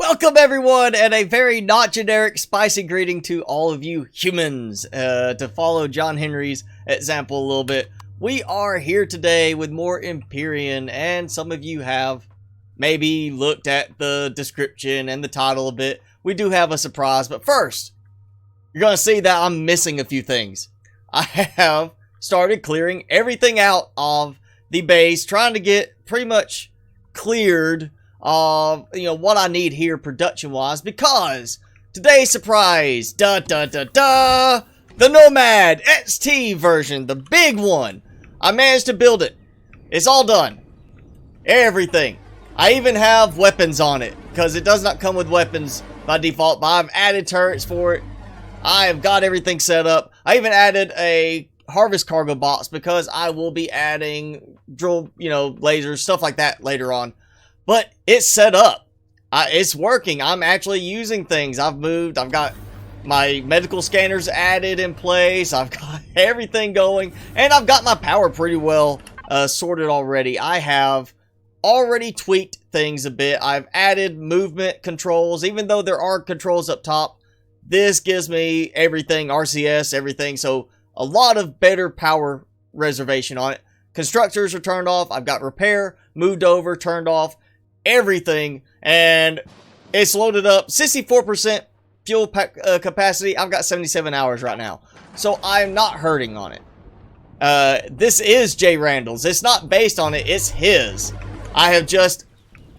Welcome everyone, and a very not generic spicy greeting to all of you humans. To follow John Henry's example a little bit, we are here today with more Empyrion, and some of you have maybe looked at the description and the title a bit. We do have a surprise, but first, you're going to see that I'm missing a few things. I have started clearing everything out of the base, trying to get pretty much cleared of what I need here production wise, because today's surprise, the Nomad XT version, the big one. I managed to build it. It's all done. Everything. I even have weapons on it because it does not come with weapons by default, but I've added turrets for it. I have got everything set up. I even added a harvest cargo box because I will be adding drill, lasers, stuff like that later on. But it's set up. It's working. I'm actually using things. I've moved. I've got my medical scanners added in place. I've got everything going. And I've got my power pretty well sorted already. I have already tweaked things a bit. I've added movement controls. Even though there are controls up top, this gives me everything. RCS, everything. So a lot of better power reservation on it. Constructors are turned off. I've got repair moved over, turned off. Everything, and it's loaded up. 64% fuel capacity. I've got 77 hours right now, so I'm not hurting on it. This is Jay Randall's. It's not based on it, it's his. I have just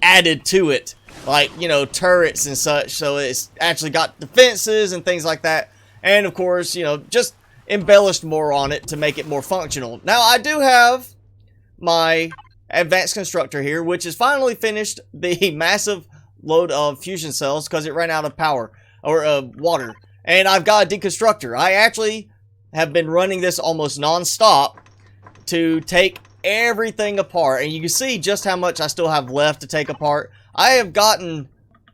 added to it, like, turrets and such, so it's actually got defenses and things like that, and of course, just embellished more on it to make it more functional. Now, I do have my advanced constructor here, which has finally finished the massive load of fusion cells because it ran out of power or water, and I've got a deconstructor. I actually have been running this almost non-stop to take everything apart, and you can see just how much I still have left to take apart. I have gotten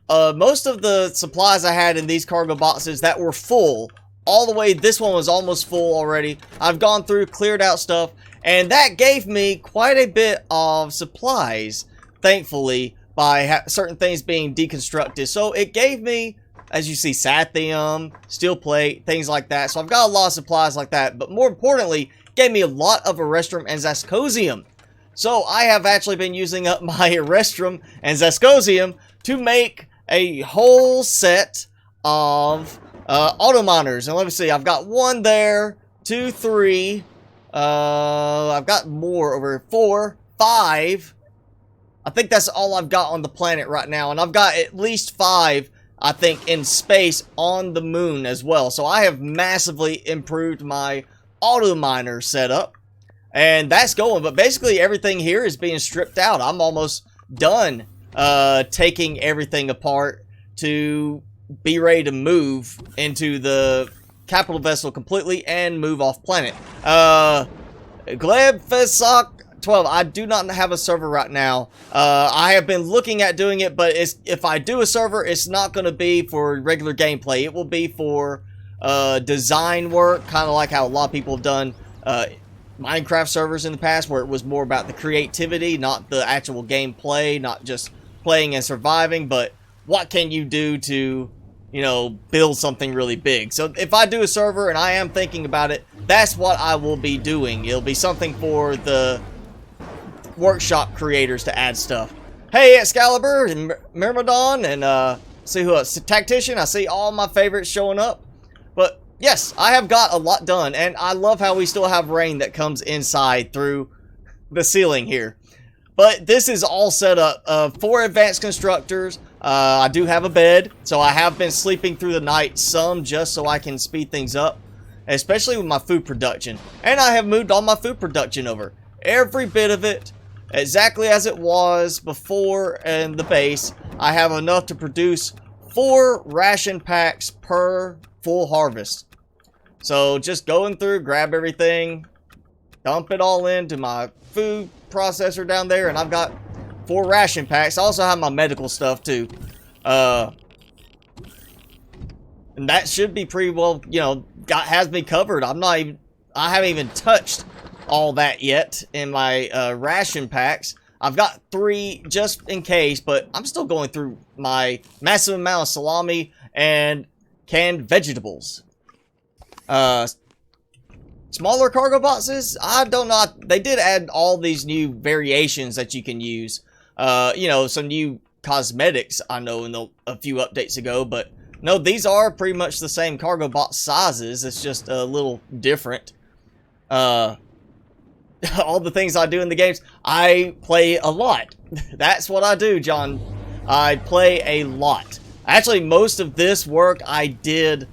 most of the supplies I had in these cargo boxes that were full all the way. This one was almost full already. I've gone through, cleared out stuff, and that gave me quite a bit of supplies, thankfully, by certain things being deconstructed. So it gave me, as you see, sathium, steel plate, things like that. So I've got a lot of supplies like that. But more importantly, gave me a lot of Erestrum and Zascosium. So I have actually been using up my Erestrum and Zascosium to make a whole set of auto miners. And let me see, I've got one there, 2, 3... I've got more over 4, 5. I think that's all I've got on the planet right now. And I've got at least 5, I think, in space on the moon as well. So I have massively improved my auto miner setup. And that's going. But basically everything here is being stripped out. I'm almost done taking everything apart to be ready to move into the capital vessel completely and move off planet. Glebfesoc 12. I do not have a server right now. I have been looking at doing it, but if I do a server, it's not going to be for regular gameplay. It will be for design work, kind of like how a lot of people have done Minecraft servers in the past, where it was more about the creativity, not the actual gameplay, not just playing and surviving, but what can you do to build something really big. So if I do a server, and I am thinking about it, that's what I will be doing. It'll be something for the workshop creators to add stuff. Hey, Excalibur and Myrmidon, and see who else? Tactician. I see all my favorites showing up. But yes, I have got a lot done, and I love how we still have rain that comes inside through the ceiling here. But this is all set up. 4 advanced constructors. I do have a bed, so I have been sleeping through the night some just so I can speed things up, especially with my food production. And I have moved all my food production over. Every bit of it, exactly as it was before in the base. I have enough to produce 4 ration packs per full harvest. So just going through, grab everything, dump it all into my food processor down there, and I've got 4 ration packs. I also have my medical stuff too. And that should be pretty well, has me covered. I haven't even touched all that yet in my ration packs. I've got 3 just in case, but I'm still going through my massive amount of salami and canned vegetables. Smaller cargo boxes? I don't know. They did add all these new variations that you can use. You know, some new cosmetics, I know, in a few updates ago, but no, these are pretty much the same cargo box sizes. It's just a little different. All the things I do in the games, I play a lot. That's what I do, John. I play a lot. Actually, most of this work I did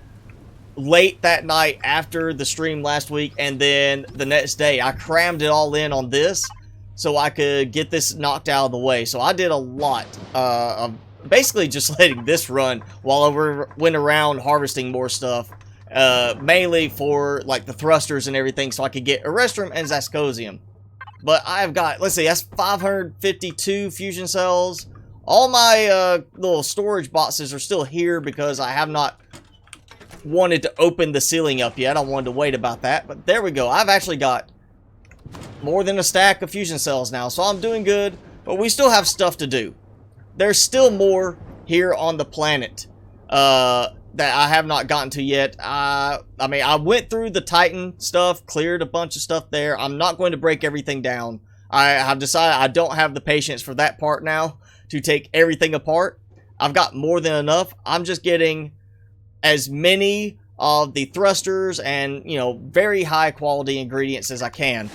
late that night after the stream last week, and then the next day I crammed it all in on this so I could get this knocked out of the way. So I did a lot of basically just letting this run while I went around harvesting more stuff. Mainly for like the thrusters and everything, so I could get Erestrum and Zascosium. But I've got, let's see, that's 552 fusion cells. All my little storage boxes are still here because I have not wanted to open the ceiling up yet. I wanted to wait about that, but there we go. I've actually got more than a stack of fusion cells now, so I'm doing good, but we still have stuff to do. There's still more here on the planet that I have not gotten to yet. I mean, I went through the Titan stuff, cleared a bunch of stuff there. I'm not going to break everything down. I have decided I don't have the patience for that part now to take everything apart. I've got more than enough. I'm just getting as many of the thrusters and, you know, very high quality ingredients as I can.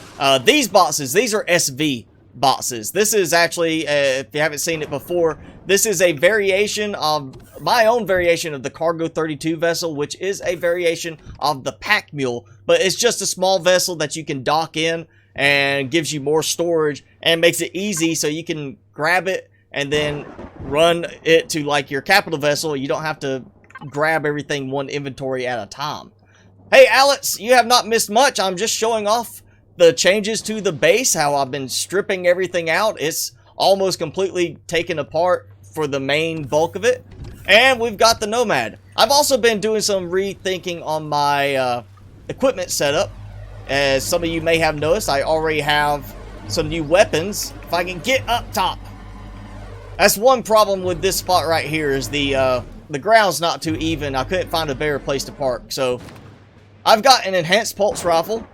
These boxes, these are SV boxes. This is actually, if you haven't seen it before, this is a variation of, my own variation of the Cargo 32 vessel, which is a variation of the Pack Mule, but it's just a small vessel that you can dock in and gives you more storage and makes it easy so you can grab it and then run it to like your capital vessel. You don't have to grab everything one inventory at a time. Hey Alex, you have not missed much. I'm just showing off the changes to the base, how I've been stripping everything out. It's almost completely taken apart for the main bulk of it. And we've got the Nomad. I've also been doing some rethinking on my equipment setup. As some of you may have noticed, I already have some new weapons. If I can get up top. That's one problem with this spot right here, is the ground's not too even. I couldn't find a better place to park. So I've got an enhanced pulse rifle,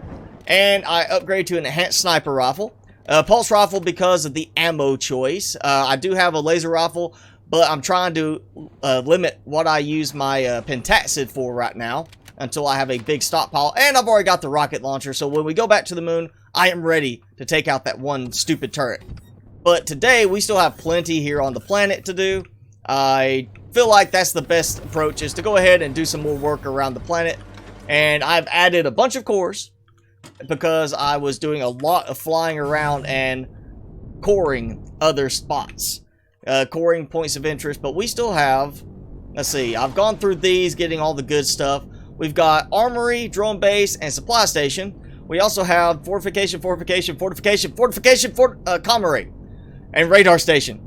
and I upgrade to an enhanced sniper rifle. Pulse rifle because of the ammo choice. I do have a laser rifle, but I'm trying to limit what I use my Pentaxid for right now until I have a big stockpile. And I've already got the rocket launcher, so when we go back to the moon, I am ready to take out that one stupid turret. But today, we still have plenty here on the planet to do. I feel like that's the best approach, is to go ahead and do some more work around the planet. And I've added a bunch of cores, because I was doing a lot of flying around and coring other spots. Coring points of interest, but we still have, let's see, I've gone through these, getting all the good stuff. We've got armory, drone base, and supply station. We also have fortification, commerce, and radar station.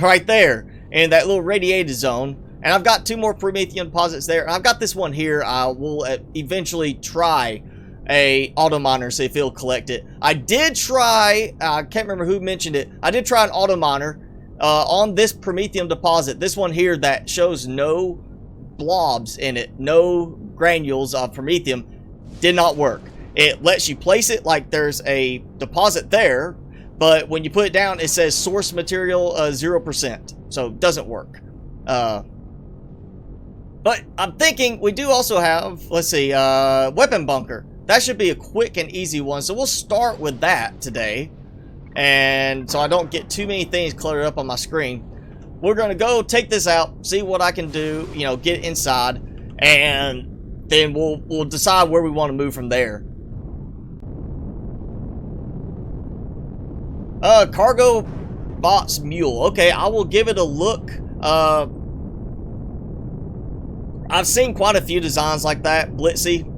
Right there, in that little radiated zone. And I've got 2 more Promethean deposits there. And I've got this one here. I will eventually try a auto miner, see if he'll collect it. I did try, I can't remember who mentioned it, I did try an auto miner on this Prometheum deposit, this one here that shows no blobs in it, no granules of Prometheum. Did not work. It lets you place it like there's a deposit there, but when you put it down, it says source material 0%, so it doesn't work. But I'm thinking we do also have, let's see, weapon bunker. That should be a quick and easy one, so we'll start with that today. And so I don't get too many things cluttered up on my screen. We're going to go take this out, see what I can do, you know, get inside, and then we'll decide where we want to move from there. Cargo box mule. Okay, I will give it a look. I've seen quite a few designs like that, Blitzy.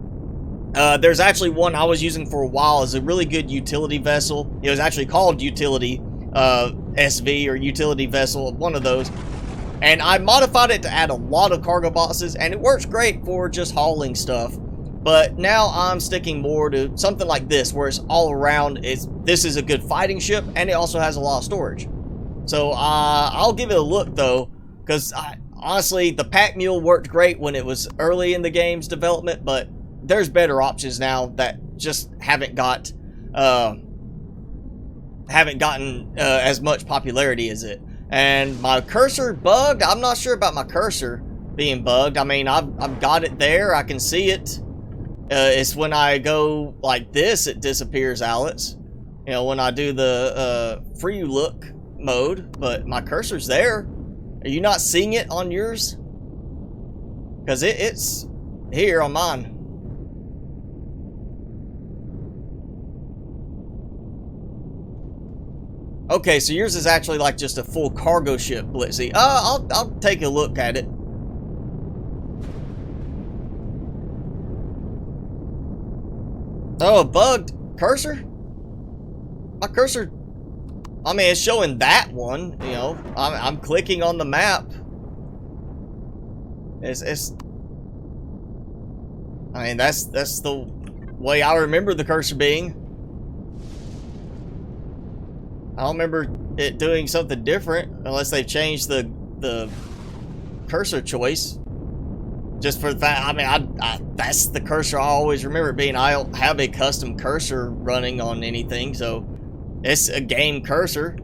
There's actually one I was using for a while as a really good utility vessel. It was actually called Utility SV or Utility Vessel, one of those. And I modified it to add a lot of cargo boxes, and it works great for just hauling stuff. But now I'm sticking more to something like this, where it's all around. This is a good fighting ship, and it also has a lot of storage. So I'll give it a look though, because honestly, the Pack Mule worked great when it was early in the game's development, but there's better options now that just haven't gotten as much popularity as it. And my cursor bugged. I'm not sure about my cursor being bugged. I mean, I've got it there. I can see it. It's when I go like this, it disappears, Alex. You know, when I do the free look mode, but my cursor's there. Are you not seeing it on yours? Because it's here on mine. Okay, so yours is actually like just a full cargo ship, Blitzy. I'll take a look at it. Oh, a bugged cursor? My cursor, I mean, it's showing that one, you know. I'm clicking on the map. I mean, that's the way I remember the cursor being. I don't remember it doing something different, unless they've changed the cursor choice. Just for the fact, I mean, that's the cursor I always remember it being. I don't have a custom cursor running on anything, so it's a game cursor.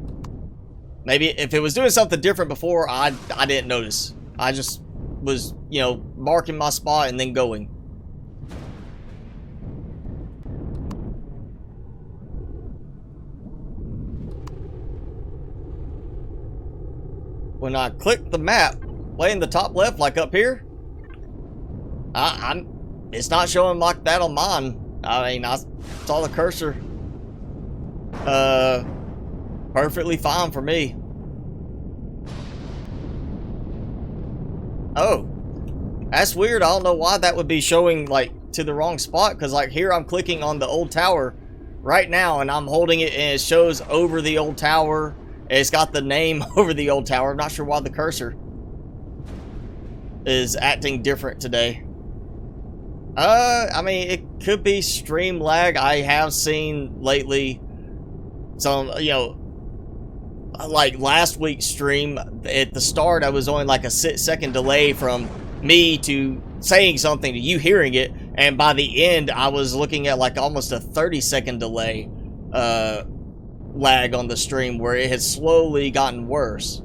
Maybe if it was doing something different before, I didn't notice. I just was, you know, marking my spot and then going. When I click the map, way in the top left, like up here, it's not showing like that on mine. I mean, I saw the cursor perfectly fine for me. Oh, that's weird. I don't know why that would be showing like to the wrong spot, because like here I'm clicking on the old tower right now and I'm holding it and it shows over the old tower. It's got the name over the old tower. I'm not sure why the cursor is acting different today. I mean, it could be stream lag. I have seen lately some, you know, like last week's stream, at the start I was only like a 6-second delay from me to saying something to you hearing it, and by the end I was looking at like almost a 30-second delay lag on the stream, where it has slowly gotten worse.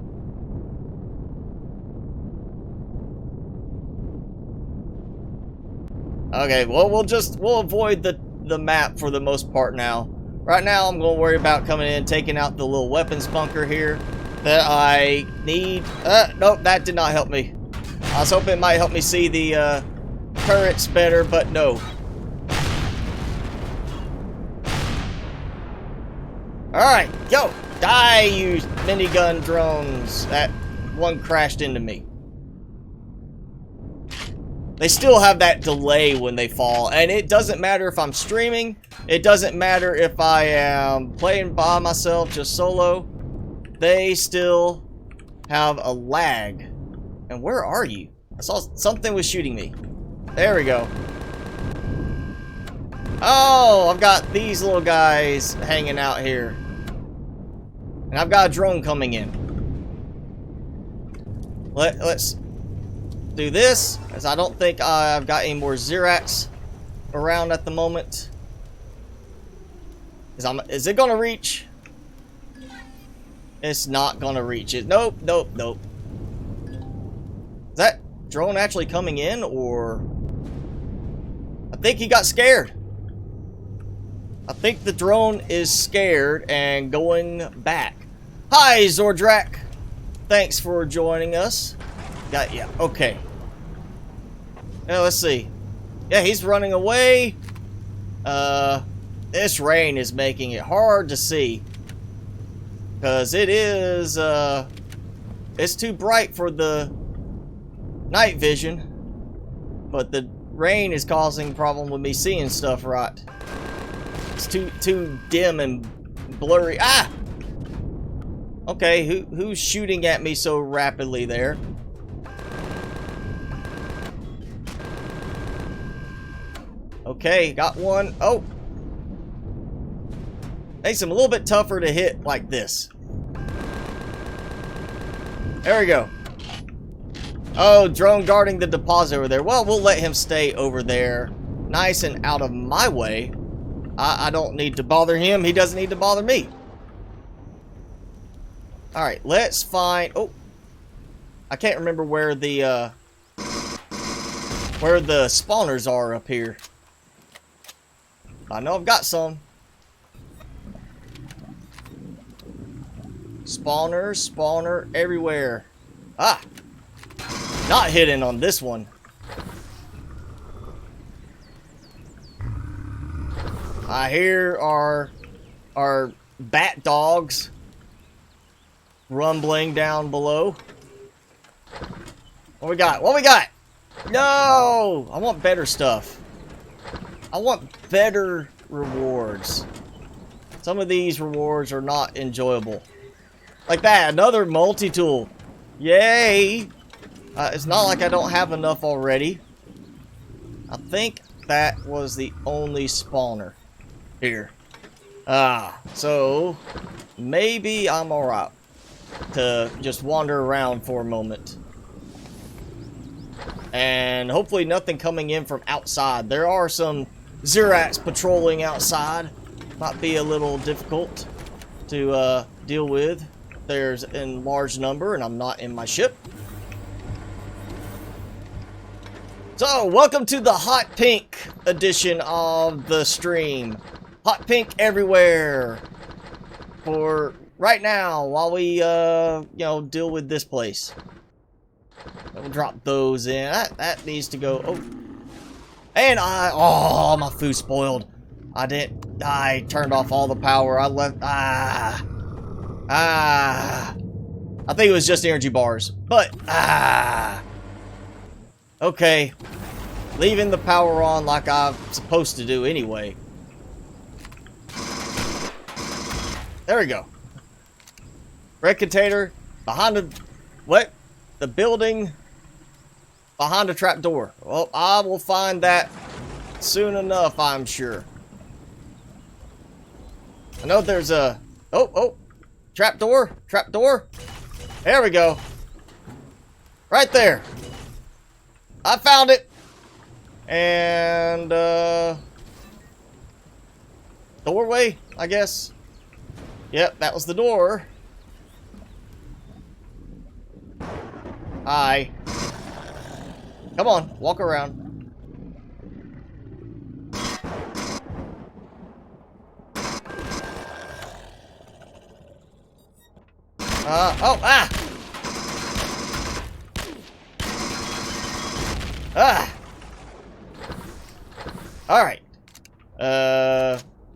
Okay, well, we'll avoid the map for the most part now. Right now, I'm going to worry about coming in, taking out the little weapons bunker here that I need. Nope, that did not help me. I was hoping it might help me see the turrets better, but no. Alright, go! Die, you minigun drones! That one crashed into me. They still have that delay when they fall, and it doesn't matter if I'm streaming, it doesn't matter if I am playing by myself, just solo, they still have a lag. And where are you? I saw something was shooting me. There we go. Oh, I've got these little guys hanging out here. And I've got a drone coming in. Let's do this, as I don't think I've got any more Zirax around at the moment. Is it gonna reach? It's not gonna reach it. Nope, nope, nope. Is that drone actually coming in, or? I think he got scared. I think the drone is scared and going back. Hi, Zordrak. Thanks for joining us. Got ya. Okay. Now let's see. Yeah, he's running away. This rain is making it hard to see, because it is it's too bright for the night vision, but the rain is causing a problem with me seeing stuff right. It's too dim and blurry. Ah! Okay, who's shooting at me so rapidly there? Okay, got one. Oh. Makes him a little bit tougher to hit like this. There we go. Oh, drone guarding the deposit over there. Well, we'll let him stay over there. Nice and out of my way. I don't need to bother him. He doesn't need to bother me. Alright, let's find... Oh. I can't remember where the spawners are up here. I know I've got some. Spawner everywhere. Ah! Not hidden on this one. I hear our bat dogs rumbling down below. What we got? What we got? No! I want better stuff. I want better rewards. Some of these rewards are not enjoyable. Like that, another multi-tool. Yay! It's not like I don't have enough already. I think that was the only spawner here. So maybe I'm alright to just wander around for a moment. And hopefully nothing coming in from outside. There are some Zerats patrolling outside. Might be a little difficult to deal with. There's in large number and I'm not in my ship. So, welcome to the hot pink edition of the stream. Hot pink everywhere for right now while we, you know, deal with this place. We'll drop those in. That needs to go. Oh, and oh, my food spoiled. I turned off all the power. I left. I think it was just energy bars, but okay. Leaving the power on like I'm supposed to do anyway. There we go. Red container behind the what? The building behind a trapdoor. Well, I will find that soon enough, I'm sure. I know there's a trapdoor. There we go. Right there. I found it. And doorway, I guess. Yep, that was the door. Hi. Come on, walk around. Alright.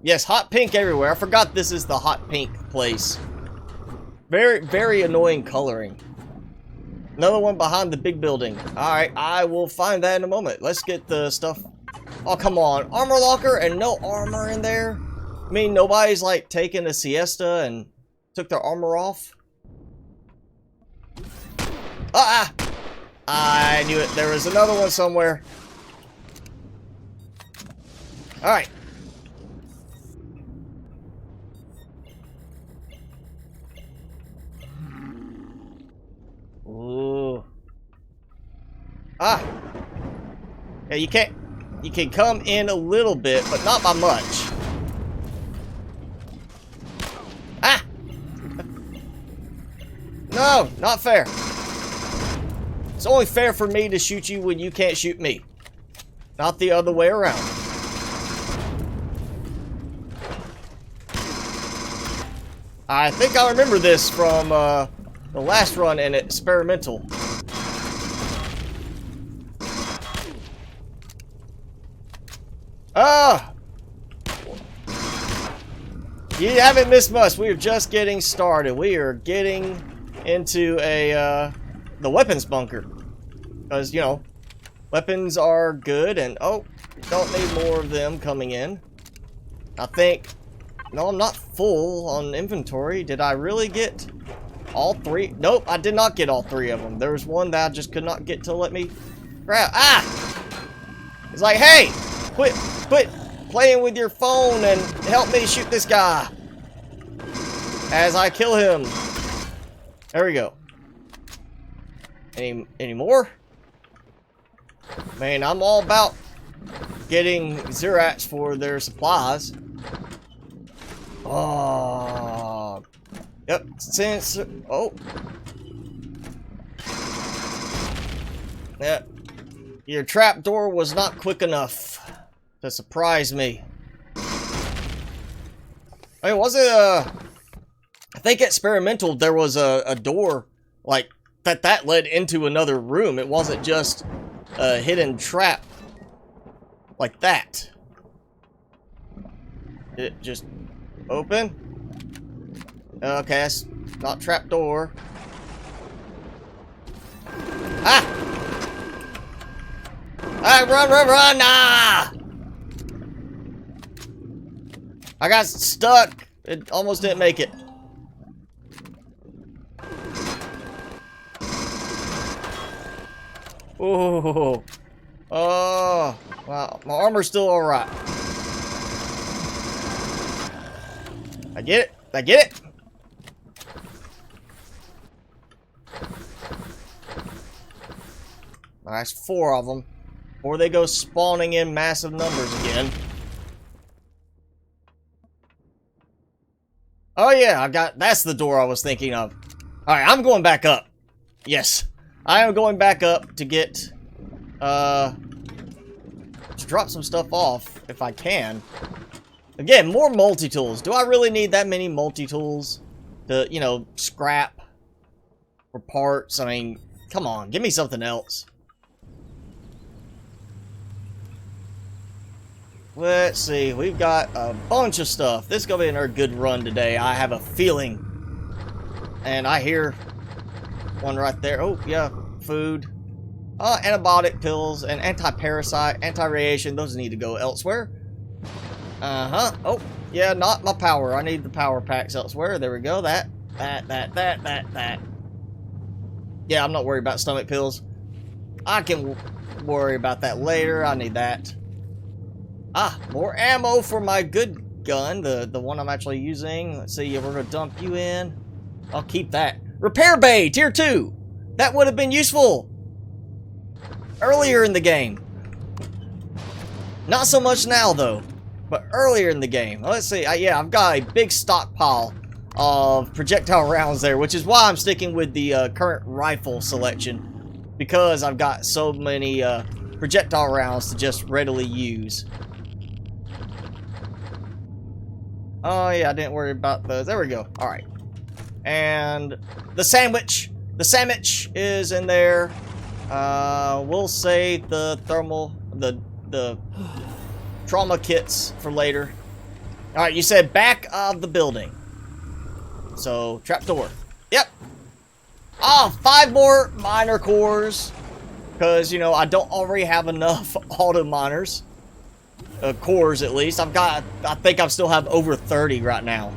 Yes, hot pink everywhere. I forgot this is the hot pink place. Very, very annoying coloring. Another one behind the big building. Alright, I will find that in a moment. Let's get the stuff. Oh, come on. Armor locker and no armor in there? I mean, nobody's like taking a siesta and took their armor off? I knew it. There was another one somewhere. Alright. Ooh. Yeah, you can come in a little bit, but not by much. No, not fair. It's only fair for me to shoot you when you can't shoot me. Not the other way around. I think I remember this from the last run in Experimental. You haven't missed much. We are just getting started. We are getting into the weapons bunker. Because, you know, weapons are good and, oh, don't need more of them coming in. I think, no, I'm not full on inventory. Did I really get all three? Nope, I did not get all three of them. There was one that I just could not get to let me grab. It's like, hey, quit Quit playing with your phone and help me shoot this guy as I kill him. There we go. Any more? Man, I'm all about getting Zerats for their supplies. Oh. Yep, since... Oh. Yep. Your trapdoor was not quick enough to surprise me. I mean, was it I think experimental, there was a door, like, that led into another room. It wasn't just a hidden trap like that. Did it just open? Okay, that's not trapdoor. Ah! Ah, run! Ah! I got stuck. It almost didn't make it. Oh. Oh. Wow. My armor's still alright. I get it. I get it. That's 4 of them. Or they go spawning in massive numbers again. Oh yeah, that's the door I was thinking of. Alright, I'm going back up. Yes. I am going back up to get, to drop some stuff off, if I can. Again, more multi-tools. Do I really need that many multi-tools to, you know, scrap or parts? I mean, come on, give me something else. Let's see, we've got a bunch of stuff. This is going to be another good run today, I have a feeling. And I hear one right there. Oh, yeah, food. Antibiotic pills and anti-parasite, anti-radiation. Those need to go elsewhere. Oh, yeah, not my power. I need the power packs elsewhere. There we go. That. Yeah, I'm not worried about stomach pills. I can worry about that later. I need that. Ah, more ammo for my good gun, the one I'm actually using. Let's see, we're gonna dump you in. I'll keep that. Repair bay, tier 2. That would have been useful earlier in the game. Not so much now though, but earlier in the game. Let's see. Yeah, I've got a big stockpile of projectile rounds there, which is why I'm sticking with the current rifle selection, because I've got so many projectile rounds to just readily use. Oh yeah, I didn't worry about those. There we go. All right. And the sandwich. The sandwich is in there. We'll save the thermal, the trauma kits for later. All right, you said back of the building. So trapdoor. Yep. Oh, 5 more miner cores, because you know I don't already have enough auto miners. Cores at least. I think I still have over 30 right now.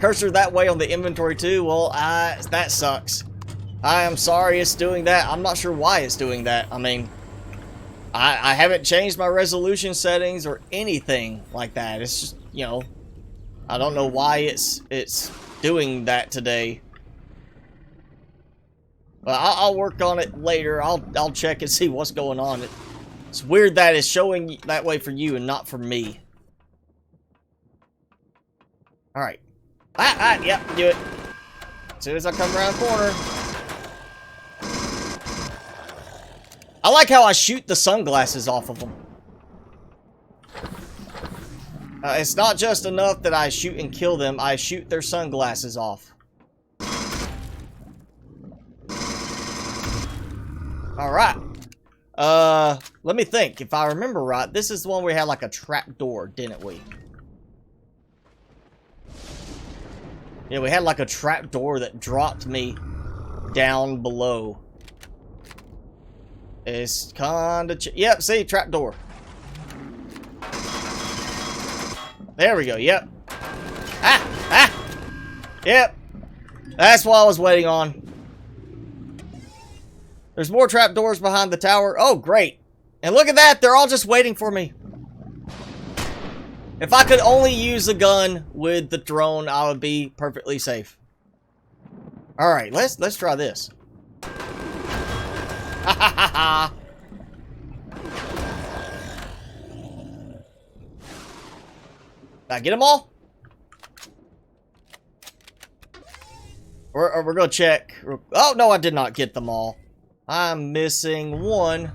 Cursor that way on the inventory too. Well, that sucks. I am sorry it's doing that. I'm not sure why it's doing that. I mean, I haven't changed my resolution settings or anything like that. It's just, you know, I don't know why it's doing that today. But I'll work on it later. I'll check and see what's going on. It's weird that it's showing that way for you and not for me. Alright. Yep, do it. As soon as I come around the corner. I like how I shoot the sunglasses off of them. It's not just enough that I shoot and kill them, I shoot their sunglasses off. Alright. Let me think. If I remember right, this is the one where we had like a trap door, didn't we? Yeah, we had like a trap door that dropped me down below. It's kinda yep, see, trap door. There we go, yep. Yep. That's what I was waiting on. There's more trapdoors behind the tower. Oh, great. And look at that, they're all just waiting for me. If I could only use a gun with the drone, I would be perfectly safe. Alright, let's try this. Ha ha ha ha! Did I get them all? We're gonna check. Oh, no, I did not get them all. I'm missing one.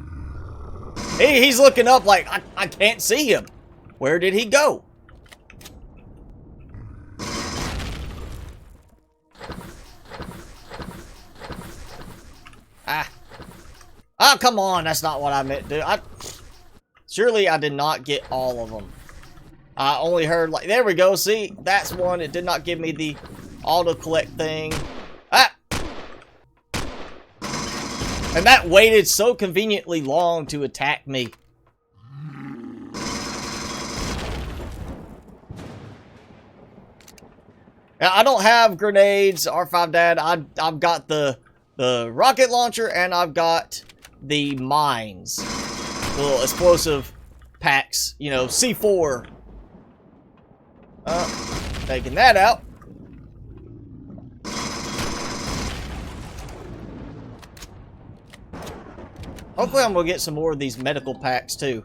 He's looking up like, I can't see him. Where did he go? Ah. Oh, come on. That's not what I meant, dude. Surely I did not get all of them. I only heard, like, there we go. See, that's one. It did not give me the auto-collect thing. Ah! And that waited so conveniently long to attack me. Now, I don't have grenades, R5 Dad. I've got the rocket launcher, and I've got the mines. The little explosive packs, you know, C4. Taking that out. Hopefully I'm gonna get some more of these medical packs too.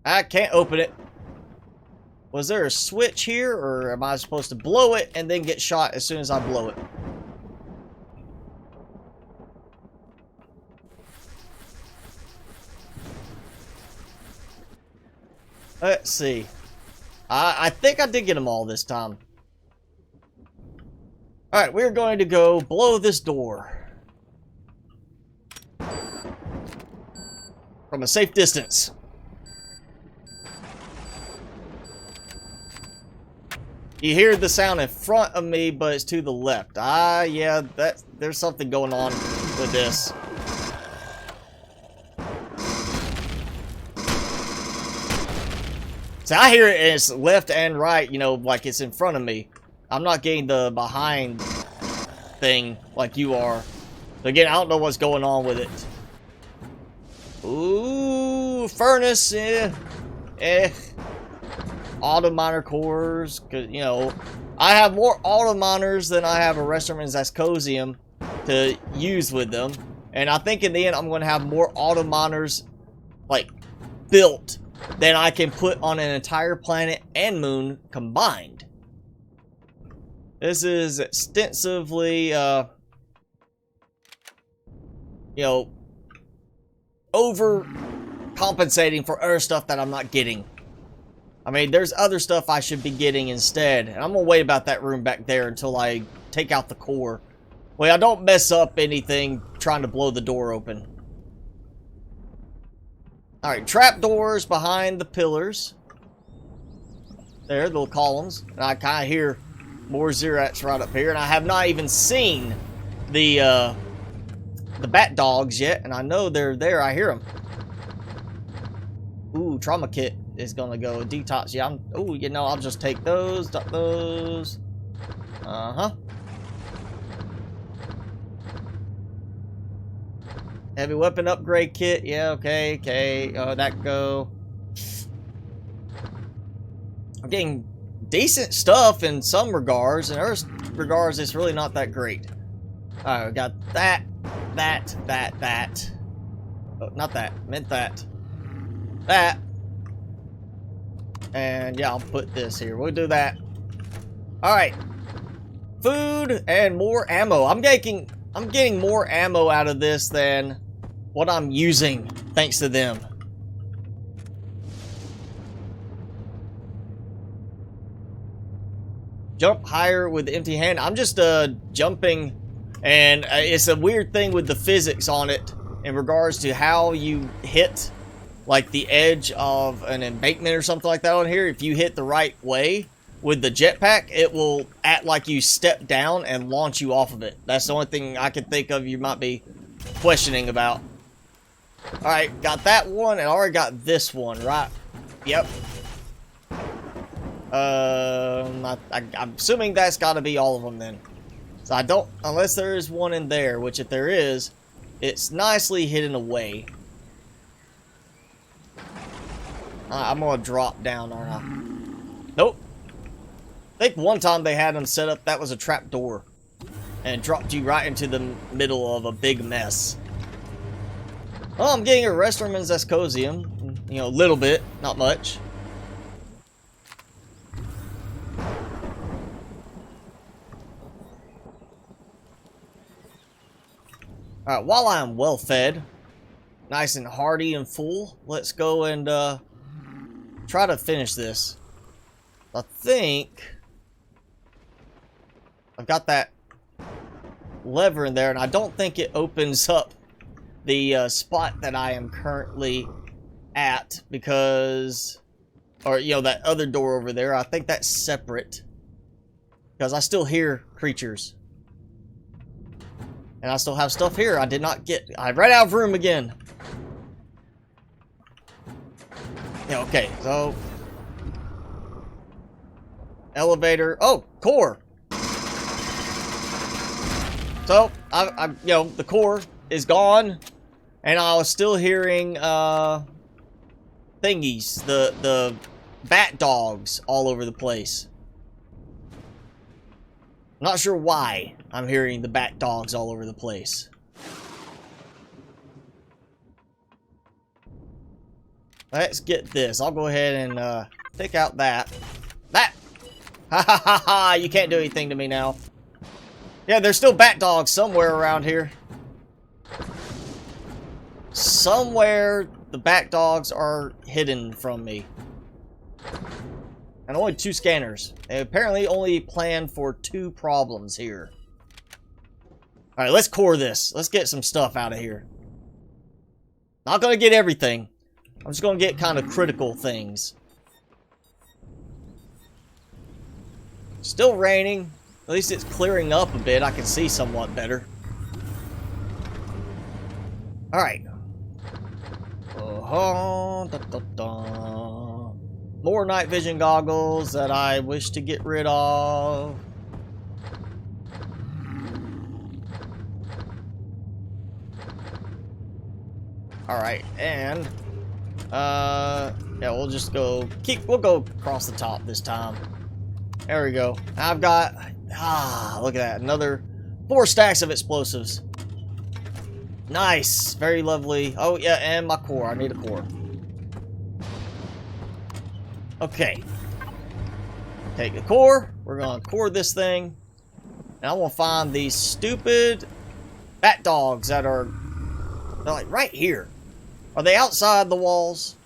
I can't open it. Was there a switch here, or am I supposed to blow it and then get shot as soon as I blow it? Let's see. I think I did get them all this time. Alright, we're going to go blow this door. From a safe distance. You hear the sound in front of me, but it's to the left. Ah, yeah, there's something going on with this. See, I hear it and it's left and right, you know, like it's in front of me. I'm not getting the behind thing like you are. Again, I don't know what's going on with it. Ooh, furnace, auto miner cores, cause you know, I have more auto miners than I have a Restoman's Ascosium to use with them. And I think in the end, I'm going to have more auto miners, like, built than I can put on an entire planet and moon combined. This is extensively, you know, overcompensating for other stuff that I'm not getting. I mean, there's other stuff I should be getting instead. And I'm going to wait about that room back there until I take out the core. Well, I don't mess up anything trying to blow the door open. Alright, trapdoors behind the pillars. There, little columns. And I kind of hear more Zerats right up here. And I have not even seen the bat dogs yet. And I know they're there. I hear them. Ooh, trauma kit is going to go. Detox. Yeah, ooh, you know, I'll just take those. Those. Uh-huh. Heavy weapon upgrade kit. Yeah, okay, okay. That go. I'm getting decent stuff in some regards. In other regards, it's really not that great. Alright, we got that. Oh, not that. Meant that. That. And yeah, I'll put this here. We'll do that. Alright. Food and more ammo. I'm getting more ammo out of this than what I'm using, thanks to them. Jump higher with the empty hand. I'm just jumping, and it's a weird thing with the physics on it in regards to how you hit, like, the edge of an embankment or something like that on here. If you hit the right way with the jetpack, it will act like you step down and launch you off of it. That's the only thing I can think of you might be questioning about. Alright, got that one, and I already got this one, right? Yep. I'm assuming that's got to be all of them then. So I don't, unless there is one in there, which if there is, it's nicely hidden away. I'm gonna drop down, aren't I? Nope. I think one time they had them set up, that was a trap door. And it dropped you right into the middle of a big mess. Well, I'm getting a restroom in Zescosium. You know, a little bit, not much. Alright, while I'm well fed, nice and hearty and full, let's go and try to finish this. I think I've got that lever in there, and I don't think it opens up the spot that I am currently at, because, or you know, that other door over there, I think that's separate, because I still hear creatures. And I still have stuff here I did not get. I ran out of room again. Yeah, okay, so elevator. Oh, core. So I you know, the core is gone, and I was still hearing thingies, the bat dogs all over the place. Not sure why I'm hearing the bat dogs all over the place. Let's get this. I'll go ahead and take out that. That! Ha ha ha ha! You can't do anything to me now. Yeah, there's still bat dogs somewhere around here. Somewhere the bat dogs are hidden from me. And only 2 scanners. They apparently only planned for 2 problems here. Alright, let's core this. Let's get some stuff out of here. Not gonna get everything. I'm just gonna get kind of critical things. Still raining. At least it's clearing up a bit. I can see somewhat better. Alright. More night vision goggles that I wish to get rid of. Alright, and yeah, we'll just go we'll go across the top this time. There we go. I've got look at that, another 4 stacks of explosives. Nice, very lovely. Oh yeah, and my core. I need a core. Okay. Take the core. We're gonna core this thing. And I want to find these stupid bat dogs that are, they're like right here. Are they outside the walls?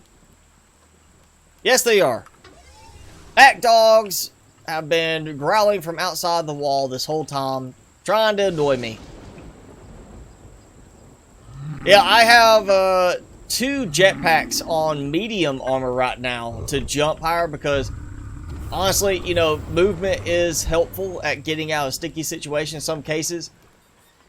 Yes, they are. Bat dogs have been growling from outside the wall this whole time, trying to annoy me. Yeah, I have 2 jetpacks on medium armor right now to jump higher, because honestly, you know, movement is helpful at getting out of sticky situations in some cases.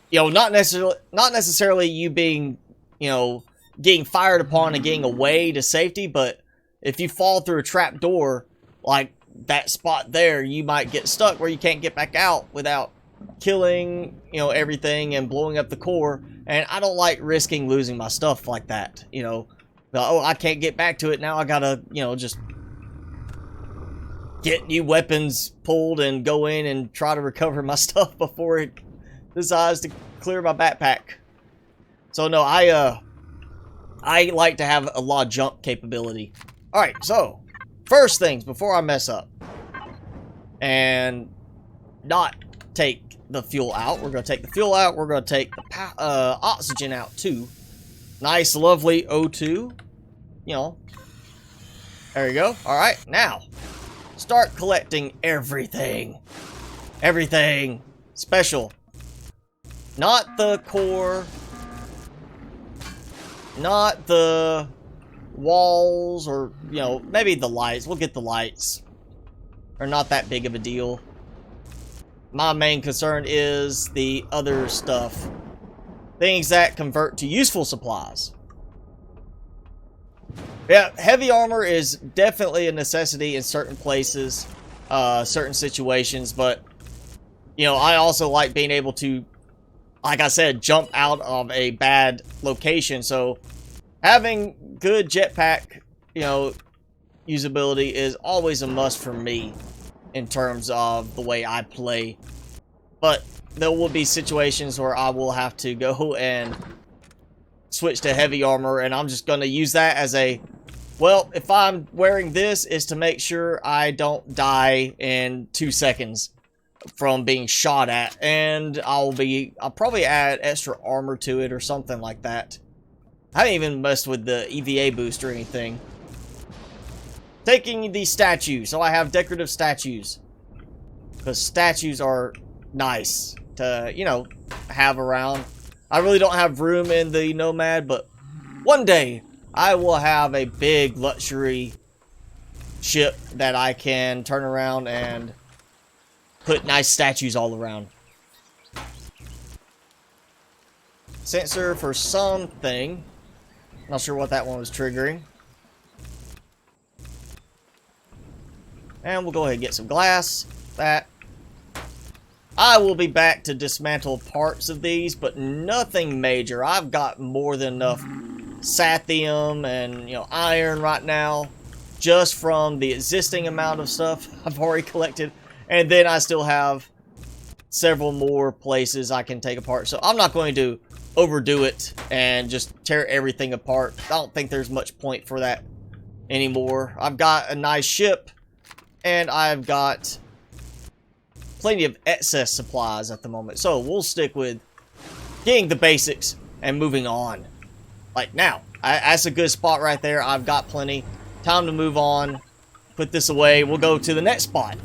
You know, not necessarily you being, you know, getting fired upon and getting away to safety, but if you fall through a trap door, like that spot there, you might get stuck where you can't get back out without killing, you know, everything and blowing up the core. And I don't like risking losing my stuff like that, you know. Oh, I can't get back to it now. I gotta, you know, just get new weapons pulled and go in and try to recover my stuff before it decides to clear my backpack. So no, I like to have a lot of jump capability. Alright, so first things before I mess up and not take the fuel out. We're going to take the fuel out. We're going to take the oxygen out too. Nice, lovely O2. You know. There you go. Alright, now start collecting everything. Everything. Special. Not the core. Not the walls, or, you know, maybe the lights. We'll get the lights. Are not that big of a deal. My main concern is the other stuff. Things that convert to useful supplies. Yeah, heavy armor is definitely a necessity in certain places, certain situations, but, you know, I also like being able to, like I said, jump out of a bad location, so having good jetpack, you know, usability is always a must for me in terms of the way I play. But there will be situations where I will have to go and switch to heavy armor, and I'm just going to use that as a, well, if I'm wearing this, is to make sure I don't die in 2 seconds from being shot at, and I'll probably add extra armor to it or something like that. I haven't even messed with the EVA boost or anything. Taking the statues, so I have decorative statues, because statues are nice to, you know, have around. I really don't have room in the Nomad, but one day I will have a big luxury ship that I can turn around and put nice statues all around. Sensor for something. Not sure what that one was triggering. And we'll go ahead and get some glass. That. I will be back to dismantle parts of these, but nothing major. I've got more than enough sathium and, you know, iron right now, just from the existing amount of stuff I've already collected. And then I still have several more places I can take apart. So I'm not going to overdo it and just tear everything apart. I don't think there's much point for that anymore. I've got a nice ship, and I've got plenty of excess supplies at the moment. So we'll stick with getting the basics and moving on. Like now, that's a good spot right there. I've got plenty. Time to move on. Put this away. We'll go to the next spot.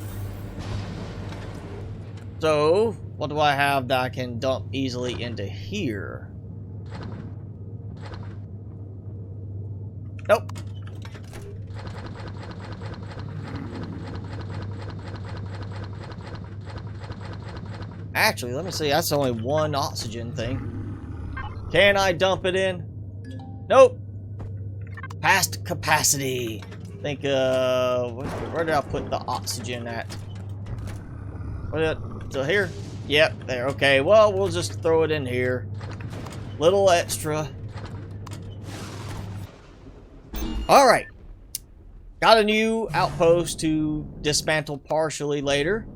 So, what do I have that I can dump easily into here? Nope. Actually, let me see. That's only one oxygen thing. Can I dump it in? Nope. Past capacity. I think, where did I put the oxygen at? So here? Yep, there. Okay, well, we'll just throw it in here. Little extra. Alright. Got a new outpost to dismantle partially later.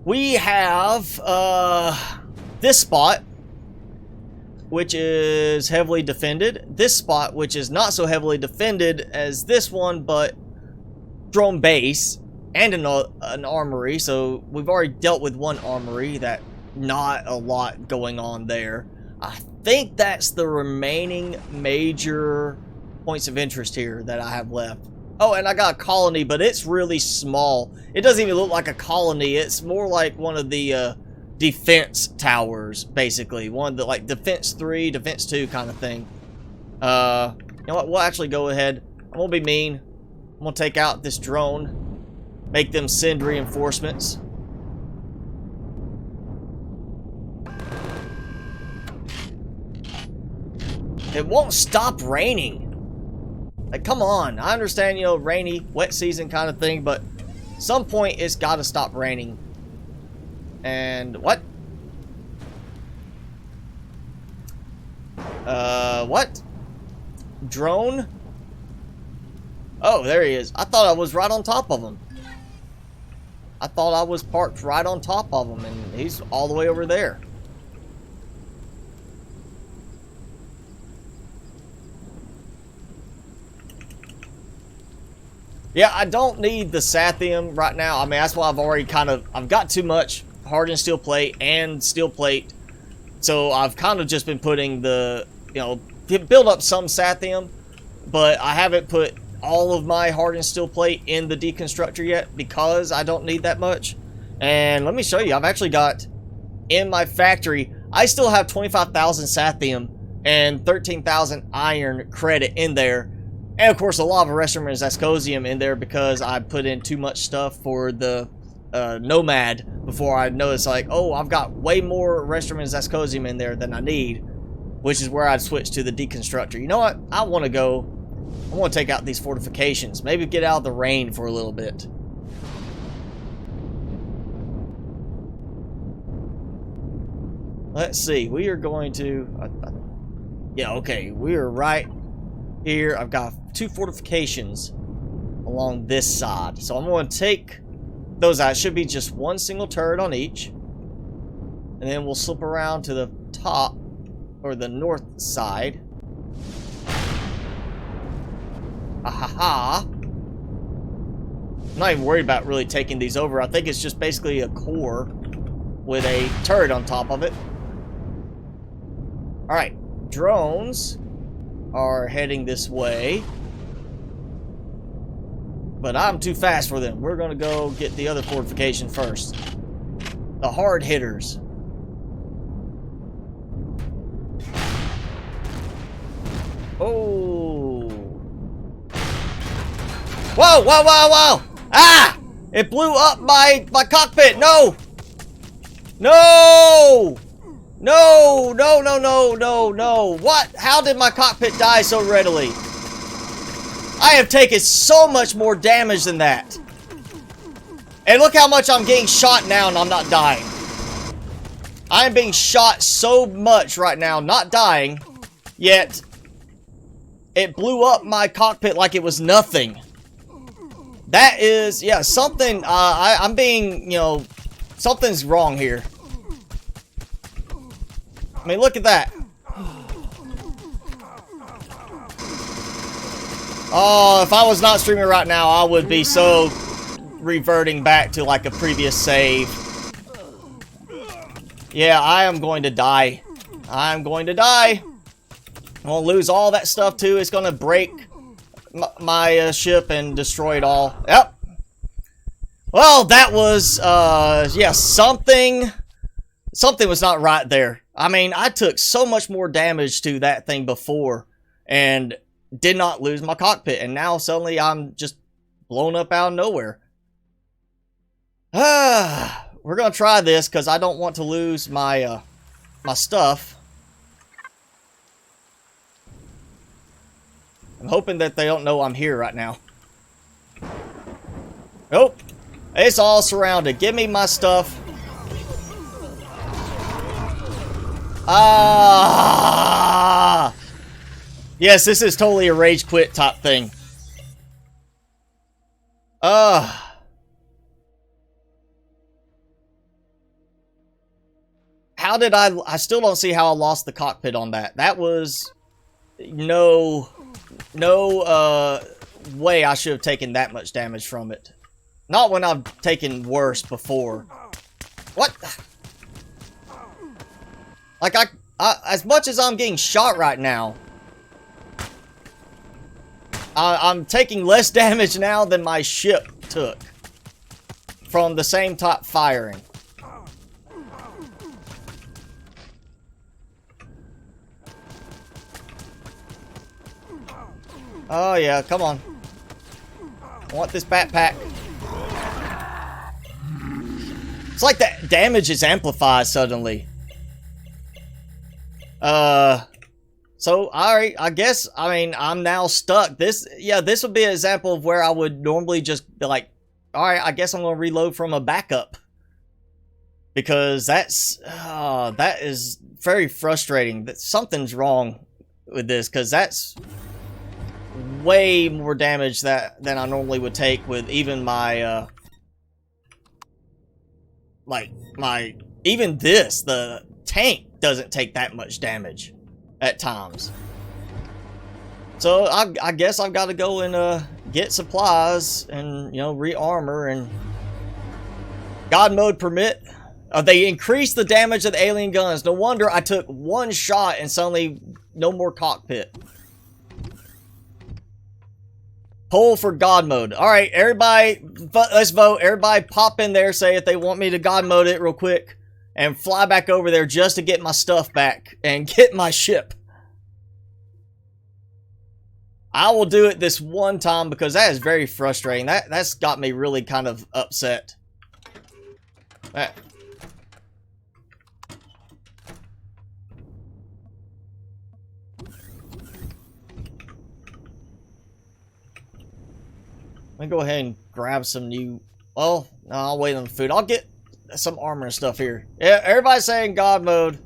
We have this spot, which is heavily defended. This spot, which is not so heavily defended as this one, but drone base and an armory. So we've already dealt with one armory. That not a lot going on there. I think that's the remaining major points of interest here that I have left. Oh, and I got a colony, but it's really small. It doesn't even look like a colony. It's more like one of the defense towers, basically. One of the, like, Defense 3, Defense 2 kind of thing. You know what? We'll actually go ahead. I'm going to be mean. I'm going to take out this drone. Make them send reinforcements. It won't stop raining. Like, come on. I understand, you know, rainy, wet season kind of thing, but some point it's got to stop raining. And what? What? Drone? Oh, there he is. I thought I was right on top of him. I thought I was parked right on top of him, and he's all the way over there. Yeah, I don't need the sathium right now. I mean, that's why I've already I've got too much hardened steel plate and steel plate. So I've kind of just been putting the, you know, build up some sathium, but I haven't put all of my hardened steel plate in the deconstructor yet because I don't need that much. And let me show you, I've actually got in my factory, I still have 25,000 sathium and 13,000 iron credit in there. And of course, a lot of restroom and zascosium in there because I put in too much stuff for the Nomad before I noticed, like, oh, I've got way more restroom and zascosium in there than I need, which is where I'd switch to the deconstructor. You know what? I want to go I want to take out these fortifications. Maybe get out of the rain for a little bit. Let's see. We are going to... yeah, okay. We are right here. I've got 2 fortifications along this side. So I'm going to take those out. It should be just 1 single turret on each. And then we'll slip around to the top, or the north side. Ahaha. I'm not even worried about really taking these over. I think it's just basically a core with a turret on top of it. Alright, drones are heading this way. But I'm too fast for them. We're going to go get the other fortification first. The hard hitters. Oh. Whoa, whoa, whoa, whoa! Ah! It blew up my cockpit! No! No! No! No, no, no, no, no. What? How did my cockpit die so readily? I have taken so much more damage than that. And look how much I'm getting shot now and I'm not dying. I am being shot so much right now, not dying, yet it blew up my cockpit like it was nothing. That is, yeah, something, I'm being, you know, something's wrong here. I mean, look at that. Oh, if I was not streaming right now, I would be so reverting back to like a previous save. Yeah, I am going to die. I'm going to die. I'm going to lose all that stuff too. It's going to break my ship and destroy it all. Yep. Well, that was, yeah, something was not right there. I mean, I took so much more damage to that thing before and did not lose my cockpit, and now suddenly I'm just blown up out of nowhere. We're gonna try this because I don't want to lose my my stuff. I'm hoping that they don't know I'm here right now. Nope. It's all surrounded. Give me my stuff. Ah! Yes, this is totally a rage quit type thing. How did I still don't see how I lost the cockpit on that. That was no way I should have taken that much damage from it. Not when I've taken worse before. What? Like I as much as I'm getting shot right now, I'm taking less damage now than my ship took from the same type firing. Oh yeah, come on. I want this backpack. It's like that damage is amplified suddenly. So, alright, I guess, I mean, I'm now stuck. This would be an example of where I would normally just be like, alright, I guess I'm going to reload from a backup. Because that is very frustrating. That something's wrong with this, because that's way more damage than I normally would take with even my, even this, the tank doesn't take that much damage at times. So I guess I've got to go and get supplies and, you know, re-armor and God mode permit. They increased the damage of the alien guns. No wonder I took one shot and suddenly no more cockpit. Poll for God mode. Alright, everybody, let's vote. Everybody pop in there, say if they want me to God mode it real quick and fly back over there just to get my stuff back and get my ship. I will do it this one time because that is very frustrating. That's got me really kind of upset. Let me go ahead and grab some new... Well, no, I'll wait on the food. I'll get some armor and stuff here. Yeah, everybody's saying God mode.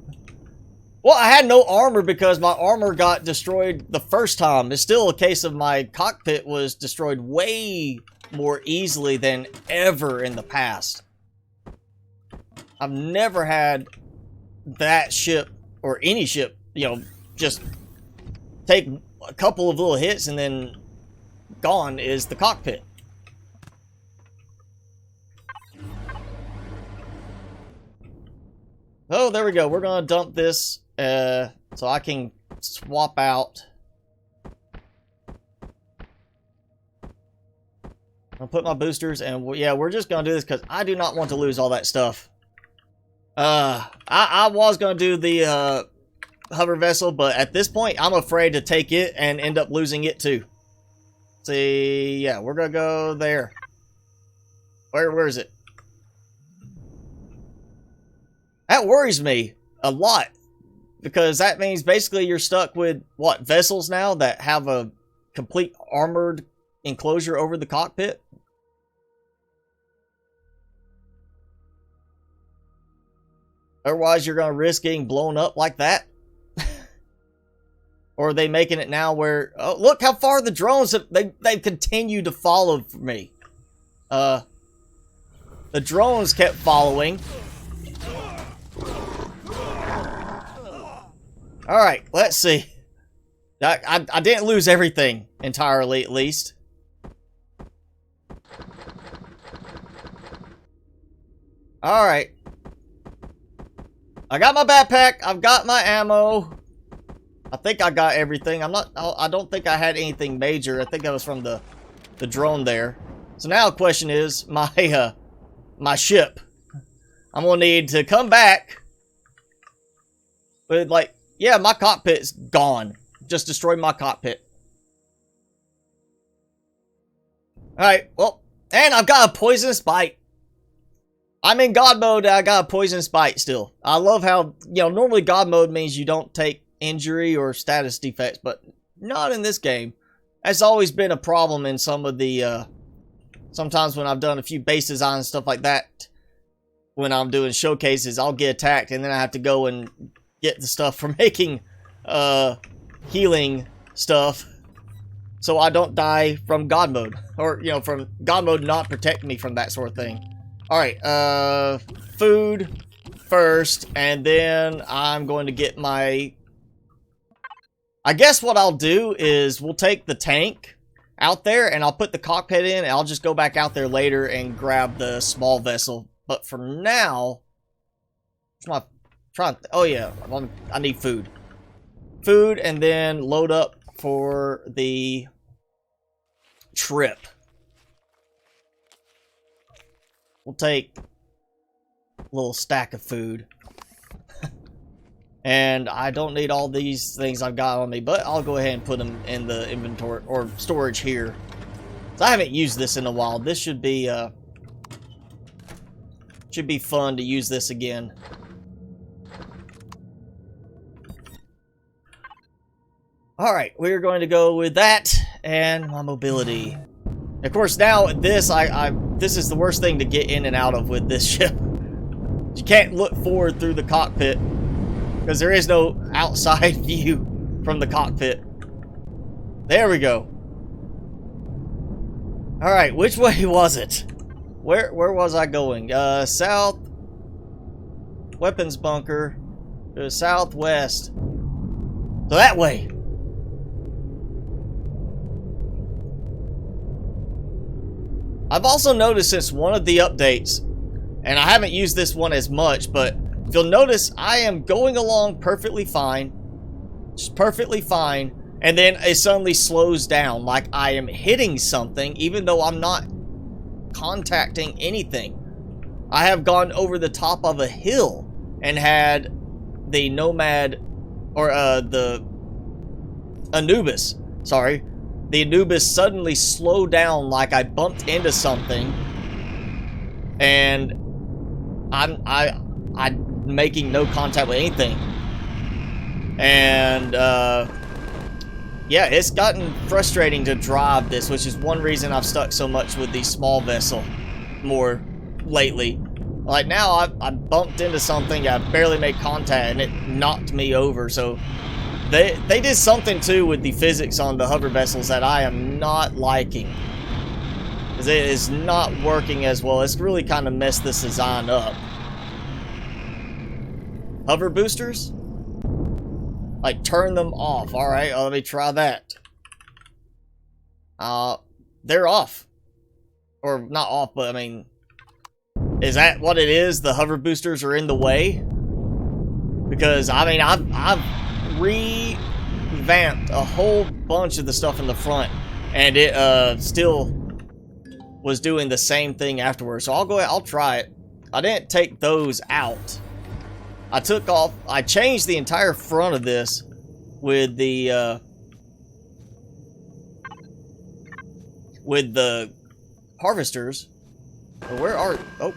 Well, I had no armor because my armor got destroyed the first time. It's still a case of my cockpit was destroyed way more easily than ever in the past. I've never had that ship, or any ship, you know, just take a couple of little hits and then gone is the cockpit. Oh, there we go. We're gonna dump this so I can swap out. I'll put my boosters, and yeah, we're just gonna do this because I do not want to lose all that stuff. I was gonna do the hover vessel, but at this point, I'm afraid to take it and end up losing it too. See, yeah, we're gonna go there. Where is it? That worries me a lot, because that means basically you're stuck with, what, vessels now that have a complete armored enclosure over the cockpit? Otherwise, you're going to risk getting blown up like that? Or are they making it now where... Oh, look how far the drones have... They continue to follow me. The drones kept following. Alright, let's see. I didn't lose everything entirely, at least. Alright. I got my backpack. I've got my ammo. I think I got everything. I don't think I had anything major. I think that was from the drone there. So now the question is, my ship. I'm gonna need to come back. But like, yeah, my cockpit's gone. Just destroyed my cockpit. Alright, well, and I've got a poisonous bite. I'm in God mode and I got a poisonous bite still. I love how, you know, normally God mode means you don't take injury or status defects, but not in this game. That's always been a problem in some of the, sometimes when I've done a few base designs and stuff like that, when I'm doing showcases, I'll get attacked and then I have to go and get the stuff for making, healing stuff, so I don't die from God mode, or, you know, from God mode not protecting me from that sort of thing. Alright, food first, and then I'm going to get my... I guess what I'll do is we'll take the tank out there, and I'll put the cockpit in, and I'll just go back out there later and grab the small vessel. But for now... Oh yeah, I need food. Food, and then load up for the trip. We'll take a little stack of food. And I don't need all these things I've got on me, but I'll go ahead and put them in the inventory or storage here. So I haven't used this in a while. This should be fun to use this again. Alright, we're going to go with that and my mobility. Of course, now this this is the worst thing to get in and out of with this ship. You can't look forward through the cockpit because there is no outside view from the cockpit. There we go. Alright, which way was it? Where was I going? South. Weapons bunker. Southwest. So that way. I've also noticed since one of the updates, and I haven't used this one as much, but if you'll notice, I am going along perfectly fine. Just perfectly fine. And then it suddenly slows down, like I am hitting something, even though I'm not contacting anything. I have gone over the top of a hill and had the Nomad, or the Anubis, sorry. The Anubis suddenly slowed down like I bumped into something, and I'm making no contact with anything. And yeah, it's gotten frustrating to drive this, which is one reason I've stuck so much with the small vessel more lately. Like now, I bumped into something, I barely made contact, and it knocked me over. So they did something too with the physics on the hover vessels that I am not liking. Because it is not working as well. It's really kind of messed this design up. Hover boosters? Like, turn them off. Alright, let me try that. They're off. Or, not off, but I mean... Is that what it is? The hover boosters are in the way? Because, I mean, I've revamped a whole bunch of the stuff in the front. And it, still was doing the same thing afterwards. So I'll go ahead, I'll try it. I didn't take those out. I changed the entire front of this with the harvesters. Where are, oh,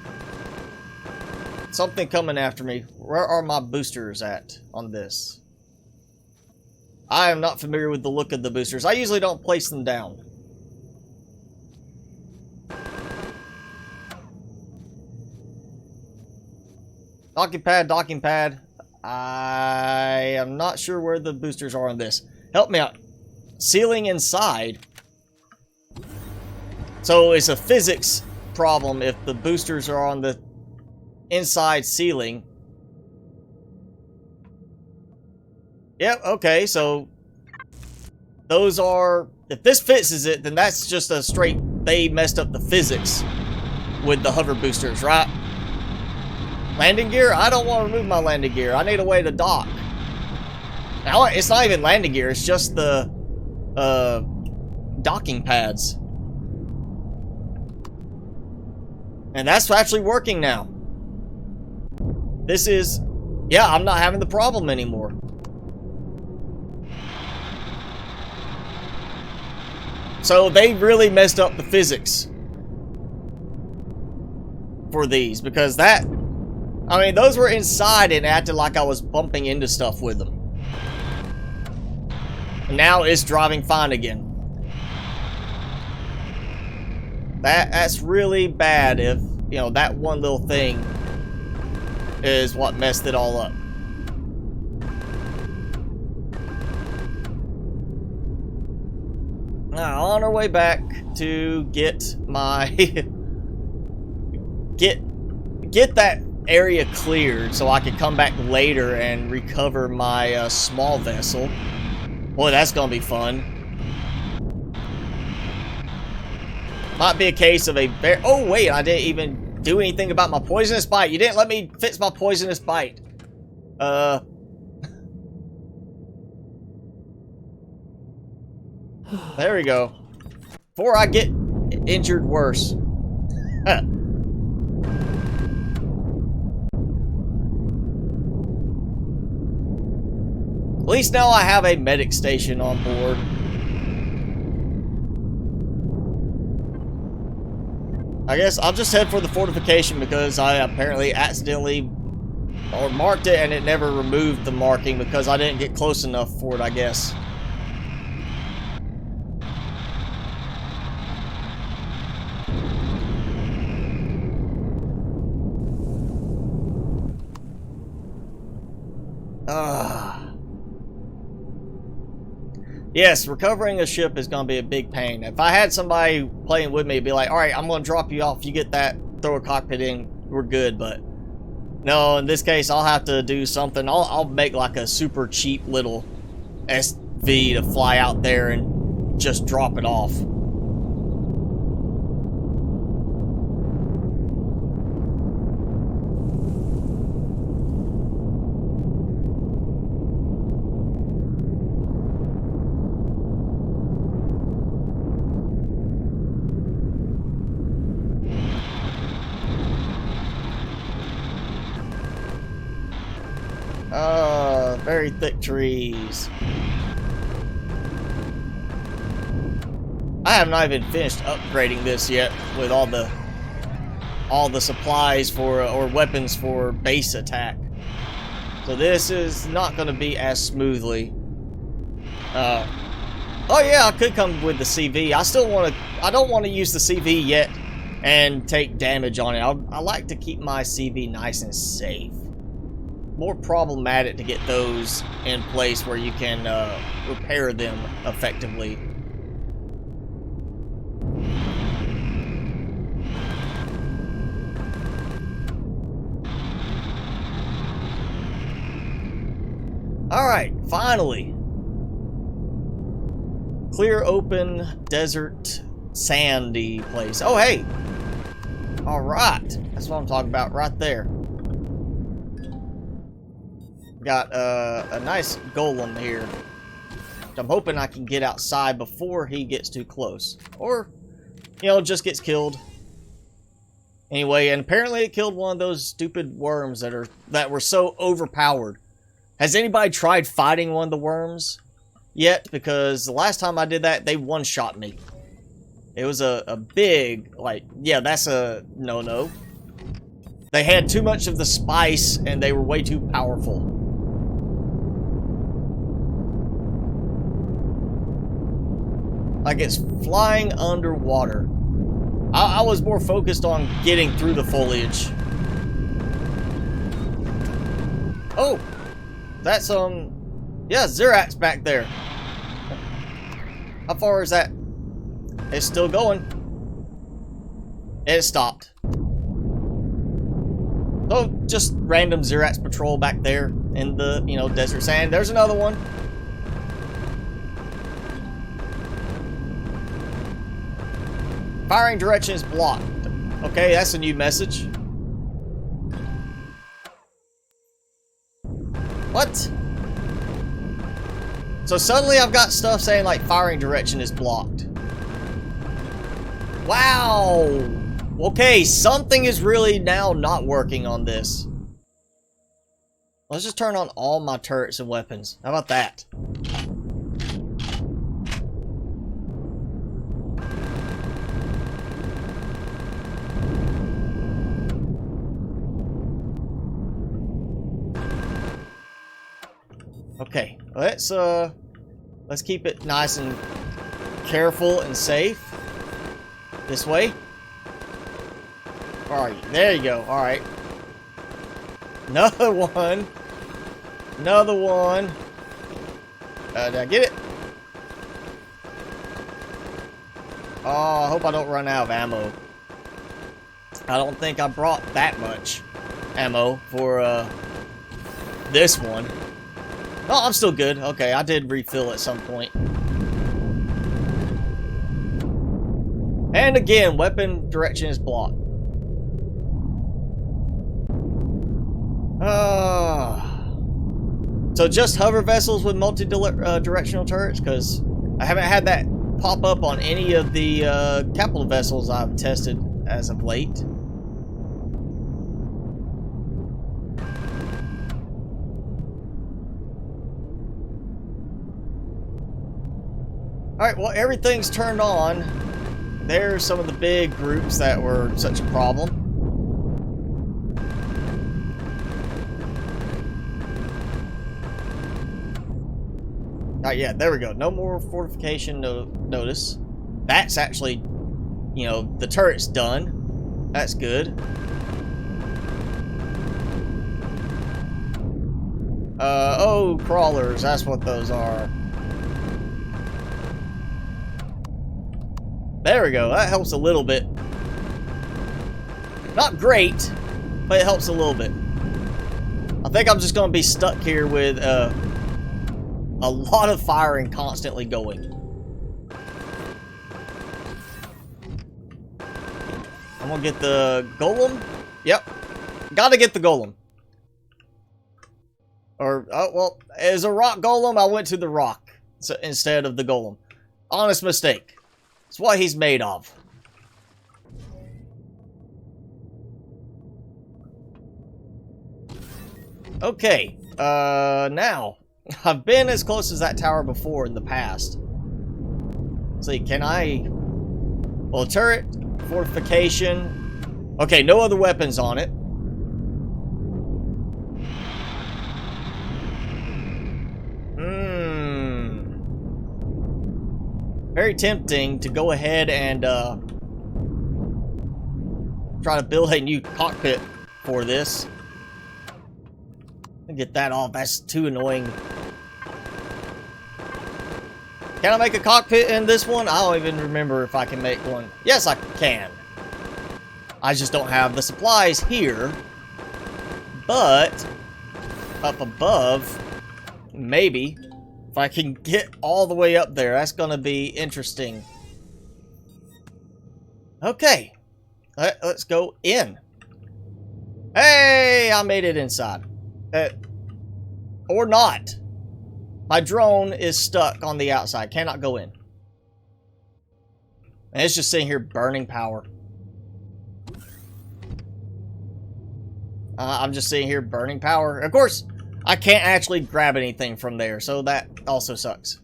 something coming after me. Where are my boosters at on this? I am not familiar with the look of the boosters. I usually don't place them down. Docking pad, docking pad. I am not sure where the boosters are on this. Help me out. Ceiling inside. So it's a physics problem if the boosters are on the inside ceiling. Yep, okay, so those are, if this fixes it, then that's just a straight, they messed up the physics with the hover boosters, right? Landing gear? I don't want to remove my landing gear. I need a way to dock. Now, it's not even landing gear. It's just the docking pads. And that's actually working now. This is... Yeah, I'm not having the problem anymore. So they really messed up the physics for these. Because that... I mean, those were inside and acted like I was bumping into stuff with them. And now it's driving fine again. That's really bad if, you know, that one little thing is what messed it all up. Now, on our way back to get my... get that area cleared so I can come back later and recover my small vessel. Boy, that's gonna be fun. Might be a case of a very... Oh, wait, I didn't even do anything about my poisonous bite. You didn't let me fix my poisonous bite. There we go. Before I get injured worse. At least now I have a medic station on board. I guess I'll just head for the fortification because I apparently accidentally or marked it and it never removed the marking because I didn't get close enough for it, I guess. Yes, recovering a ship is going to be a big pain. If I had somebody playing with me, it'd be like, alright, I'm going to drop you off. You get that, throw a cockpit in, we're good. But no, in this case, I'll have to do something. I'll make like a super cheap little SV to fly out there and just drop it off. Very thick trees. I have not even finished upgrading this yet with all the supplies for or weapons for base attack. So this is not going to be as smoothly. Oh yeah, I could come with the CV. I don't want to use the CV yet and take damage on it. I like to keep my CV nice and safe. More problematic to get those in place where you can repair them effectively. Alright, finally. Clear, open, desert, sandy place. Oh, hey! Alright, that's what I'm talking about right there. Got a nice golem here. I'm hoping I can get outside before he gets too close. Or, you know, just gets killed. Anyway, and apparently it killed one of those stupid worms that were so overpowered. Has anybody tried fighting one of the worms yet? Because the last time I did that, they one-shot me. It was a big, like, yeah, that's a no-no. They had too much of the spice, and they were way too powerful. Like it's flying underwater. I was more focused on getting through the foliage. Oh! That's, yeah, Xerax back there. How far is that? It's still going. It stopped. Oh, just random Xerax patrol back there in the, you know, desert sand. There's another one. Firing direction is blocked. Okay, that's a new message. What? So suddenly I've got stuff saying like firing direction is blocked. Wow! Okay, something is really now not working on this. Let's just turn on all my turrets and weapons. How about that? Okay, let's keep it nice and careful and safe. This way. Alright, there you go. Alright. Another one. Another one. Did I get it? Oh, I hope I don't run out of ammo. I don't think I brought that much ammo for this one. Oh, I'm still good. Okay, I did refill at some point. And again, weapon direction is blocked. So just hover vessels with multi-directional turrets? Because I haven't had that pop up on any of the capital vessels I've tested as of late. Alright, well, everything's turned on. There's some of the big groups that were such a problem. Alright, yeah, there we go. No more fortification notice. That's actually, you know, the turret's done. That's good. Oh, crawlers. That's what those are. There we go. That helps a little bit. Not great, but it helps a little bit. I think I'm just going to be stuck here with a lot of firing constantly going. I'm going to get the golem. Yep. Got to get the golem. Or, oh, well, as a rock golem, I went to the rock instead of the golem. Honest mistake. It's what he's made of. Okay, now, I've been as close as that tower before in the past. Let's see, can I... Well, turret, fortification... Okay, no other weapons on it. very tempting to go ahead and try to build a new cockpit for this. Get that off. That's too annoying. Can I make a cockpit in this one? I don't even remember if I can make one. Yes, I can. I just don't have the supplies here. But up above, maybe, if I can get all the way up there, that's going to be interesting. Okay. Let's go in. Hey, I made it inside. Or not. My drone is stuck on the outside. Cannot go in. And it's just sitting here burning power. I'm just sitting here burning power. Of course, I can't actually grab anything from there, so that also sucks.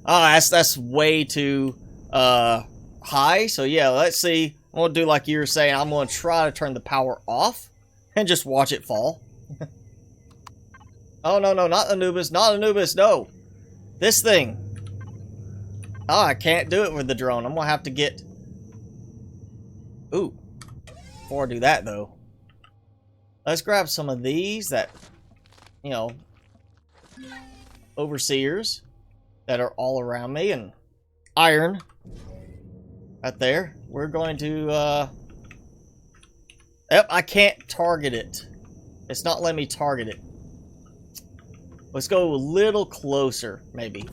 That's way too high. So yeah, let's see. I'm gonna do like you were saying. I'm gonna try to turn the power off and just watch it fall. Oh no, no, not Anubis, not Anubis, no. This thing. Oh, I can't do it with the drone. I'm gonna have to get. Ooh. Before I do that though, let's grab some of these that, you know, overseers that are all around me, and iron right there. We're going to yep, I can't target it. It's not letting me target it. Let's go a little closer, maybe.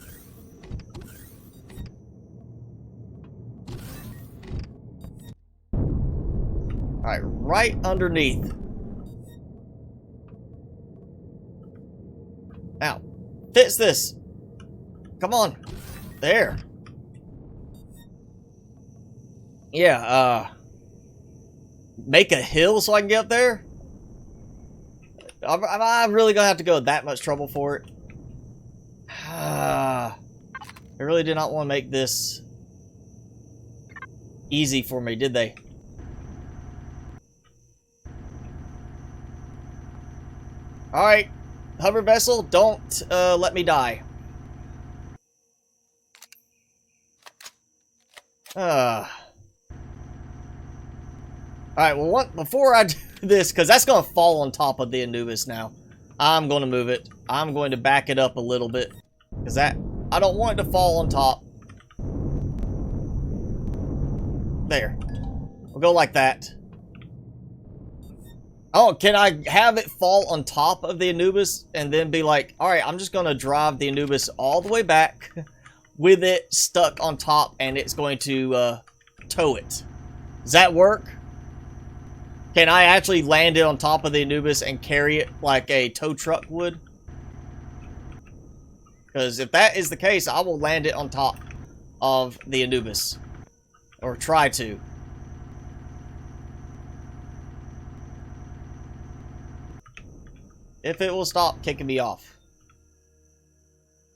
Alright, right underneath. Now, fix this. Come on. There. Yeah, make a hill so I can get up there? I'm really gonna have to go that much trouble for it. I really did not want to make this easy for me, did they? Alright, hover vessel, don't let me die. Alright, well, before I do this, because that's going to fall on top of the Anubis now, I'm going to move it. I'm going to back it up a little bit, because I don't want it to fall on top. There. We'll go like that. Oh, can I have it fall on top of the Anubis and then be like, alright, I'm just going to drive the Anubis all the way back with it stuck on top, and it's going to tow it. Does that work? Can I actually land it on top of the Anubis and carry it like a tow truck would? Because if that is the case, I will land it on top of the Anubis. Or try to. If it will stop kicking me off.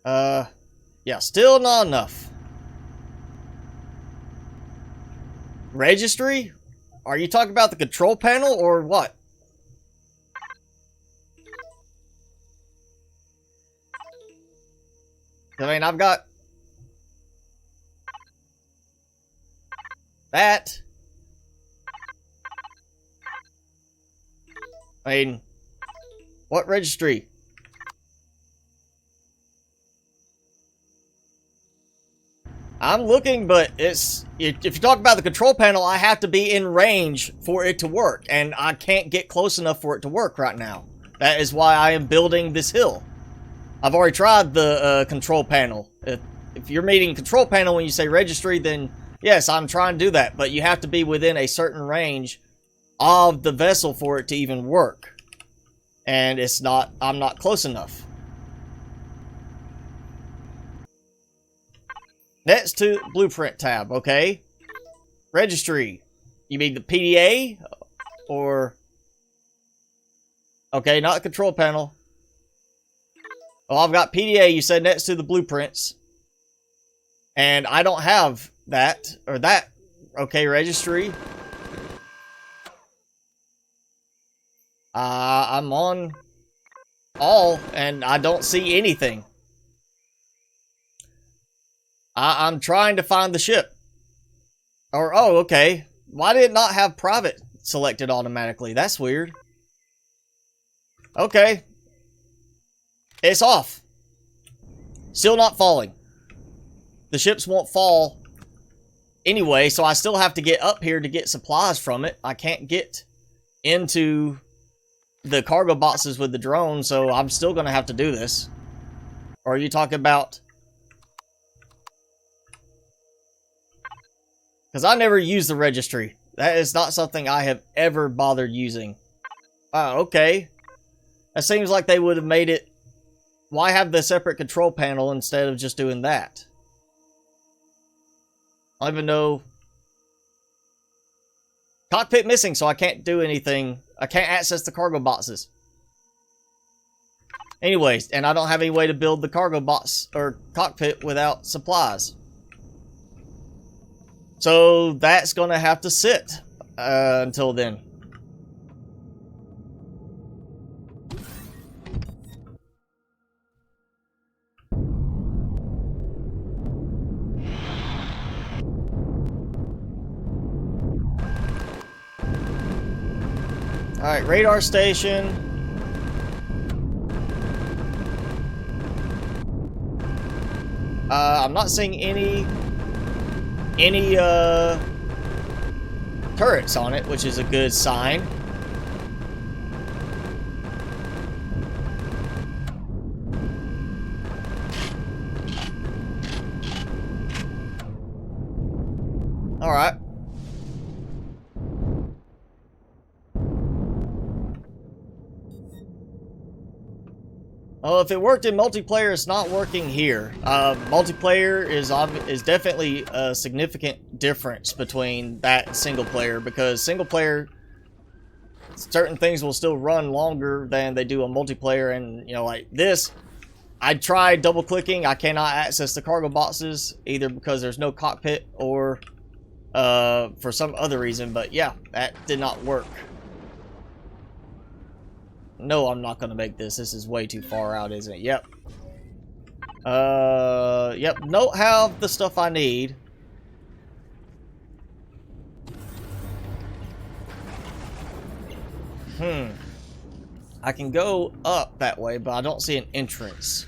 Yeah, still not enough. Registry? Are you talking about the control panel or what? I mean, I've got that. I mean, what registry? I'm looking, but it's if you talk about the control panel, I have to be in range for it to work, and I can't get close enough for it to work right now. That is why I am building this hill. I've already tried the control panel. If you're meaning control panel when you say registry, then yes, I'm trying to do that, but you have to be within a certain range of the vessel for it to even work. And it's not, I'm not close enough. Next to blueprint tab, okay? Registry. You mean the PDA? Or... okay, not the control panel. Well, I've got PDA, you said next to the blueprints. And I don't have that, or that. Okay, registry. I'm on all, and I don't see anything. I'm trying to find the ship. Or, oh, okay. Why did it not have private selected automatically? That's weird. Okay. It's off. Still not falling. The ships won't fall anyway, so I still have to get up here to get supplies from it. I can't get into the cargo boxes with the drone, so I'm still going to have to do this. Or are you talking about... Because I never use the registry. That is not something I have ever bothered using. Okay. It seems like they would have made it... Why have the separate control panel instead of just doing that? I don't even know... Cockpit missing, so I can't do anything. I can't access the cargo boxes. Anyways, and I don't have any way to build the cargo box or cockpit without supplies. So that's going to have to sit until then. Alright, radar station. I'm not seeing any turrets on it, which is a good sign. Alright. Well, if it worked in multiplayer, it's not working here. Multiplayer is definitely a significant difference between that and single player, because single player, certain things will still run longer than they do on multiplayer. And, you know, like this, I tried double clicking. I cannot access the cargo boxes, either because there's no cockpit or for some other reason. But yeah, that did not work. No, I'm not going to make this. This is way too far out, isn't it? Yep. Yep. Don't have the stuff I need. I can go up that way, but I don't see an entrance.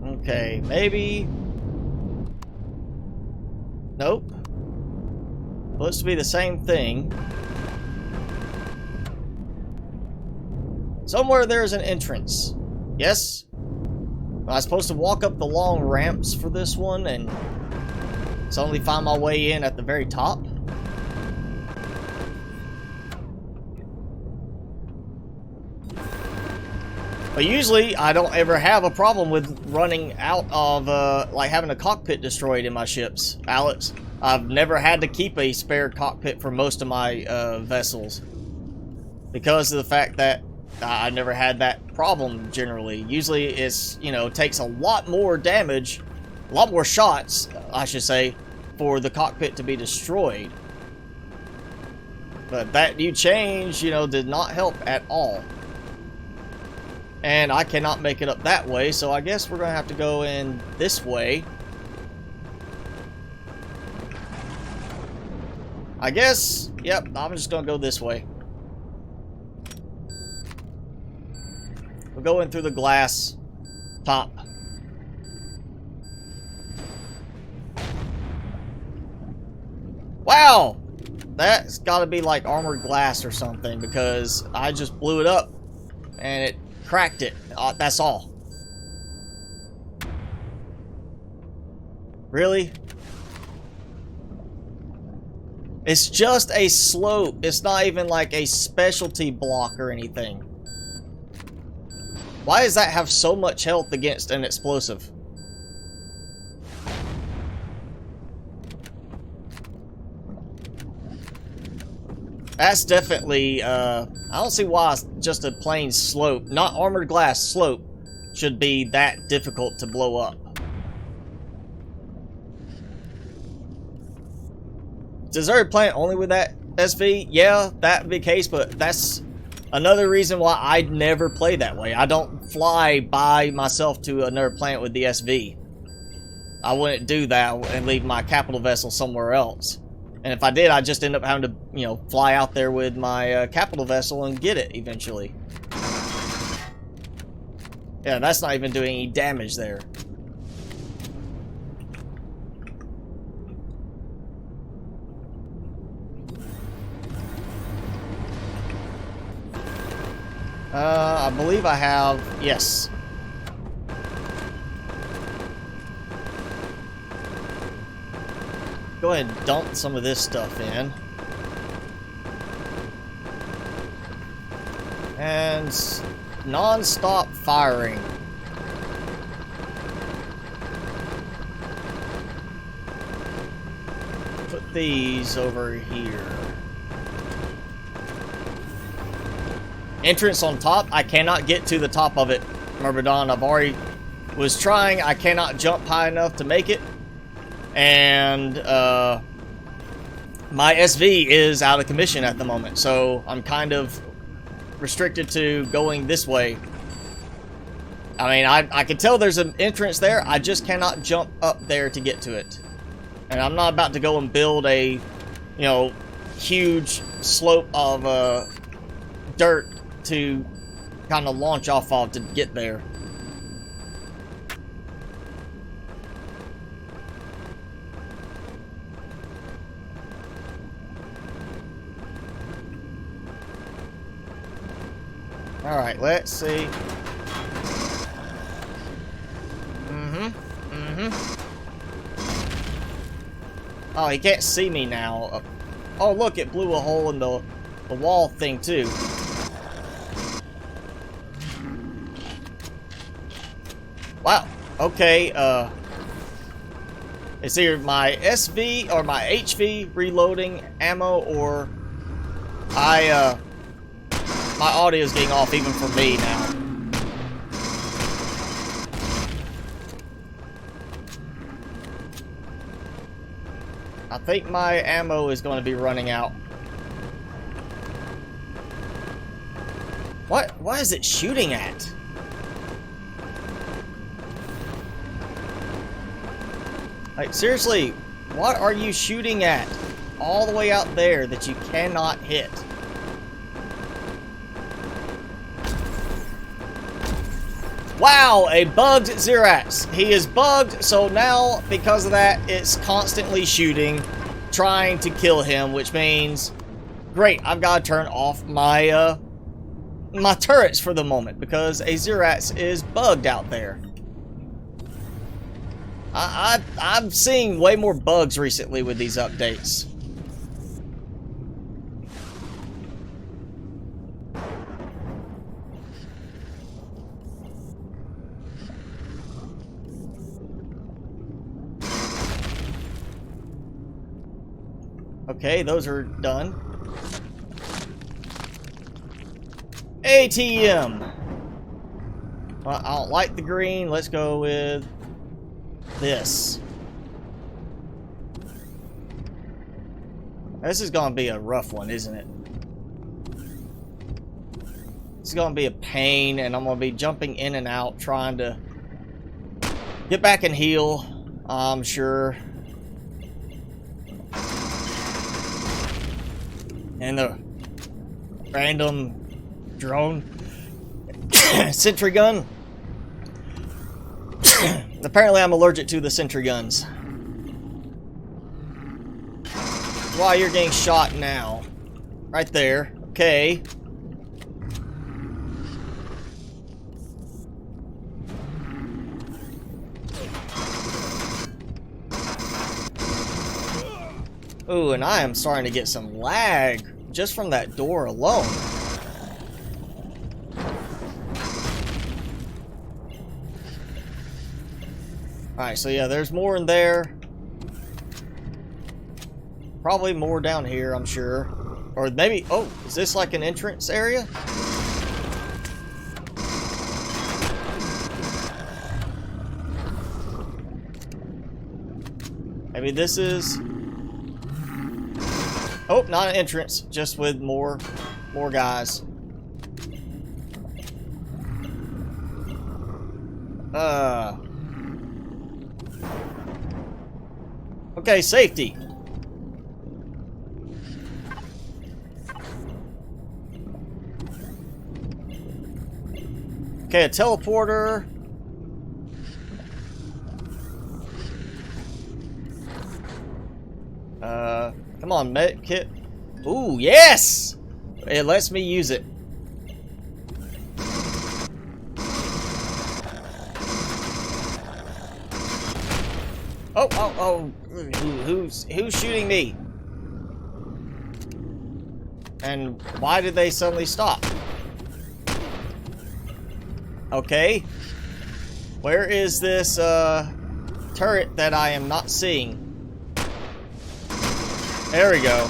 Okay, maybe... Nope. Looks to be the same thing. Somewhere there's an entrance. Yes? Am I supposed to walk up the long ramps for this one and suddenly find my way in at the very top? But usually, I don't ever have a problem with running out of, like, having a cockpit destroyed in my ships, Alex. I've never had to keep a spare cockpit for most of my vessels, because of the fact that I never had that problem generally. Usually, it's, you know, takes a lot more damage, a lot more shots, I should say, for the cockpit to be destroyed. But that new change, you know, did not help at all. And I cannot make it up that way, so I guess we're going to have to go in this way. I guess, yep, I'm just going to go this way. We're going through the glass top. Wow! That's got to be like armored glass or something, because I just blew it up and it cracked it. That's all. Really? It's just a slope. It's not even like a specialty block or anything. Why does that have so much health against an explosive? That's definitely, I don't see why just a plain slope, not armored glass slope, should be that difficult to blow up. Deserted planet only with that SV? Yeah, that would be the case, but that's another reason why I'd never play that way. I don't fly by myself to another planet with the SV. I wouldn't do that and leave my capital vessel somewhere else. And if I did, I'd just end up having to, you know, fly out there with my capital vessel and get it eventually. Yeah, that's not even doing any damage there. I believe I have, yes. Go ahead and dump some of this stuff in. And non-stop firing. Put these over here. Entrance on top. I cannot get to the top of it, Myrmidon. I've already was trying. I cannot jump high enough to make it. And my SV is out of commission at the moment, so I'm kind of restricted to going this way. I mean, I can tell there's an entrance there. I just cannot jump up there to get to it. And I'm not about to go and build a, you know, huge slope of dirt to kind of launch off of to get there. Alright, let's see. Oh, he can't see me now. Oh, look, it blew a hole in the wall thing, too. Wow. Okay, it's either my SV or my HV reloading ammo, or my audio is getting off even for me now. I think my ammo is going to be running out. What is it shooting at? Like, seriously, what are you shooting at all the way out there that you cannot hit? Wow, a bugged Xerax. He is bugged, so now, because of that, it's constantly shooting, trying to kill him, which means, great, I've got to turn off my, my turrets for the moment, because a Xerax is bugged out there. I'm seeing way more bugs recently with these updates. Okay, those are done. ATM. Well, I don't like the green. Let's go with this. This is gonna be a rough one, isn't it? It's gonna be a pain, and I'm gonna be jumping in and out trying to get back and heal, I'm sure. And the random drone sentry gun. Apparently I'm allergic to the sentry guns. Why you're getting shot now. Right there. Okay. Ooh, and I am starting to get some lag just from that door alone. Alright, so yeah, there's more in there. Probably more down here, I'm sure. Or maybe, oh, is this like an entrance area? Maybe this is... Oh, not an entrance, just with more guys. Okay, safety. Okay, a teleporter. Come on, med kit. Ooh, yes! It lets me use it. Oh! Who's shooting me? And why did they suddenly stop? Okay. Where is this turret that I am not seeing? There we go.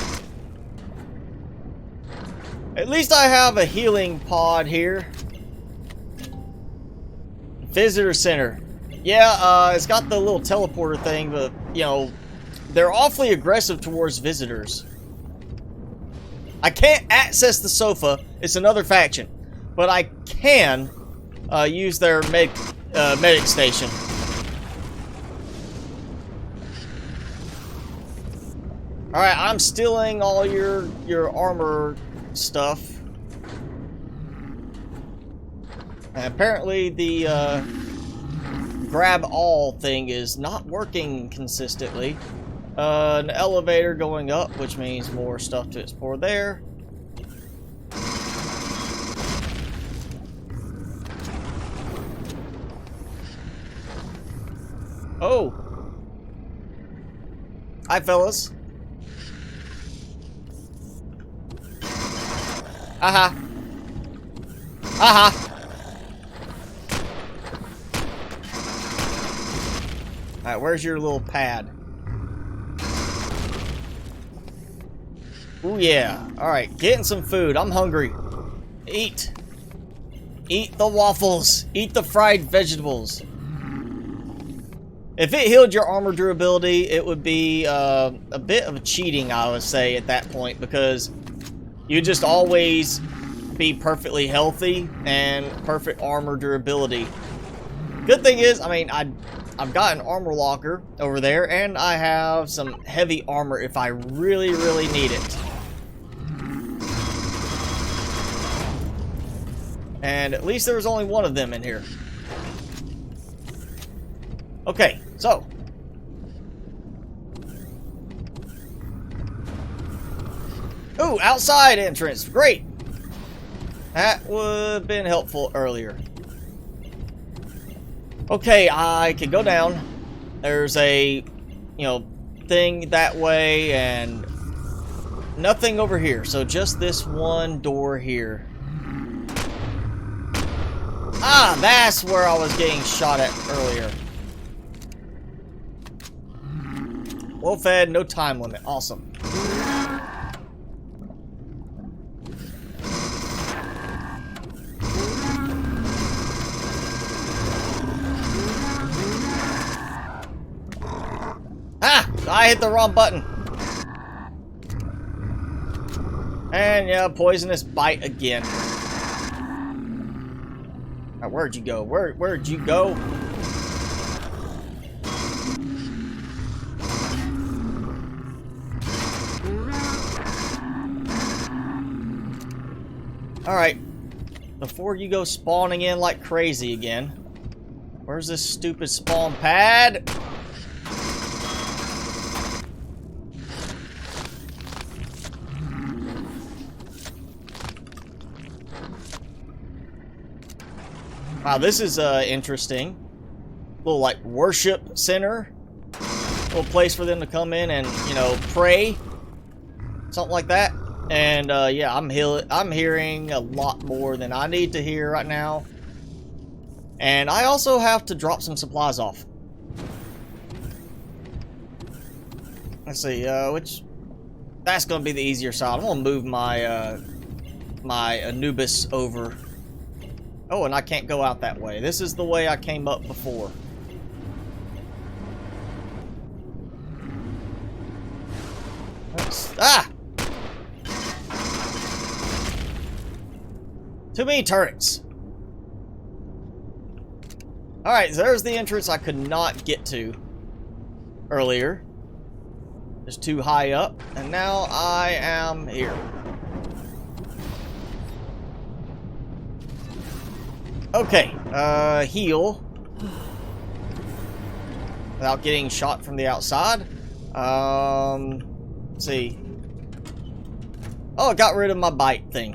At least I have a healing pod here. Visitor center. Yeah, it's got the little teleporter thing, but, you know, they're awfully aggressive towards visitors. I can't access the sofa. It's another faction. But I can use their medic station. Alright, I'm stealing all your armor stuff. And apparently the grab all thing is not working consistently. An elevator going up, which means more stuff to explore there. Oh! Hi, fellas. Aha! Aha! Alright, where's your little pad? Ooh, yeah. Alright, getting some food. I'm hungry. Eat. Eat the waffles. Eat the fried vegetables. If it healed your armor durability, it would be a bit of cheating, I would say, at that point, because you just always be perfectly healthy and perfect armor durability. Good thing is, I mean, I've got an armor locker over there, and I have some heavy armor if I really, really need it. And at least there was only one of them in here. Okay, so. Ooh, outside entrance. Great. That would have been helpful earlier. Okay, I can go down. There's a, thing that way and nothing over here. So just this one door here. Ah, that's where I was getting shot at earlier. Well fed, no time limit. Awesome. Ah! I hit the wrong button. And yeah, poisonous bite again. Right, where'd you go? Where'd you go? Alright, before you go spawning in like crazy again, where's this stupid spawn pad? Wow, this is interesting. Little like worship center. Little place for them to come in and, pray. Something like that. And yeah, I'm hearing a lot more than I need to hear right now. And I also have to drop some supplies off. Let's see, That's gonna be the easier side. I'm gonna move my my Anubis over. Oh, and I can't go out that way. This is the way I came up before. Ah! Too many turrets. Alright, so there's the entrance I could not get to earlier. It's too high up, and now I am here. Okay, heal. Without getting shot from the outside. Let's see. Oh, I got rid of my bite thing.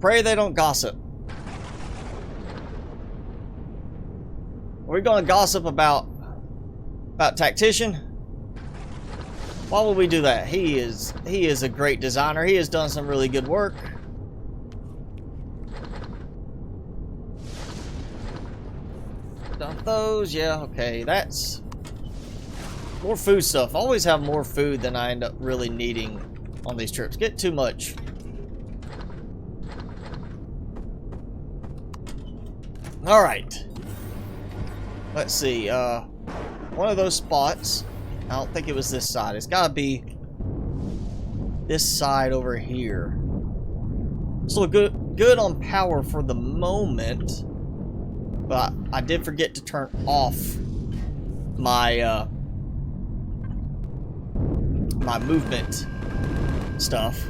Pray they don't gossip. Are we gonna gossip about Tactician? Why would we do that? He is a great designer. He has done some really good work. Done those, yeah, okay. That's more food stuff. I always have more food than I end up really needing on these trips. Get too much. Alright. Let's see, one of those spots, I don't think it was this side. It's gotta be this side over here. So good on power for the moment, but I did forget to turn off my my movement stuff.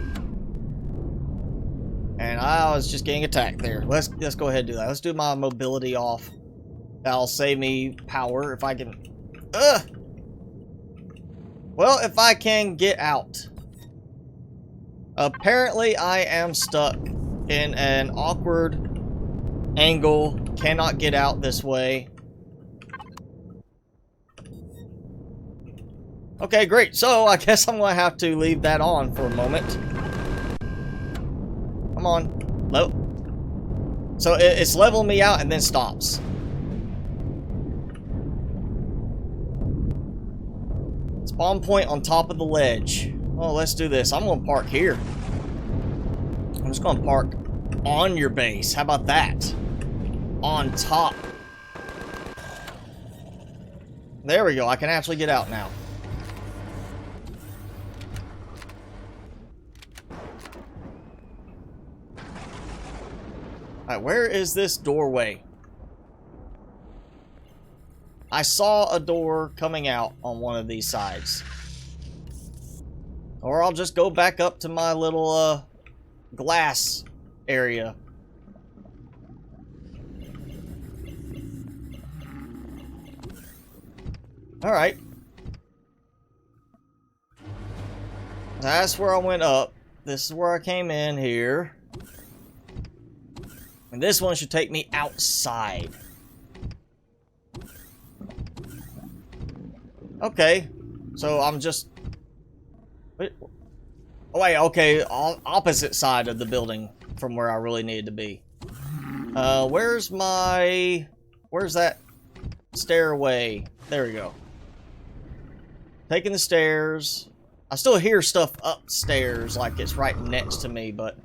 And I was just getting attacked there. Let's go ahead and do that. Let's do my mobility off. That'll save me power if I can. Well, if I can get out. Apparently, I am stuck in an awkward angle. Cannot get out this way. Okay, great. So, I guess I'm going to have to leave that on for a moment. Come on. Nope. So it's leveling me out and then stops. Spawn point on top of the ledge. Oh, let's do this. I'm going to park here. I'm just going to park on your base. How about that? On top. There we go. I can actually get out now. Alright, where is this doorway? I saw a door coming out on one of these sides. Or I'll just go back up to my little glass area. Alright. That's where I went up. This is where I came in here. And this one should take me outside. Okay. So I'm just... Oh wait, okay. Opposite side of the building from where I really needed to be. Where's that stairway? There we go. Taking the stairs. I still hear stuff upstairs like it's right next to me, but...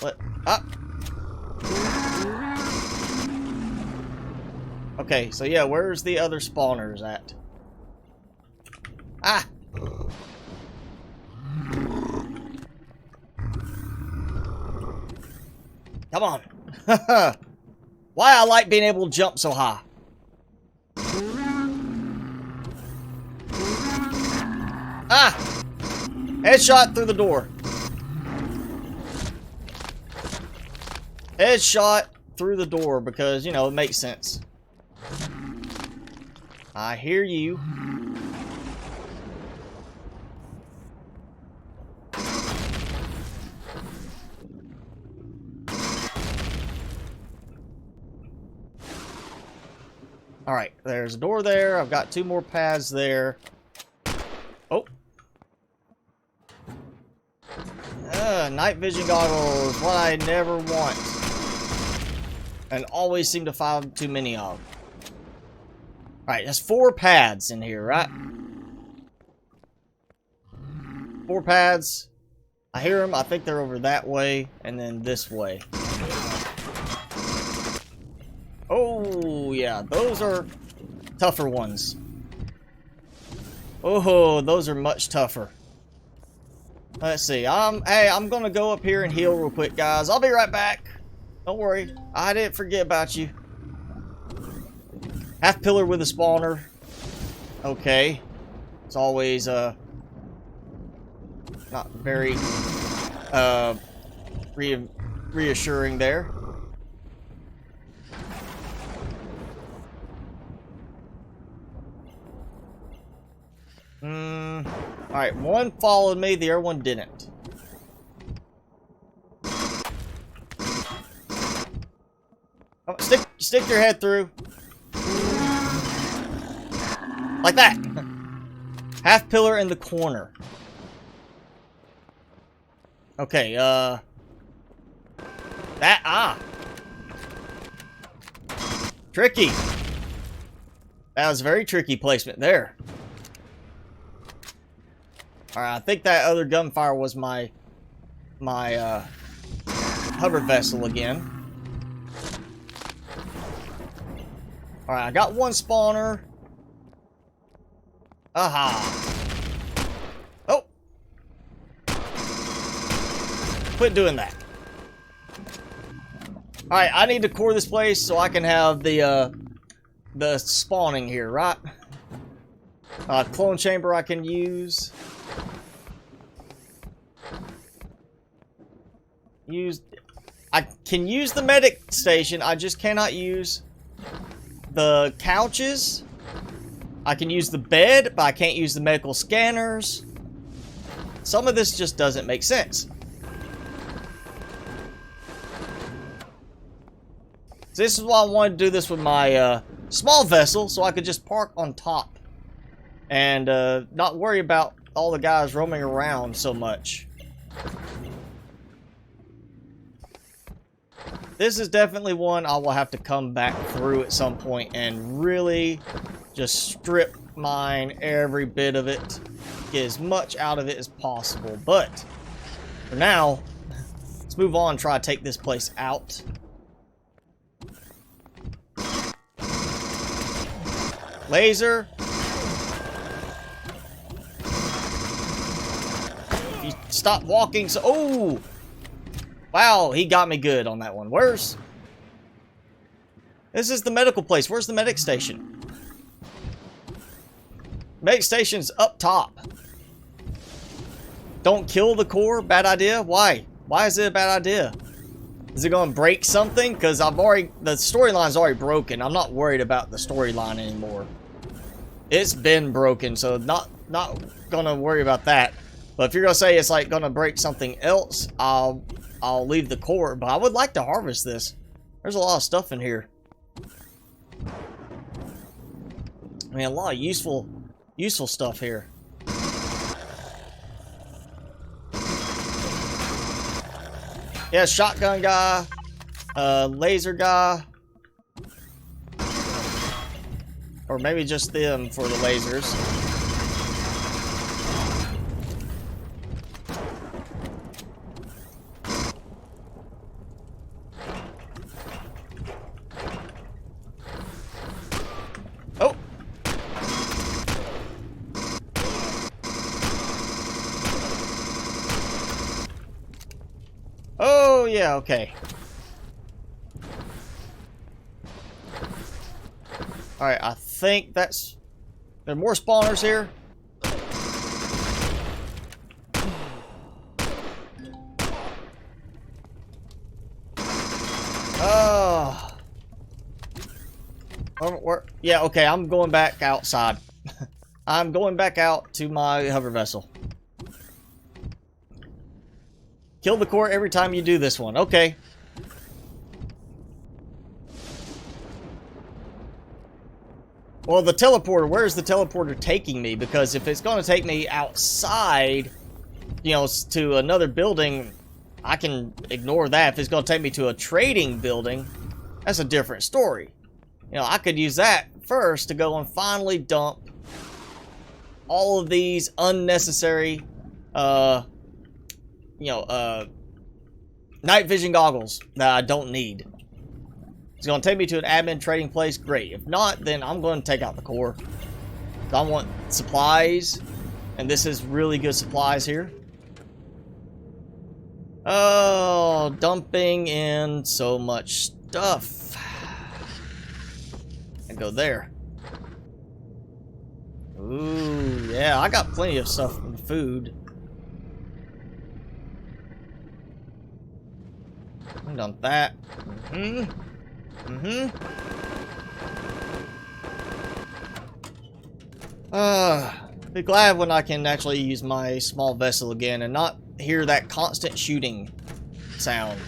What? Ah! Okay, so yeah, where's the other spawners at? Ah! Come on! Why I like being able to jump so high. Ah! Headshot through the door. Headshot through the door because, you know, it makes sense. I hear you. Alright, there's a door there. I've got 2 more paths there. Oh. Night vision goggles. What I never want. and always seem to find too many of. Alright, there's 4 pads in here, right? 4 pads. I hear them. I think they're over that way and then this way. Oh, yeah. Those are tougher ones. Oh, those are much tougher. Let's see. Hey, I'm gonna go up here and heal real quick, guys. I'll be right back. Don't worry. I didn't forget about you. Half pillar with a spawner. Okay. It's always, not very, reassuring there. Alright, one followed me, the other one didn't. Oh, stick your head through. Like that. Half pillar in the corner. Okay, tricky. That was very tricky placement there. Alright, I think that other gunfire was my hover vessel again. Alright, I got one spawner. Aha. Oh. Quit doing that. Alright, I need to core this place so I can have the spawning here, right? Clone chamber I can use. I can use the medic station, I just cannot use the couches. I can use the bed, but I can't use the medical scanners. Some of this just doesn't make sense. So this is why I wanted to do this with my small vessel, so I could just park on top and not worry about all the guys roaming around so much. This is definitely one I will have to come back through at some point and really just strip mine every bit of it. Get as much out of it as possible. But for now, let's move on and try to take this place out. Laser. You stop walking so... Oh! Wow, he got me good on that one. Where's... This is the medical place. Where's the medic station? Medic station's up top. Don't kill the core? Bad idea? Why? Why is it a bad idea? Is it going to break something? Because the storyline's already broken. I'm not worried about the storyline anymore. It's been broken, so not going to worry about that. But if you're going to say it's like going to break something else, I'll leave the core. But I would like to harvest this. There's a lot of stuff in here. I mean, a lot of useful stuff here. Yeah, shotgun guy, laser guy, or maybe just them for the lasers. Oh! Oh, yeah, okay. Alright, I think that's... There are more spawners here. Oh. Yeah, okay, I'm going back outside. I'm going back out to my hover vessel. Kill the core every time you do this one. Okay. Well, the teleporter, where's the teleporter taking me? Because if it's going to take me outside, you know, to another building, I can ignore that. If it's going to take me to a trading building, that's a different story. You know, I could use that first to go and finally dump all of these unnecessary, night vision goggles that I don't need. It's going to take me to an admin trading place. Great. If not, then I'm going to take out the core. I want supplies, and this is really good supplies here. Oh, dumping in so much stuff. And go there. Ooh, yeah, I got plenty of stuff and food. Dump that. Be glad when I can actually use my small vessel again and not hear that constant shooting sound.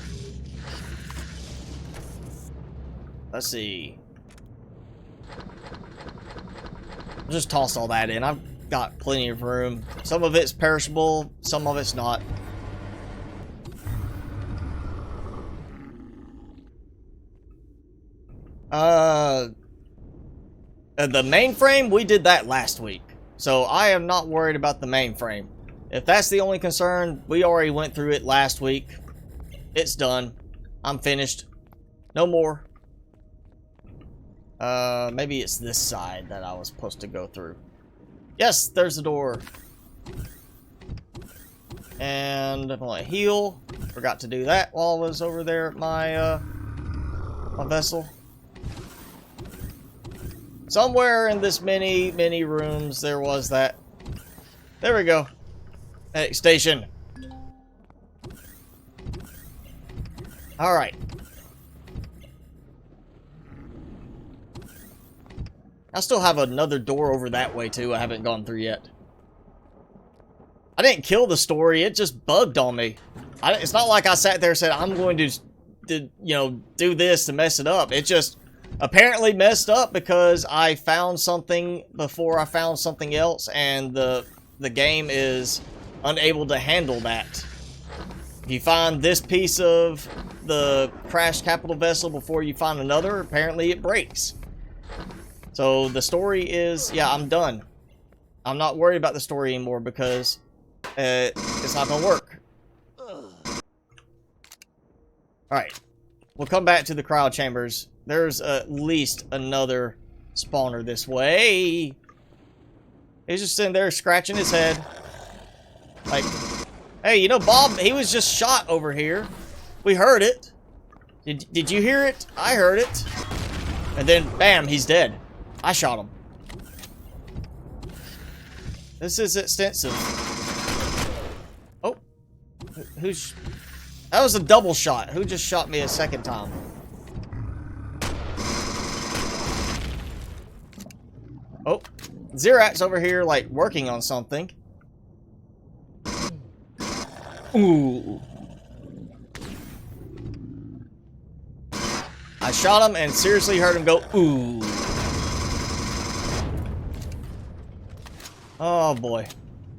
Let's see. I'll just toss all that in. I've got plenty of room. Some of it's perishable, some of it's not. The mainframe, we did that last week. So I am not worried about the mainframe. If that's the only concern, we already went through it last week. It's done. I'm finished. No more. Maybe it's this side that I was supposed to go through. Yes, there's the door. And I'm gonna heal. Forgot to do that while I was over there at my, my vessel. Somewhere in this many rooms there was that. There we go. Hey, station. Alright. I still have another door over that way too. I haven't gone through yet. I didn't kill the story. It just bugged on me. It's not like I sat there and said, I'm going to you know, do this to mess it up. It just apparently messed up because I found something before I found something else, and the game is unable to handle that. If you find this piece of the crashed capital vessel before you find another, apparently it breaks. So the story is, yeah, I'm done. I'm not worried about the story anymore because it's not gonna work. Alright, we'll come back to the cryo chambers. There's at least another spawner this way. He's just sitting there scratching his head. Like, hey, you know, Bob, he was just shot over here. We heard it. Did you hear it? I heard it. And then, bam, he's dead. I shot him. This is extensive. Oh. That was a double shot. Who just shot me a second time? Oh. Zirak's over here, like, working on something. Ooh. I shot him and seriously heard him go, ooh. Oh boy.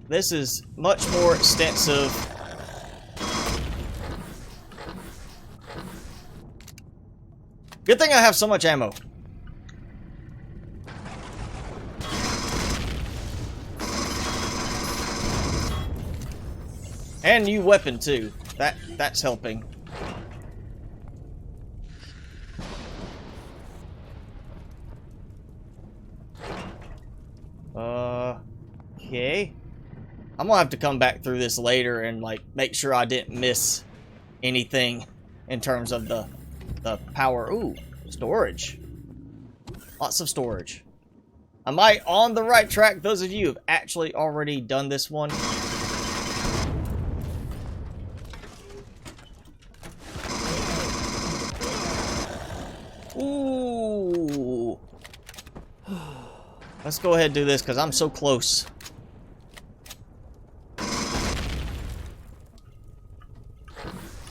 This is much more extensive. Good thing I have so much ammo. And new weapon too. That's helping. Okay. I'm gonna have to come back through this later and like make sure I didn't miss anything in terms of the power. Ooh, storage. Lots of storage. Am I on the right track? Those of you who have actually already done this one. Ooh. Let's go ahead and do this because I'm so close.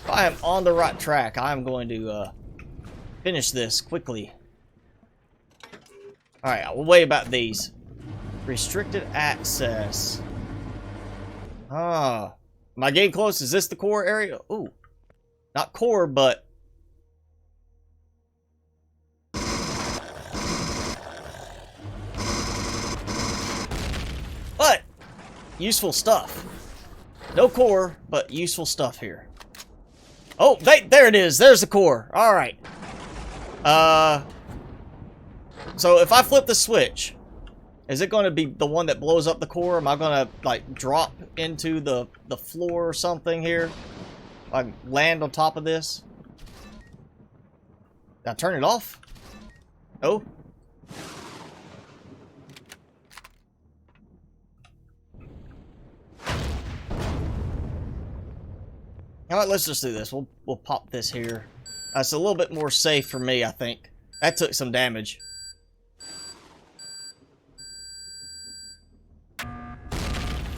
If I am on the right track, I'm going to finish this quickly. Alright, we'll wait about these. Restricted access. Ah. Am I getting close? Is this the core area? Ooh. Not core, but useful stuff. No core, but useful stuff here. Oh, there it is. There's the core. All right. So if I flip the switch, is it going to be the one that blows up the core? Am I going to, like, drop into the floor or something here? Like, land on top of this? Now turn it off? Oh. Alright, let's just do this. We'll pop this here. It's a little bit more safe for me, I think. That took some damage.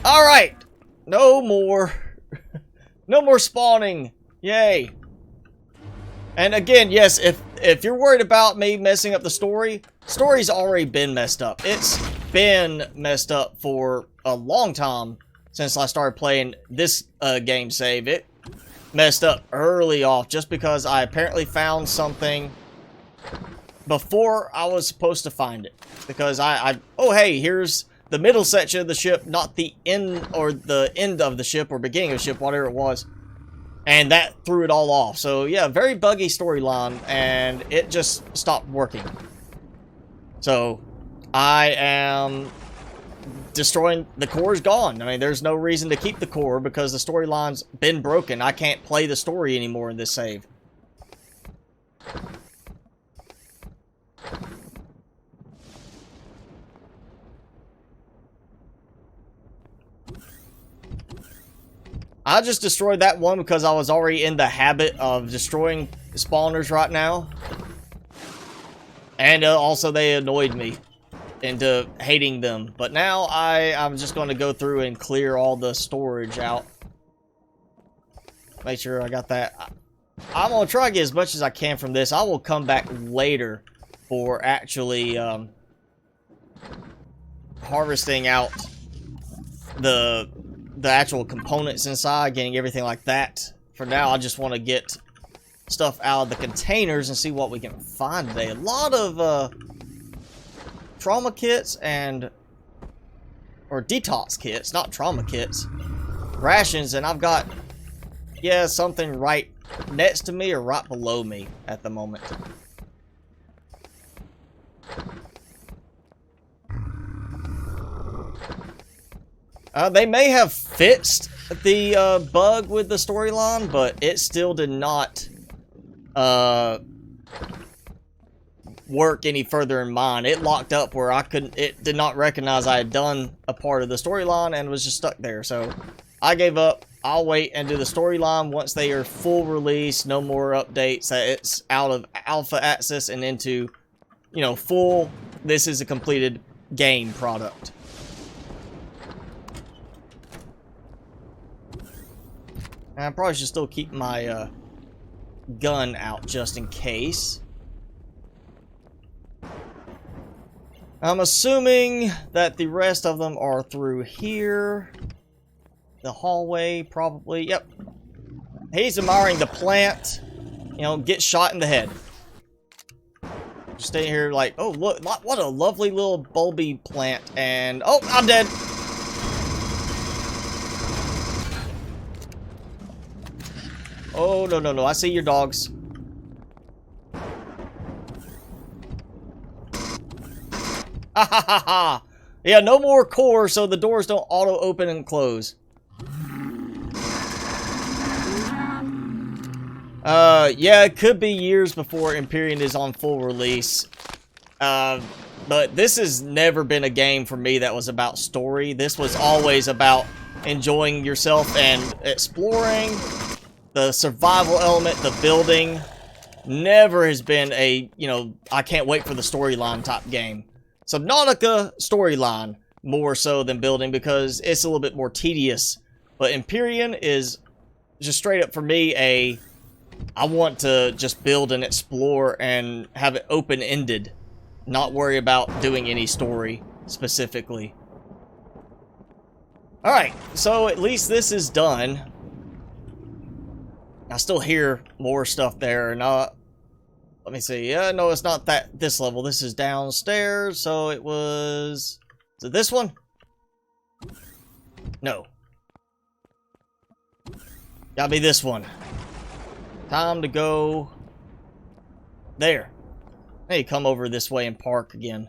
Alright! No more. No more spawning. Yay. And again, yes, if you're worried about me messing up the story's already been messed up. It's been messed up for a long time since I started playing this game save. It messed up early off just because I apparently found something before I was supposed to find it. Because oh hey, here's the middle section of the ship, not the end or the end of the ship or beginning of the ship, whatever it was. And that threw it all off. So yeah, very buggy storyline, and it just stopped working. So I am destroying, the core's gone. I mean, there's no reason to keep the core because the storyline's been broken. I can't play the story anymore in this save. I just destroyed that one because I was already in the habit of destroying spawners right now. And also they annoyed me into hating them. But now I'm just going to go through and clear all the storage out. Make sure I got that. I'm going to try to get as much as I can from this. I will come back later for actually harvesting out the actual components inside, getting everything like that. For now, I just want to get stuff out of the containers and see what we can find today. A lot of trauma kits or detox kits, not trauma kits. Rations, and I've got, yeah, something right next to me or right below me at the moment. They may have fixed the bug with the storyline, but it still did not work any further in mine. It locked up where it did not recognize I had done a part of the storyline and was just stuck there. So I gave up. I'll wait and do the storyline once they are full release, no more updates, that it's out of alpha access and into, you know, full, this is a completed game product. I probably should still keep my gun out just in case. I'm assuming that the rest of them are through here. The hallway, probably. Yep. He's admiring the plant. You know, get shot in the head. Just stay here like, oh, look, what a lovely little bulby plant. And, oh, I'm dead. Oh, no, no, no. I see your dogs. Ha ha ha ha. Yeah, no more core, so the doors don't auto open and close. Yeah, it could be years before Empyrion is on full release. But this has never been a game for me that was about story. This was always about enjoying yourself and exploring. The survival element, the building, never has been a, you know, I can't wait for the storyline type game. Subnautica storyline, more so than building, because it's a little bit more tedious. But Empyrion is just straight up for me I want to just build and explore and have it open-ended. Not worry about doing any story specifically. Alright, so at least this is done. I still hear more stuff there. Let me see. Yeah, no, it's not this level. This is downstairs, so it was... Is it this one? No. Gotta be this one. Time to go there. Hey, come over this way and park again.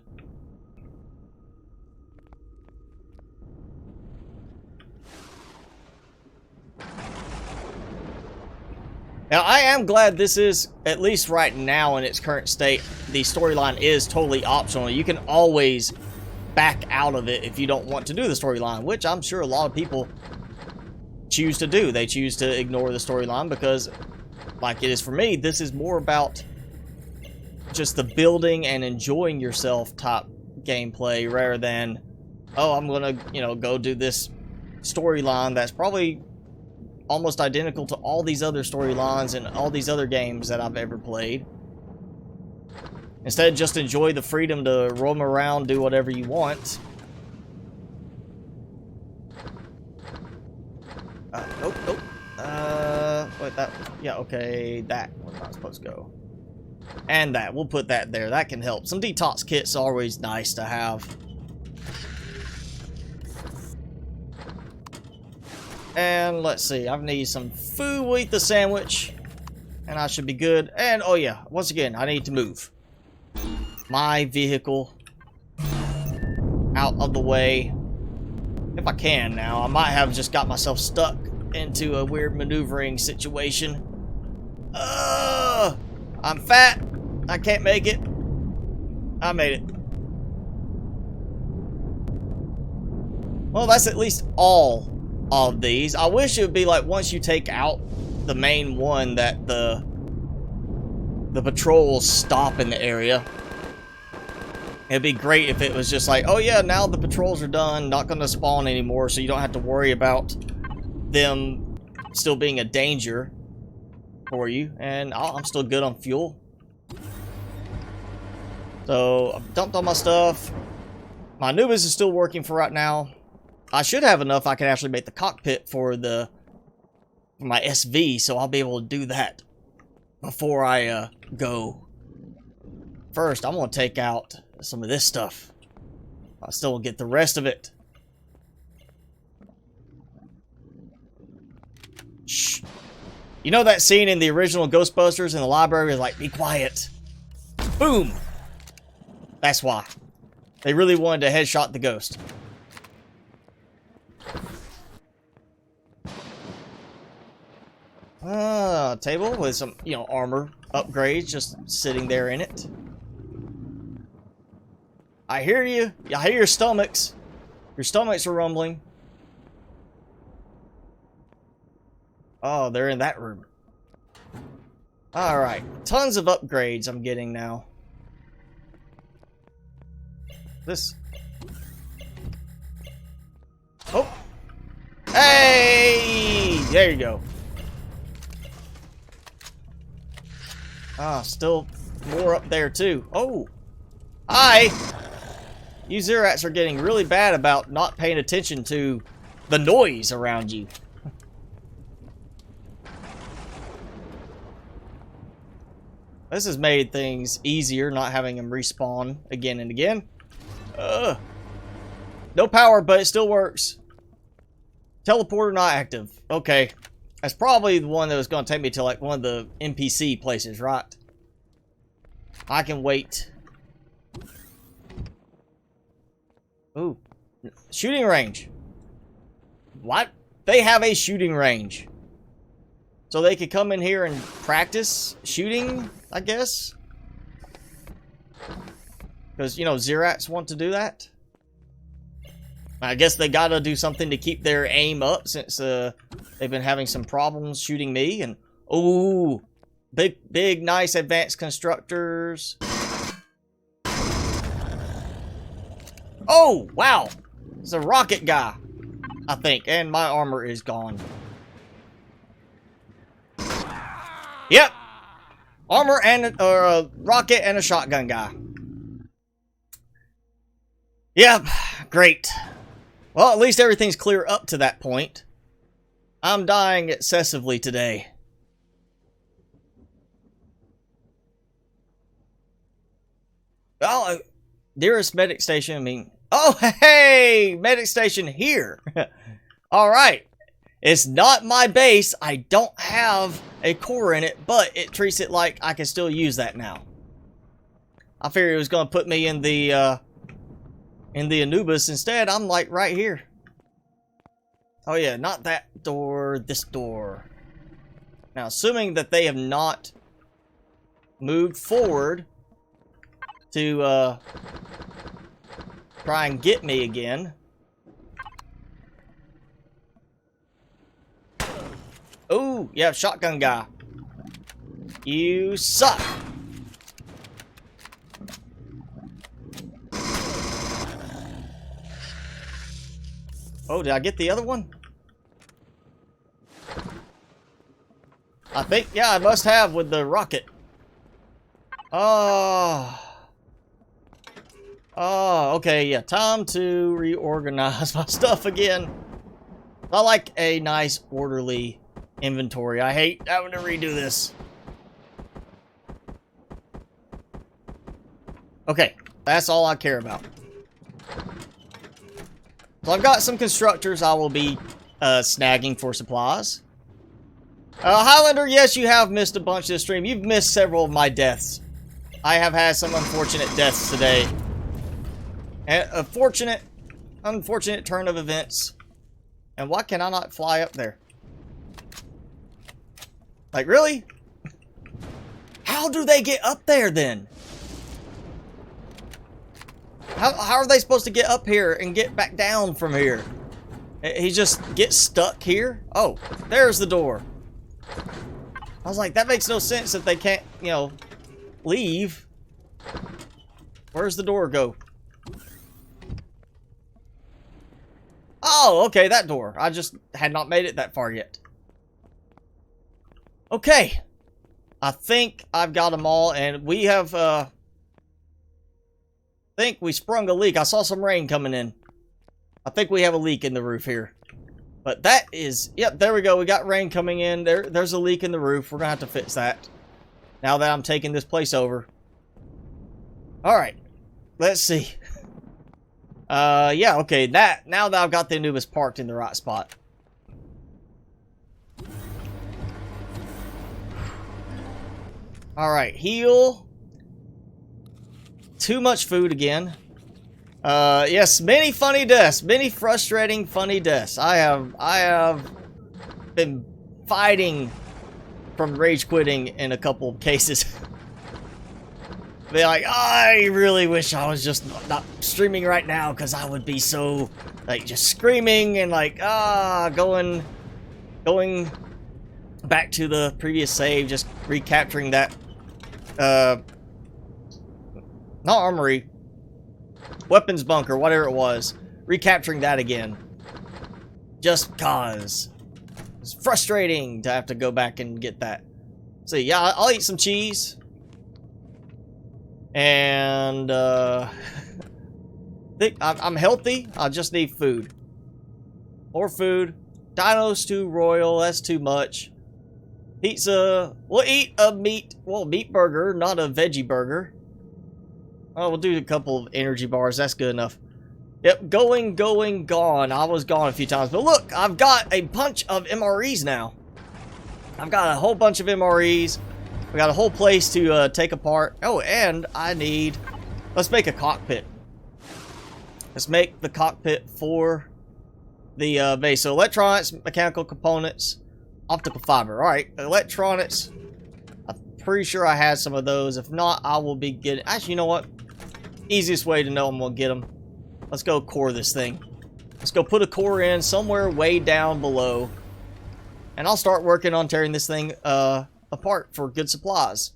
Now, I am glad this is, at least right now in its current state, the storyline is totally optional. You can always back out of it if you don't want to do the storyline, which I'm sure a lot of people choose to do. They choose to ignore the storyline because, like it is for me, this is more about just the building and enjoying yourself type gameplay rather than, oh, I'm gonna, you know, go do this storyline that's probably almost identical to all these other storylines and all these other games that I've ever played. Instead, just enjoy the freedom to roam around, do whatever you want. Nope. Wait, that, yeah, okay, that was not supposed to go. And that, we'll put that there. That can help. Some detox kits are always nice to have. And let's see, I need some food. We'll eat the sandwich, and I should be good. And, oh yeah, once again, I need to move my vehicle out of the way. If I can now. I might have just got myself stuck into a weird maneuvering situation. I'm fat. I can't make it. I made it. Well, that's at least all of these. I wish it would be like once you take out the main one that the patrols stop in the area. It'd be great if it was just like, oh yeah, now the patrols are done, not going to spawn anymore, so you don't have to worry about them still being a danger for you. And I'm still good on fuel. So I've dumped all my stuff. My Anubis is still working for right now. I should have enough I can actually make the cockpit for my SV, so I'll be able to do that before I go. First, I'm going to take out some of this stuff. I still will get the rest of it. Shh. You know that scene in the original Ghostbusters in the library is like, be quiet. Boom. That's why. They really wanted to headshot the ghost. Table with some, you know, armor upgrades just sitting there in it. I hear you. I hear your stomachs. Your stomachs are rumbling. Oh, they're in that room. Alright. Tons of upgrades I'm getting now. This. Oh. Hey! There you go. Ah, still more up there too. Oh. Hi! You Zerats are getting really bad about not paying attention to the noise around you. This has made things easier, not having them respawn again and again. No power, but it still works. Teleporter not active. Okay. That's probably the one that was going to take me to like one of the NPC places, right? I can wait. Ooh. Shooting range. What? They have a shooting range. So they could come in here and practice shooting, I guess. Because, you know, Zerats want to do that. I guess they gotta do something to keep their aim up since they've been having some problems shooting me. And, ooh, big, nice advanced constructors. Oh, wow. It's a rocket guy, I think. And my armor is gone. Yep. Armor and a rocket and a shotgun guy. Yep. Great. Well, at least everything's clear up to that point. I'm dying excessively today. Oh, dearest medic station, I mean... Oh, hey! Medic station here! Alright. It's not my base. I don't have a core in it, but it treats it like I can still use that now. I figured it was going to put me in the Anubis. Instead, I'm like right here. Oh yeah, not that door, this door. Now, assuming that they have not moved forward to try and get me again. Oh, yeah, shotgun guy. You suck. Oh, did I get the other one? I think, yeah, I must have with the rocket. Oh, okay, yeah, time to reorganize my stuff again. I like a nice, orderly inventory. I hate having to redo this. Okay, that's all I care about. So I've got some constructors I will be snagging for supplies. Highlander, yes, you have missed a bunch this stream. You've missed several of my deaths. I have had some unfortunate deaths today. And a unfortunate turn of events. And why can I not fly up there? Like, really? How do they get up there, then? How are they supposed to get up here and get back down from here? He just gets stuck here? Oh, there's the door. I was like, that makes no sense if they can't, you know, leave. Where's the door go? Oh, okay, that door. I just had not made it that far yet. Okay. I think I've got them all, and we have, I think we sprung a leak. I saw some rain coming in. I think we have a leak in the roof here. But that is, yep, there we go. We got rain coming in. There's a leak in the roof. We're going to have to fix that. Now that I'm taking this place over. Alright. Let's see. Yeah, okay. Now that I've got the Anubis parked in the right spot. Alright, heal. Too much food again. Yes, many funny deaths. Many frustrating funny deaths. I have been fighting from rage quitting in a couple of cases. Be like, I really wish I was just not streaming right now, because I would be so, like, just screaming and like, going back to the previous save, just recapturing that, not armory, weapons bunker, whatever it was, recapturing that again. Just cause. It's frustrating to have to go back and get that. So yeah, I'll eat some cheese. And, think I'm healthy. I just need food. More food. Dino stew royal, that's too much. Pizza. We'll eat a meat burger, not a veggie burger. Oh, we'll do a couple of energy bars. That's good enough. Yep, going, gone. I was gone a few times. But look, I've got a bunch of MREs now. I've got a whole bunch of MREs. We got a whole place to take apart. Oh, and I need... Let's make a cockpit. Let's make the cockpit for the base. So electronics, mechanical components, optical fiber. Alright, electronics. I'm pretty sure I had some of those. If not, I will be getting... Actually, you know what? Easiest way to know I'm going to get them. Let's go core this thing. Let's go put a core in somewhere way down below. And I'll start working on tearing this thing apart for good supplies.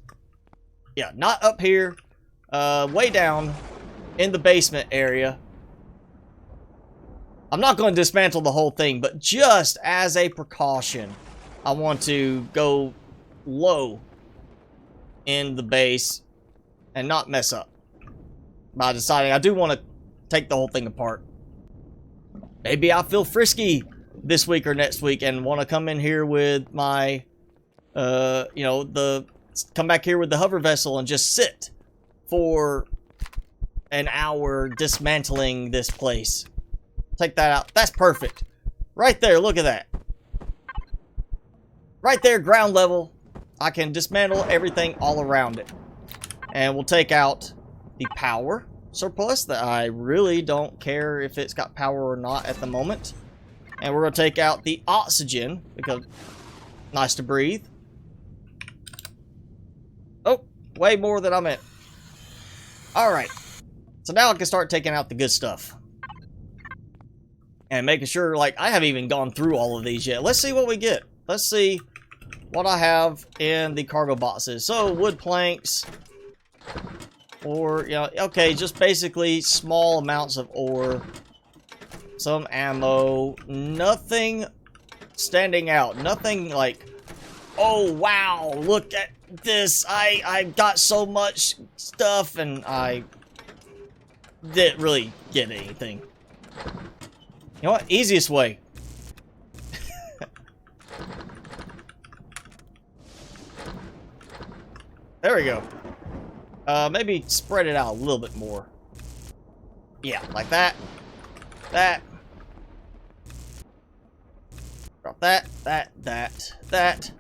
Yeah, not up here. Way down in the basement area. I'm not going to dismantle the whole thing, but just as a precaution, I want to go low in the base and not mess up by deciding I do want to take the whole thing apart. Maybe I feel frisky this week or next week and want to come in here with my, you know, come back here with the hover vessel and just sit for an hour dismantling this place. Take that out. That's perfect. Right there, look at that. Right there, ground level. I can dismantle everything all around it. And we'll take out the power surplus that I really don't care if it's got power or not at the moment. And we're going to take out the oxygen because nice to breathe. Oh, way more than I meant. Alright. So now I can start taking out the good stuff. And making sure, like, I haven't even gone through all of these yet. Let's see what we get. Let's see what I have in the cargo boxes. So, wood planks. Or, you know, okay, just basically small amounts of ore. Some ammo. Nothing standing out. Nothing like, oh, wow, look at this. I got so much stuff and I didn't really get anything. You know what? Easiest way. There we go. Maybe spread it out a little bit more. Yeah, like that. That. Drop that. That.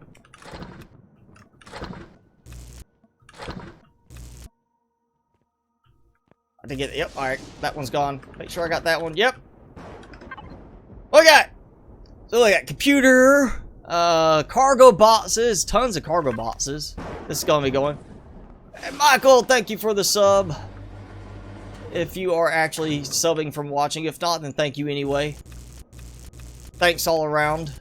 I did get it. Yep, alright. That one's gone. Make sure I got that one. Yep. What we got? So we got computer, cargo boxes, tons of cargo boxes. This is gonna be going. And Michael, thank you for the sub. If you are actually subbing from watching. If not, then thank you anyway. Thanks all around.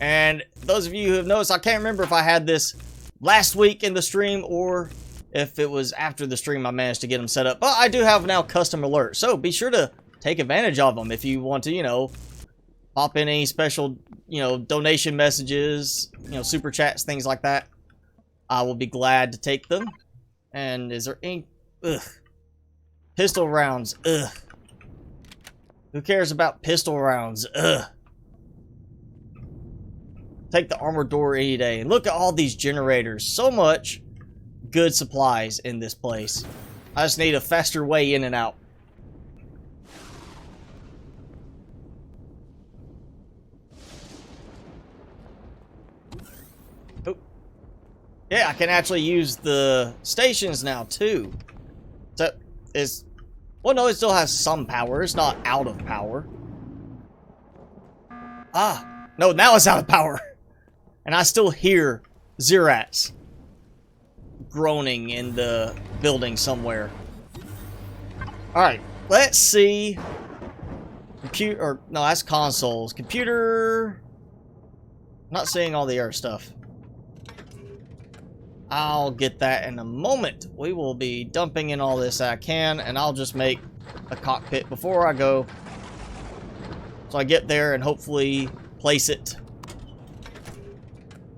And those of you who have noticed, I can't remember if I had this last week in the stream or if it was after the stream I managed to get them set up. But I do have now custom alerts, so be sure to take advantage of them if you want to, you know, pop in any special, you know, donation messages, you know, super chats, things like that. I will be glad to take them. And is there any... Ugh. Pistol rounds. Ugh. Who cares about pistol rounds? Ugh. Take the armored door any day. And look at all these generators. So much good supplies in this place. I just need a faster way in and out. Oh. Yeah, I can actually use the stations now too. So is, well, no, it still has some power. It's not out of power. Ah, no, now it's out of power. And I still hear Zerats groaning in the building somewhere. Alright, let's see. Computer, or no, that's consoles. Computer. Not seeing all the other stuff. I'll get that in a moment. We will be dumping in all this I can, and I'll just make a cockpit before I go. So I get there and hopefully place it.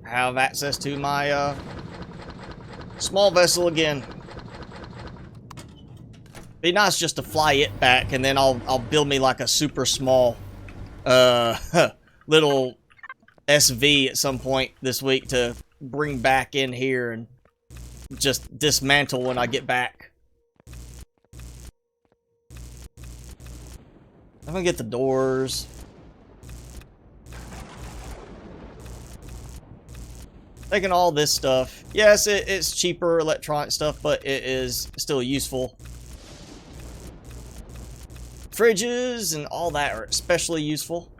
Have access to my small vessel again. Be nice just to fly it back, and then I'll build me like a super small little SV at some point this week to bring back in here and just dismantle when I get back. I'm gonna get the doors. Taking all this stuff. Yes, it's cheaper electronic stuff, but it is still useful. Fridges and all that are especially useful.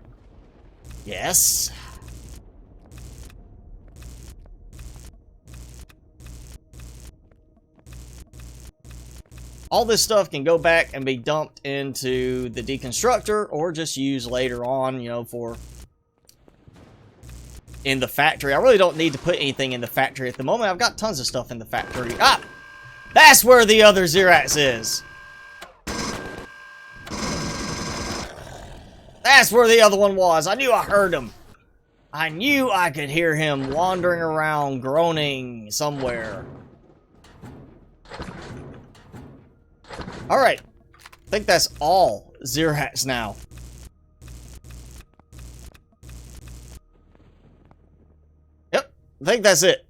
Yes. All this stuff can go back and be dumped into the deconstructor or just used later on, you know, for in the factory. I really don't need to put anything in the factory at the moment. I've got tons of stuff in the factory. Ah! That's where the other Xerax is. That's where the other one was. I knew I heard him. I knew I could hear him wandering around, groaning somewhere. Alright. I think that's all Xerax now. Yep. I think that's it.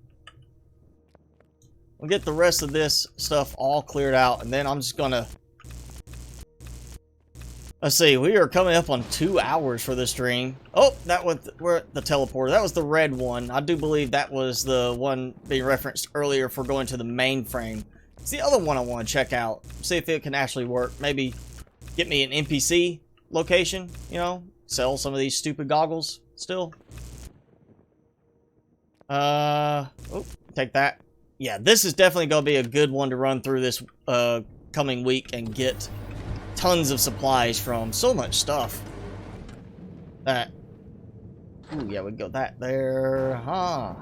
We'll get the rest of this stuff all cleared out, and then I'm just gonna Let's see, we are coming up on 2 hours for this stream. Oh, that was we're at the teleporter. That was the red one. I do believe that was the one being referenced earlier for going to the mainframe. It's the other one I want to check out. See if it can actually work. Maybe get me an NPC location, you know? Sell some of these stupid goggles still. Oh, take that. Yeah, this is definitely going to be a good one to run through this coming week and get tons of supplies from. So much stuff. That. Ooh, yeah, we got that there. Huh.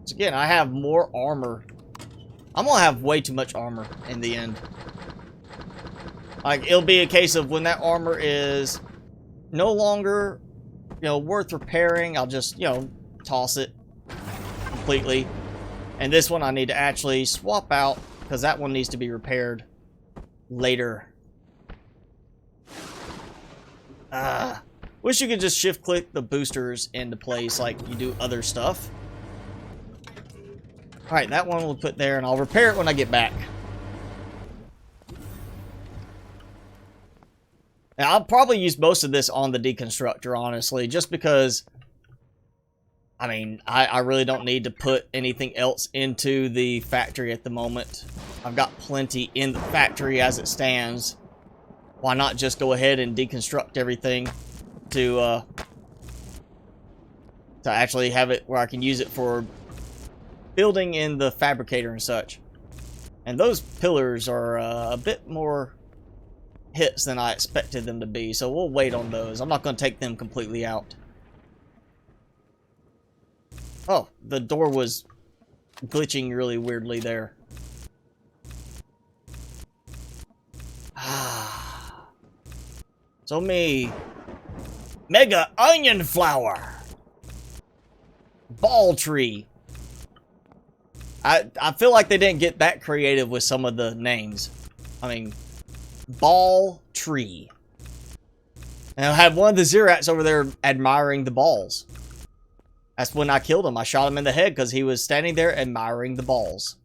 So again, I have more armor. I'm going to have way too much armor in the end. Like, it'll be a case of when that armor is no longer, you know, worth repairing, I'll just, you know, toss it completely. And this one I need to actually swap out because that one needs to be repaired later. Wish you could just shift click the boosters into place like you do other stuff. Alright, that one we'll put there and I'll repair it when I get back. Now, I'll probably use most of this on the deconstructor, honestly, just because, I mean, I really don't need to put anything else into the factory at the moment. I've got plenty in the factory as it stands. Why not just go ahead and deconstruct everything to actually have it where I can use it for building in the fabricator and such. And those pillars are a bit more hits than I expected them to be, so we'll wait on those. I'm not going to take them completely out. Oh, the door was glitching really weirdly there. So me, mega onion flower, ball tree. I feel like they didn't get that creative with some of the names. I mean, ball tree. And I had one of the Zerats over there admiring the balls. That's when I killed him. I shot him in the head because he was standing there admiring the balls.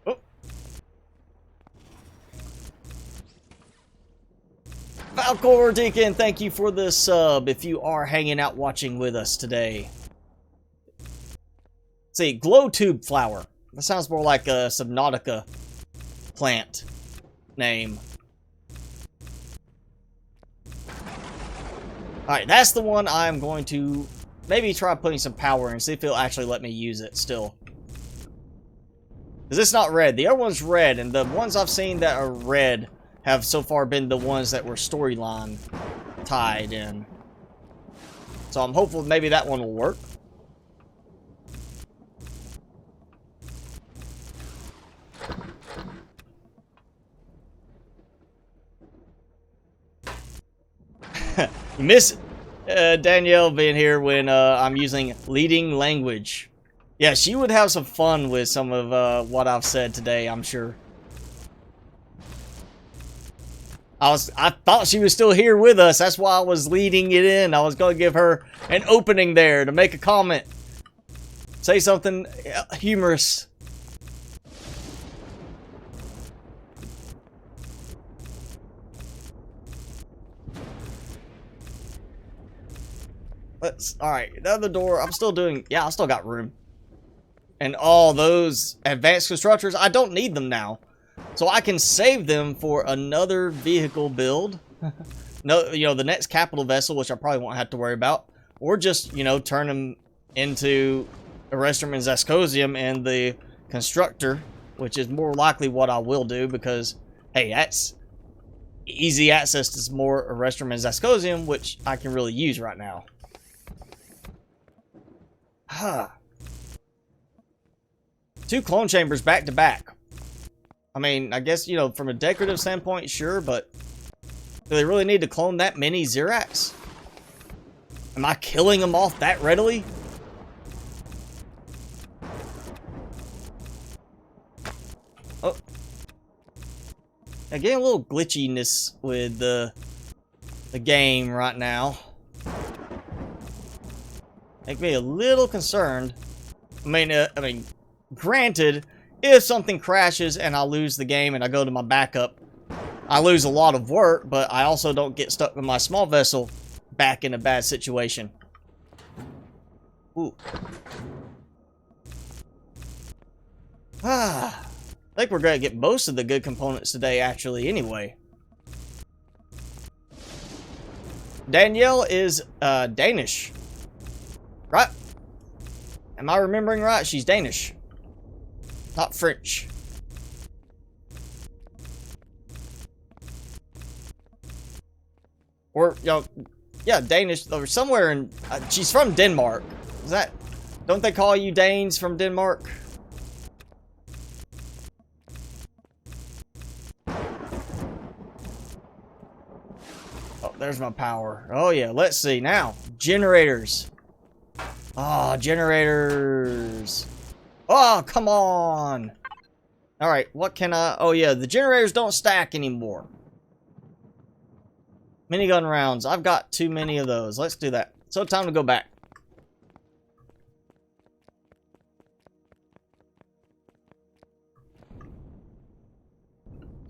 Oh. Falcor Deacon, thank you for the sub if you are hanging out watching with us today. See, glow tube flower. That sounds more like a Subnautica plant name. Alright, that's the one I'm going to maybe try putting some power in and see if it'll actually let me use it still. Because it's not red. The other one's red, and the ones I've seen that are red have so far been the ones that were storyline tied in. So I'm hopeful maybe that one will work. You miss Danielle being here when I'm using leading language. Yeah, she would have some fun with some of what I've said today, I'm sure. I thought she was still here with us. That's why I was leading it in. I was going to give her an opening there to make a comment. Say something humorous. Alright, the other door, I'm still doing, yeah, I still got room. And all those advanced constructors, I don't need them now. So I can save them for another vehicle build. No, you know, the next capital vessel, which I probably won't have to worry about. Or just, you know, turn them into Erestrum and Zascosium and the constructor, which is more likely what I will do because, hey, that's easy access to more Erestrum and Zascosium, which I can really use right now. Huh. 2 clone chambers back to back. I mean, I guess, you know, from a decorative standpoint, sure, but do they really need to clone that many Zerats? Am I killing them off that readily? Oh. I'm getting a little glitchiness with the game right now. Make me a little concerned. I mean, granted, if something crashes and I lose the game and I go to my backup, I lose a lot of work, but I also don't get stuck with my small vessel back in a bad situation. Ooh. I think we're going to get most of the good components today, actually, anyway. Danielle is Danish. Right? Am I remembering right? She's Danish. Not French. Or, you know, yeah, Danish, or somewhere in, she's from Denmark. Is that, don't they call you Danes from Denmark? Oh, there's my power. Oh, yeah, let's see now. Generators. Oh, generators. Oh, come on. All right, what can I, oh, yeah, the generators don't stack anymore. Minigun rounds. I've got too many of those. Let's do that. So, time to go back.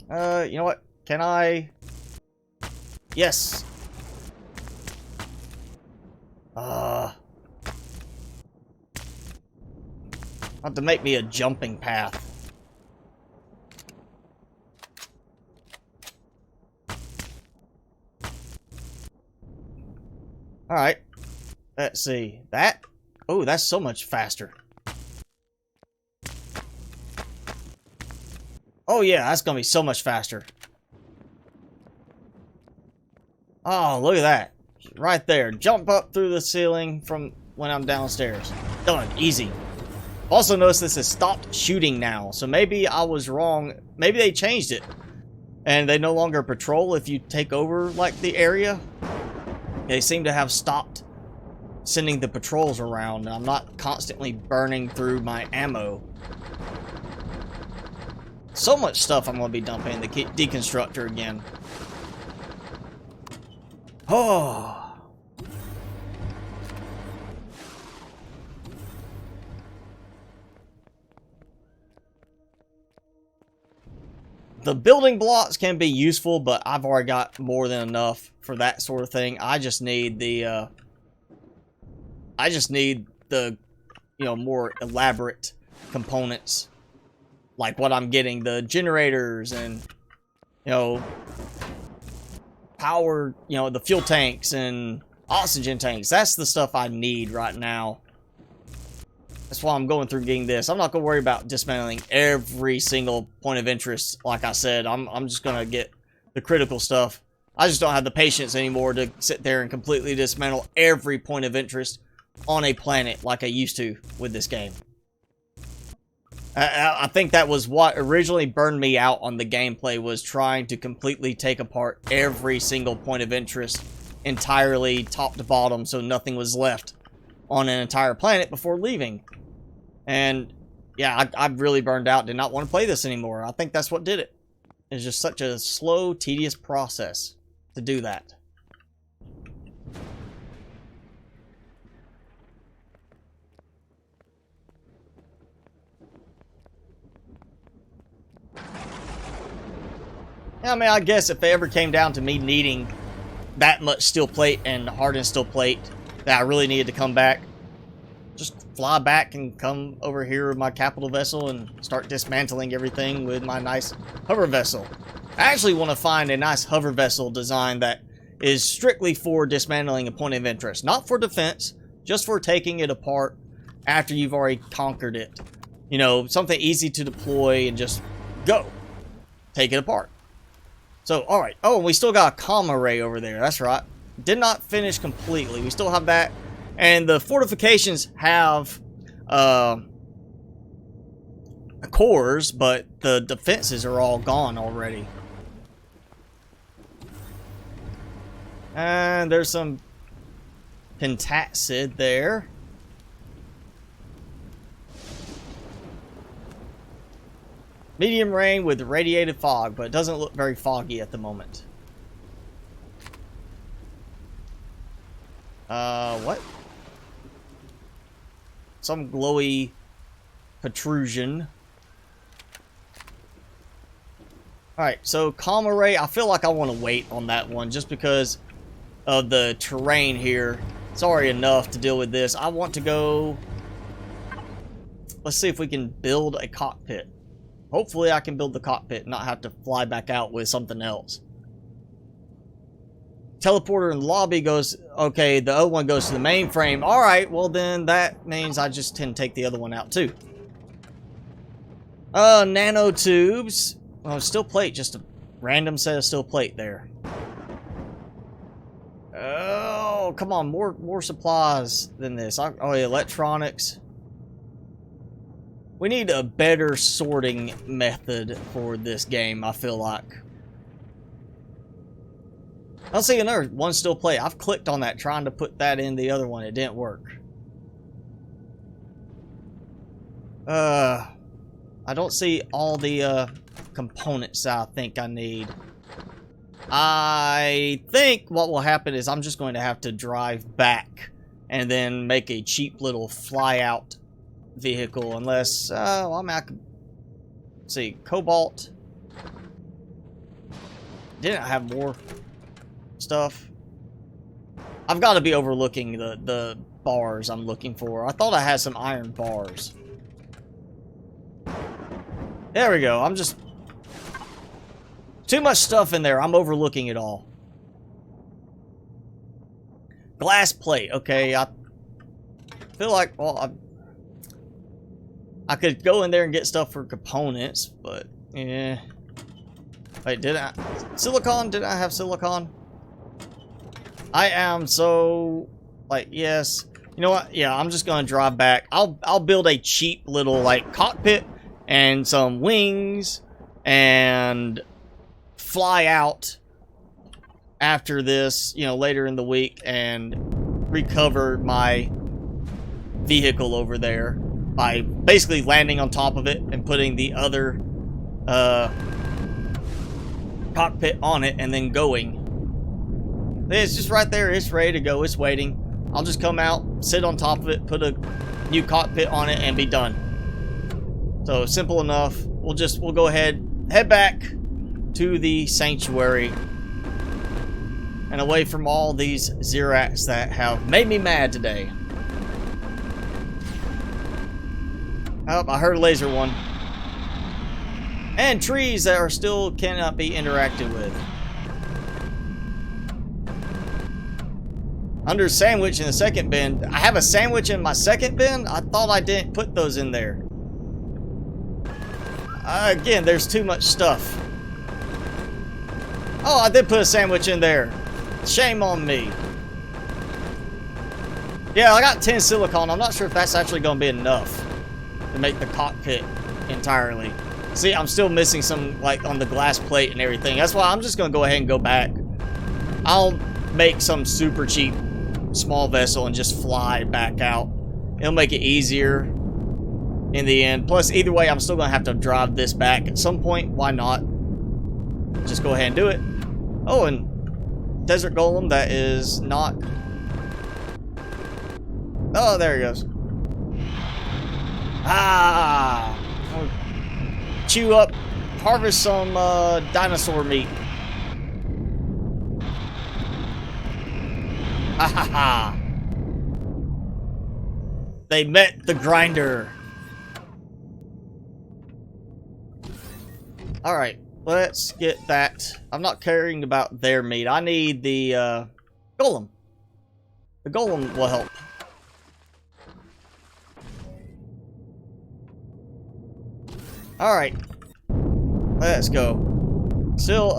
You know what? Can I? Yes. Have to make me a jumping path. Alright. Let's see. That? Oh, that's so much faster. Oh yeah, that's gonna be so much faster. Oh, look at that. Right there. Jump up through the ceiling from when I'm downstairs. Done. Easy. Also notice this has stopped shooting now. So maybe I was wrong. Maybe they changed it. And they no longer patrol if you take over, like, the area. They seem to have stopped sending the patrols around. I'm not constantly burning through my ammo. So much stuff I'm going to be dumping in the deconstructor again. Oh. The building blocks can be useful, but I've already got more than enough for that sort of thing. I just need the, you know, more elaborate components. Like what I'm getting, the generators and, you know, power, you know, the fuel tanks and oxygen tanks. That's the stuff I need right now. That's why I'm going through getting this. I'm not going to worry about dismantling every single point of interest. Like I said, I'm just going to get the critical stuff. I just don't have the patience anymore to sit there and completely dismantle every point of interest on a planet like I used to with this game. I think that was what originally burned me out on the gameplay, was trying to completely take apart every single point of interest entirely top to bottom so nothing was left on an entire planet before leaving. And yeah, I really burned out, did not want to play this anymore. I think that's what did it. It's just such a slow, tedious process to do that. I mean, I guess if it ever came down to me needing that much steel plate and hardened steel plate that I really needed to come back, just fly back and come over here with my capital vessel and start dismantling everything with my nice hover vessel. I actually want to find a nice hover vessel design that is strictly for dismantling a point of interest. Not for defense, just for taking it apart after you've already conquered it. You know, something easy to deploy and just go. Take it apart. So, alright. Oh, we still got a comm array over there. That's right. Did not finish completely. We still have that. And the fortifications have cores, but the defenses are all gone already. And there's some pentacid there. Medium rain with radiated fog, but it doesn't look very foggy at the moment. What? Some glowy protrusion. Alright, so comm array, I feel like I want to wait on that one just because of the terrain here. It's already enough to deal with this. I want to go... Let's see if we can build a cockpit. Hopefully I can build the cockpit and not have to fly back out with something else. Teleporter in the lobby goes... Okay, the other one goes to the mainframe. Alright, well then that means I just can take the other one out too. Nanotubes. Oh, steel plate, just a random set of steel plate there. Oh, come on, more supplies than this. Oh, yeah, electronics. We need a better sorting method for this game, I feel like. I'll see another one steel plate. I've clicked on that trying to put that in the other one. It didn't work. I don't see all the components I think I need. I think what will happen is I'm just going to have to drive back and then make a cheap little fly out vehicle unless well, I mean, I could see cobalt. Didn't I have more stuff? I've got to be overlooking the bars I'm looking for. I thought I had some iron bars. There we go. I'm just... Too much stuff in there. I'm overlooking it all. Glass plate. Okay, I feel like... Well, I could go in there and get stuff for components, but... Yeah. Wait, did I... Silicon? Did I have silicon? I am so... Like, yes. You know what? Yeah, I'm just gonna drive back. I'll build a cheap little, like, cockpit... and some wings, and fly out after this, you know, later in the week, and recover my vehicle over there by basically landing on top of it and putting the other cockpit on it and then going. It's just right there. It's ready to go. It's waiting. I'll just come out, sit on top of it, put a new cockpit on it, and be done. So simple enough. We'll go ahead, head back to the sanctuary and away from all these Ziracs that have made me mad today. Oh, I heard a laser one. And trees that are still cannot be interacted with. Under sandwich in the second bin. I have a sandwich in my second bin? I thought I didn't put those in there. Again, there's too much stuff. Oh, I did put a sandwich in there. Shame on me. Yeah, I got 10 silicon. I'm not sure if that's actually going to be enough to make the cockpit entirely. See, I'm still missing some, like, on the glass plate and everything. That's why I'm just going to go ahead and go back. I'll make some super cheap small vessel and just fly back out. It'll make it easier in the end. Plus, either way, I'm still going to have to drive this back at some point. Why not? Just go ahead and do it. Oh, and Desert Golem, that is not... Oh, there he goes. Ah! I'll chew up, harvest some dinosaur meat. Ha ha ha! They met the grinder. Alright, let's get that. I'm not caring about their meat. I need the golem. The golem will help. Alright. Let's go. Still,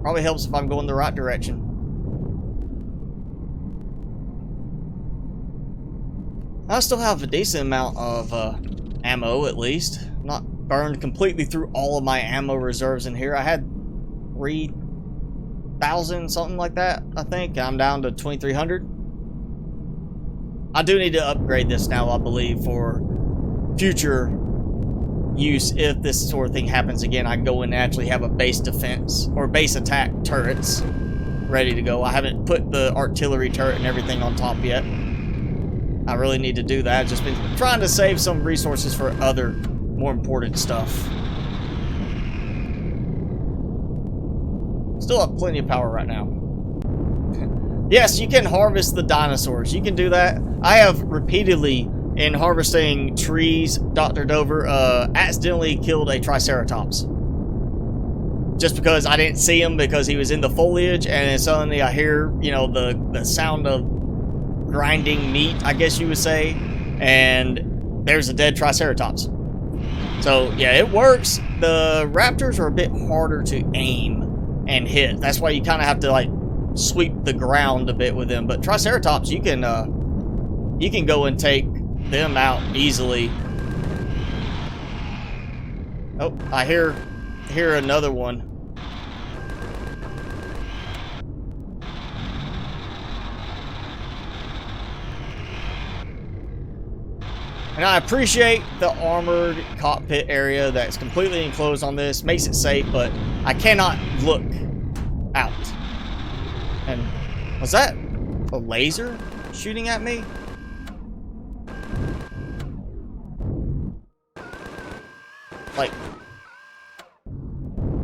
probably helps if I'm going the right direction. I still have a decent amount of ammo, at least. Not burned completely through all of my ammo reserves in here. I had 3,000, something like that, I think. I'm down to 2,300. I do need to upgrade this now, I believe, for future use. If this sort of thing happens again, I can go in and actually have a base defense or base attack turrets ready to go. I haven't put the artillery turret and everything on top yet. I really need to do that. I've just been trying to save some resources for other, more important stuff. Still have plenty of power right now. Yes, you can harvest the dinosaurs. You can do that. I have repeatedly, in harvesting trees, Dr. Dover, accidentally killed a Triceratops. Just because I didn't see him because he was in the foliage, and then suddenly I hear, you know, the sound of grinding meat, I guess you would say, and there's a dead Triceratops. So, yeah, it works. The raptors are a bit harder to aim and hit. That's why you kind of have to, like, sweep the ground a bit with them. But Triceratops, you can go and take them out easily. Oh, I hear another one. And I appreciate the armored cockpit area that's completely enclosed on this. Makes it safe, but I cannot look out. And was that a laser shooting at me? Like,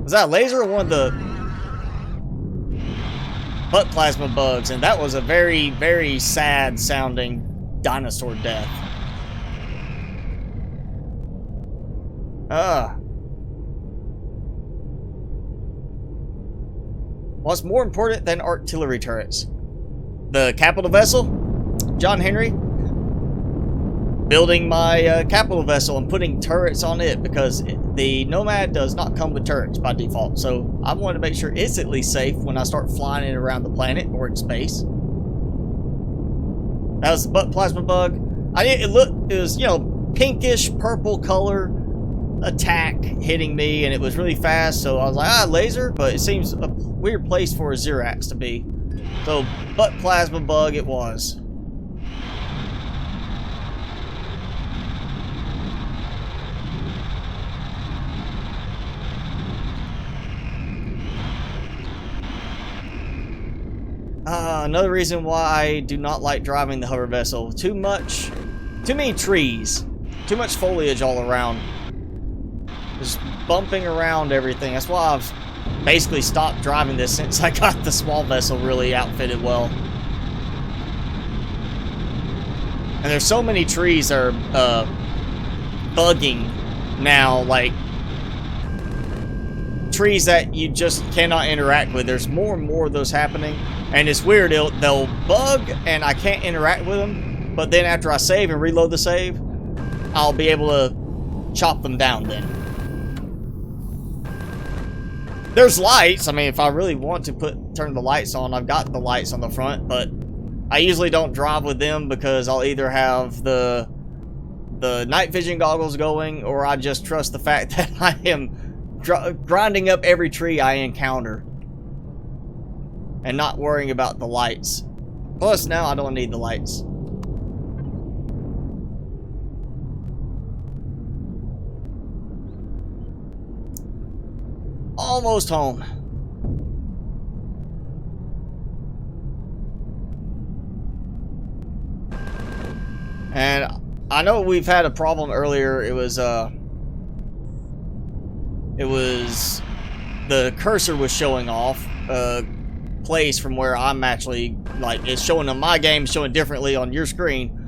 was that a laser or one of the butt plasma bugs? And that was a very, very sad sounding dinosaur death. What's more important than artillery turrets? The capital vessel? John Henry? Building my capital vessel and putting turrets on it, because the Nomad does not come with turrets by default. So I want to make sure it's at least safe when I start flying it around the planet or in space. That was the butt plasma bug. It was, you know, pinkish purple color attack hitting me, and it was really fast, so I was like, laser, but it seems a weird place for a Xerax to be. So, butt plasma bug it was. Another reason why I do not like driving the hover vessel. Too many trees. Too much foliage all around. Just bumping around everything. That's why I've basically stopped driving this since I got the small vessel really outfitted well. And there's so many trees that are bugging now, like trees that you just cannot interact with. There's more and more of those happening, and it's weird. They'll bug and I can't interact with them, but then after I save and reload the save, I'll be able to chop them down then. There's lights. I mean, if I really want to turn the lights on, I've got the lights on the front, but I usually don't drive with them because I'll either have the night vision goggles going, or I just trust the fact that I am grinding up every tree I encounter and not worrying about the lights. Plus, now I don't need the lights. Almost home. And I know we've had a problem earlier. It was the cursor was showing off a place from where I'm actually, like, it's showing on my game, showing differently on your screen.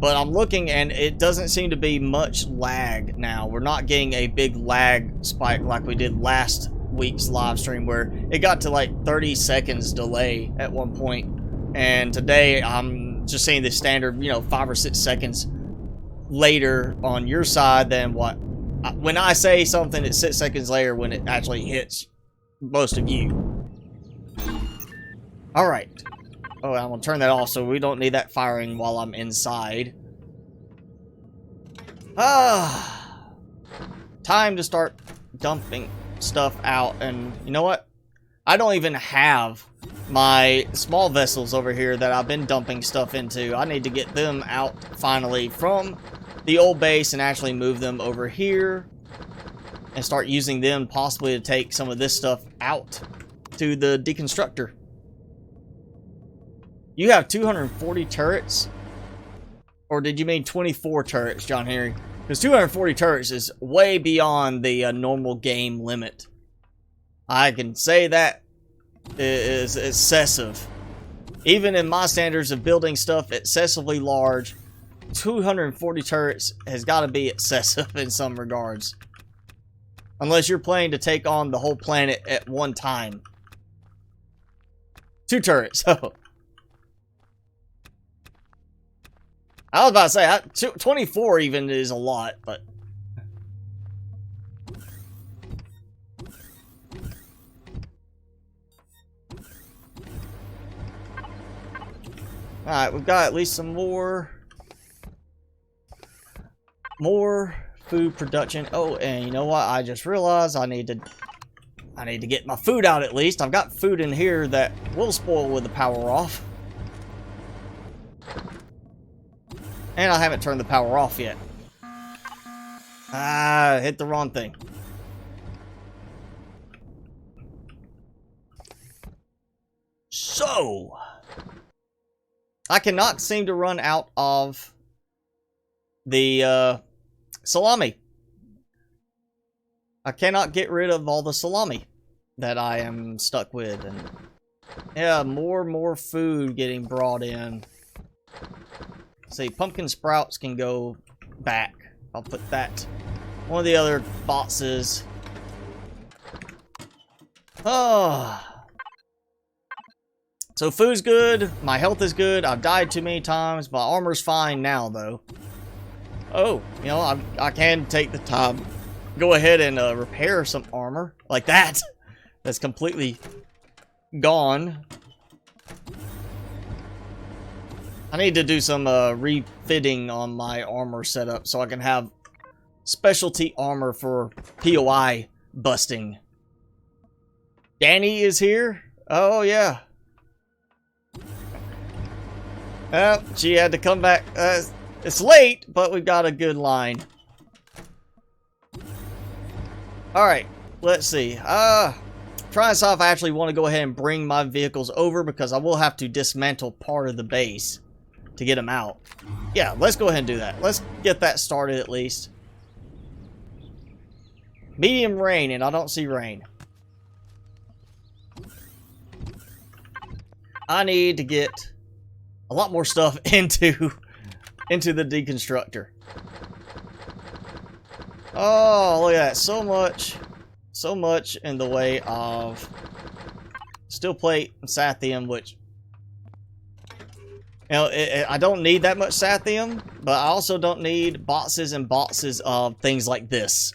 But I'm looking and it doesn't seem to be much lag now. We're not getting a big lag spike like we did last week's live stream, where it got to like 30 seconds delay at one point. And today I'm just seeing the standard, you know, 5 or 6 seconds later on your side than what. When I say something, it's 6 seconds later when it actually hits most of you. Alright. Oh, I'm gonna turn that off so we don't need that firing while I'm inside. Time to start dumping stuff out. And you know what? I don't even have my small vessels over here that I've been dumping stuff into. I need to get them out finally from the old base and actually move them over here and start using them possibly to take some of this stuff out to the deconstructor. You have 240 turrets? Or did you mean 24 turrets, John Henry? Because 240 turrets is way beyond the normal game limit. I can say that is excessive. Even in my standards of building stuff excessively large, 240 turrets has got to be excessive in some regards. Unless you're planning to take on the whole planet at one time. 2 turrets, so. I was about to say, 24 even is a lot, but... Alright, we've got at least some more food production. Oh, and you know what? I just realized I need to get my food out at least. I've got food in here that will spoil with the power off. And I haven't turned the power off yet. Ah, hit the wrong thing. So, I cannot seem to run out of the salami. I cannot get rid of all the salami that I am stuck with. And yeah, more food getting brought in. See, pumpkin sprouts can go back. I'll put that. One of the other boxes. Oh. So food's good. My health is good. I've died too many times. My armor's fine now, though. Oh, you know, I can take the time. Go ahead and repair some armor. Like that. That's completely gone. I need to do some refitting on my armor setup so I can have specialty armor for POI busting. Danny is here? Oh, yeah. She had to come back. It's late, but we've got a good line. Alright, let's see. Trying to decide if I actually want to go ahead and bring my vehicles over because I will have to dismantle part of the base to get them out. Yeah, let's go ahead and do that. Let's get that started at least. Medium rain, and I don't see rain. I need to get a lot more stuff into the deconstructor. Oh, look at that. So much in the way of steel plate and sathium, which, you know, I don't need that much sathium, but I also don't need boxes and boxes of things like this,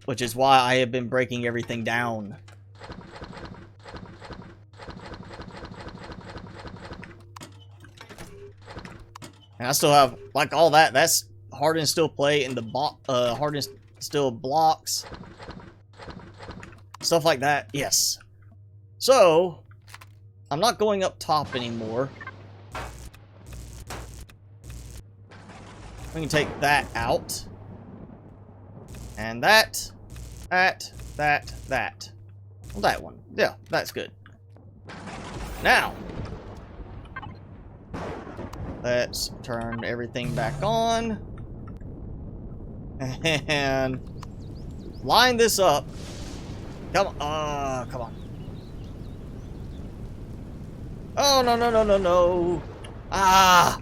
which is why I have been breaking everything down. And I still have, like, all that. That's hardened steel plate and the hardened steel blocks. Stuff like that. Yes. So, I'm not going up top anymore. We can take that out. And that. Well, that one. Yeah, that's good. Now, let's turn everything back on. And line this up. Come on. Come on. Oh, no. Ah!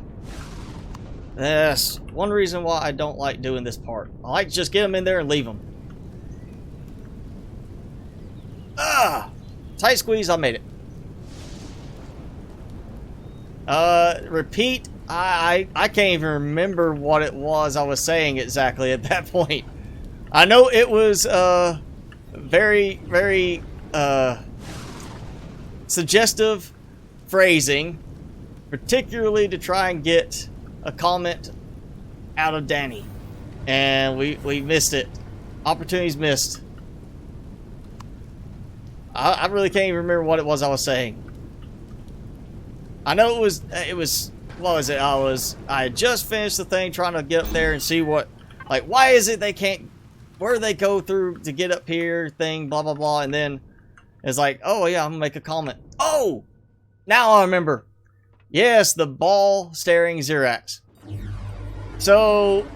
That's one reason why I don't like doing this part. I like to just get them in there and leave them. Ah! Tight squeeze, I made it. Repeat. I can't even remember what it was I was saying exactly at that point. I know it was very suggestive phrasing, particularly to try and get a comment out of Danny, and we missed it. Opportunities missed. I really can't even remember what it was I was saying. I know it was what was it? I had just finished the thing trying to get up there and see what, like, why is it they can't, where do they go through to get up here, thing, blah blah blah, and then it's like, oh yeah, I'm gonna make a comment. Oh, now I remember. Yes, the ball staring Xerax. So,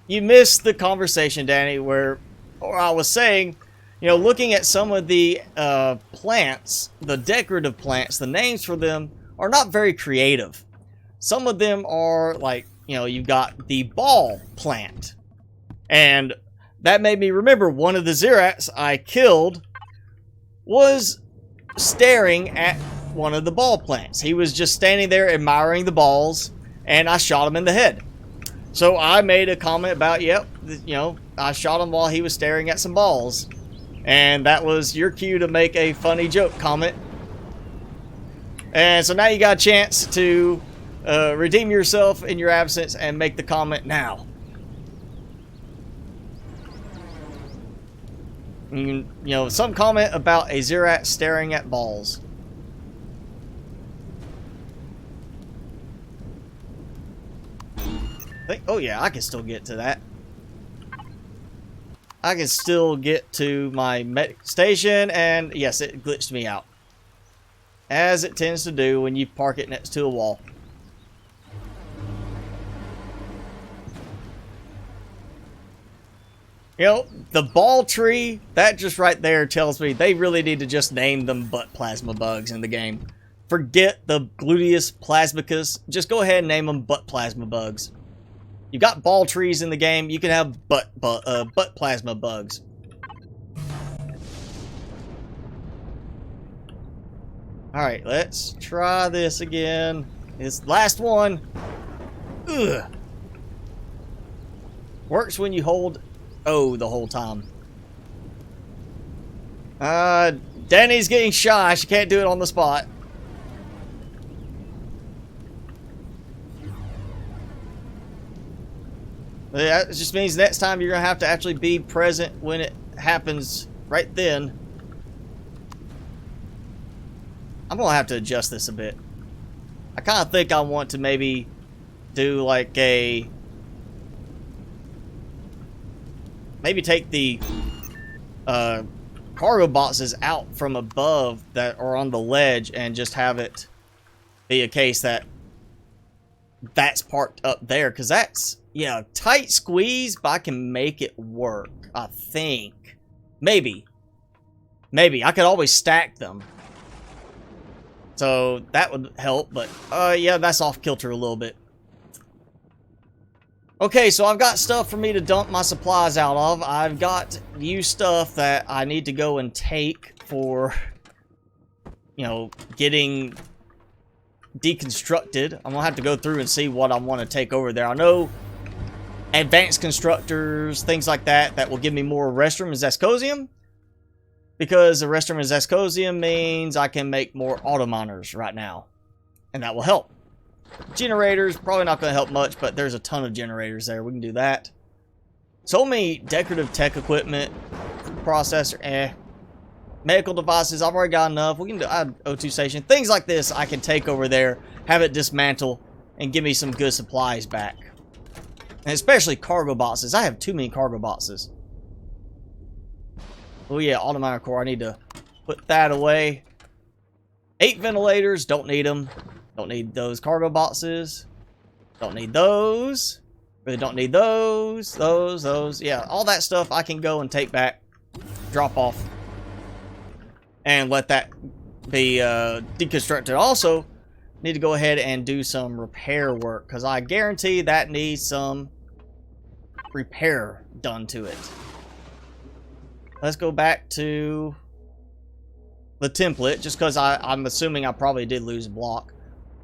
you missed the conversation, Danny, where I was saying, you know, looking at some of the plants, the decorative plants, the names for them are not very creative. Some of them are like, you know, you've got the ball plant. And that made me remember one of the Zerats I killed was staring at one of the ball plants. He was just standing there admiring the balls, and I shot him in the head. So I made a comment about, yep, you know, I shot him while he was staring at some balls. And that was your cue to make a funny joke comment. And so now you got a chance to redeem yourself in your absence and make the comment now. You know, some comment about a Zerat staring at balls. Oh yeah, I can still get to that. I can still get to my medic station, and yes, it glitched me out. As it tends to do when you park it next to a wall. You know, the ball tree, that just right there tells me they really need to just name them butt plasma bugs in the game. Forget the gluteus plasmicus, just go ahead and name them butt plasma bugs. You got ball trees in the game, you can have butt plasma bugs. Alright, let's try this again. It's last one. Ugh. Works when you hold O the whole time. Danny's getting shy. She can't do it on the spot. That just means next time you're going to have to actually be present when it happens right then. I'm going to have to adjust this a bit. I kind of think I want to maybe do like a... Maybe take the cargo boxes out from above that are on the ledge and just have it be a case that that's parked up there. Because that's... Yeah, tight squeeze, but I can make it work, I think. Maybe. Maybe. I could always stack them. So, that would help, but, yeah, that's off kilter a little bit. Okay, so I've got stuff for me to dump my supplies out of. I've got used stuff that I need to go and take for, you know, getting deconstructed. I'm gonna have to go through and see what I want to take over there. I know advanced constructors, things like that, that will give me more restroom and zescosium. Because the restroom and zescosium means I can make more auto miners right now. And that will help. Generators, probably not going to help much, but there's a ton of generators there. We can do that. So many decorative tech equipment, processor, medical devices, I've already got enough. We can do O2 station. Things like this I can take over there, have it dismantle, and give me some good supplies back. And especially cargo boxes. I have too many cargo boxes. Oh yeah, auto miner core. I need to put that away. 8 ventilators. Don't need them. Don't need those cargo boxes. Don't need those. Really don't need those. Those. Yeah, all that stuff I can go and take back. Drop off. And let that be deconstructed. Also, need to go ahead and do some repair work. Because I guarantee that needs some repair done to it. Let's go back to the template. Just because I'm assuming I probably did lose a block.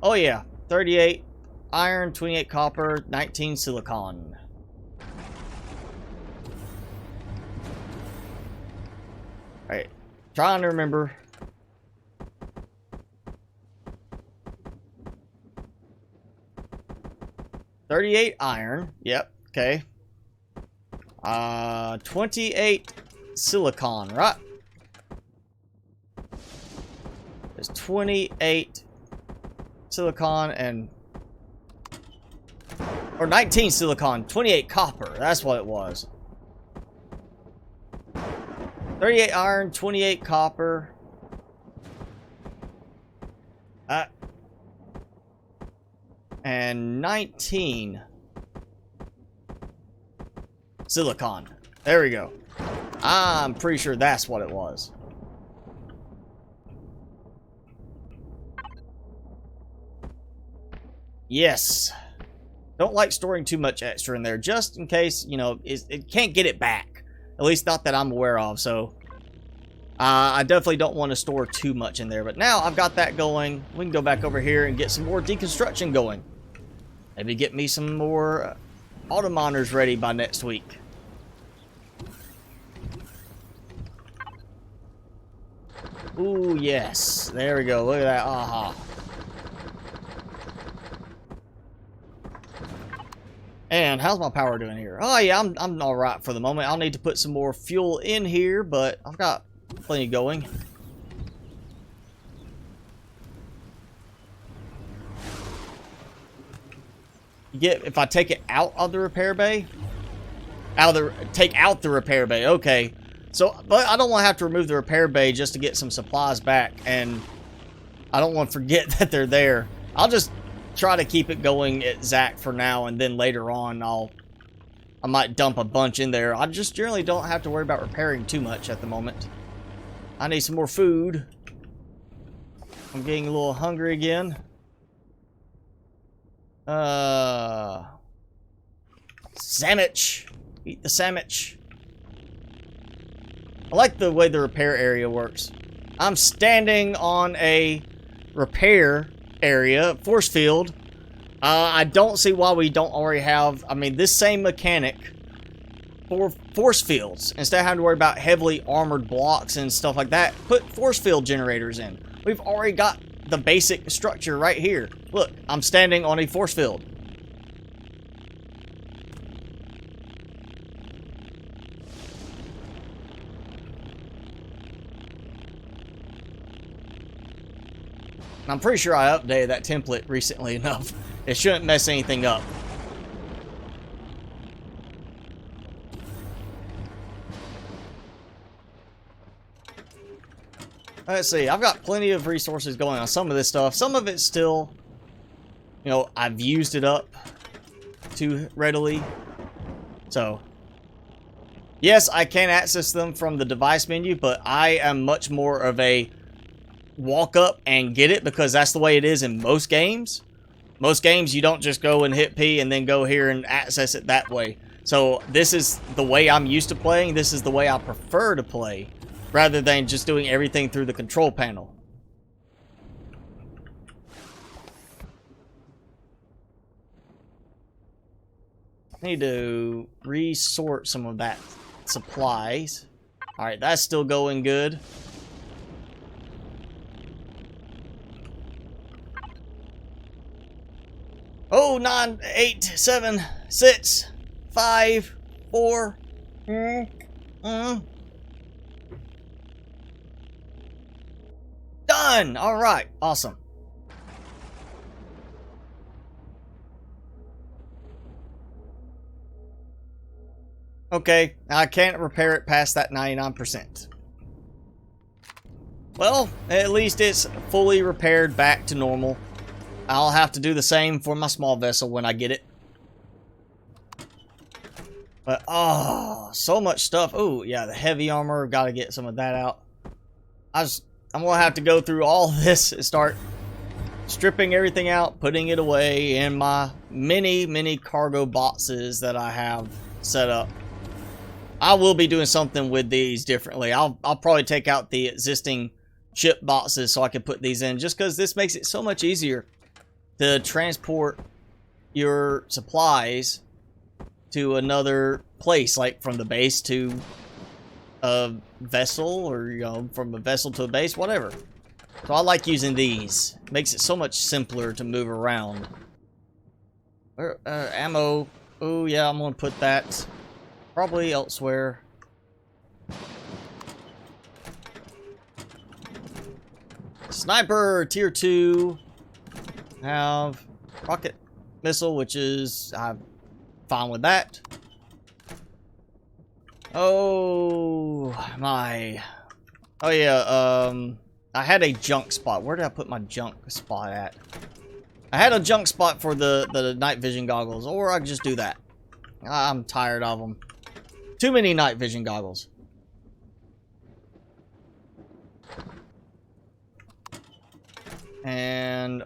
Oh yeah, 38 iron, 28 copper, 19 silicon. Alright, trying to remember. $38 iron, yep, okay. 28 silicon, right? There's 28 silicon and... Or 19 silicon, 28 copper. That's what it was. 38 iron, 28 copper. And 19 Silicon. There we go. I'm pretty sure that's what it was. Yes. Don't like storing too much extra in there, just in case, you know, it can't get it back. At least not that I'm aware of, so... I definitely don't want to store too much in there. But now I've got that going. We can go back over here and get some more deconstruction going. Maybe get me some more auto miners ready by next week. Ooh, yes. There we go. Look at that. Aha. And how's my power doing here? Oh, yeah, I'm all right for the moment. I'll need to put some more fuel in here, but I've got plenty going. You get, if I take it out of the repair bay? Take out the repair bay, okay. So, but I don't want to have to remove the repair bay just to get some supplies back, and I don't want to forget that they're there. I'll just try to keep it going at Zach for now, and then later on I might dump a bunch in there. I just generally don't have to worry about repairing too much at the moment. I need some more food. I'm getting a little hungry again. Sandwich. Eat the sandwich. I like the way the repair area works. I'm standing on a repair area, force field. I don't see why we don't already have, I mean, this same mechanic for force fields. Instead of having to worry about heavily armored blocks and stuff like that, put force field generators in. We've already got the basic structure right here. Look, I'm standing on a force field. I'm pretty sure I updated that template recently enough. It shouldn't mess anything up. Let's see, I've got plenty of resources going on some of this stuff. Some of it's still, you know, I've used it up too readily. So, yes, I can access them from the device menu, but I am much more of a walk up and get it because that's the way it is in most games. Most games, you don't just go and hit P and then go here and access it that way. So, this is the way I'm used to playing. This is the way I prefer to play, rather than just doing everything through the control panel. Need to resort some of that supplies. Alright, that's still going good. Oh, 9, 8, 7, 6, 5, 4. Done! Alright, awesome. Okay, I can't repair it past that 99%. Well, at least it's fully repaired back to normal. I'll have to do the same for my small vessel when I get it. But, oh, so much stuff. Oh, yeah, the heavy armor. Got to get some of that out. I'm going to have to go through all this and start stripping everything out, putting it away in my many cargo boxes that I have set up. I will be doing something with these differently. I'll probably take out the existing ship boxes so I can put these in, just because this makes it so much easier to transport your supplies to another place, like from the base to a vessel, or, you know, from a vessel to a base, whatever. So I like using these. Makes it so much simpler to move around. Ammo. Oh, yeah, I'm going to put that probably elsewhere. Sniper, tier 2. Have rocket missile, which is, I'm fine with that. Oh, my. Oh, yeah, I had a junk spot. Where did I put my junk spot at? I had a junk spot for the night vision goggles, or I could just do that. I'm tired of them. Too many night vision goggles. And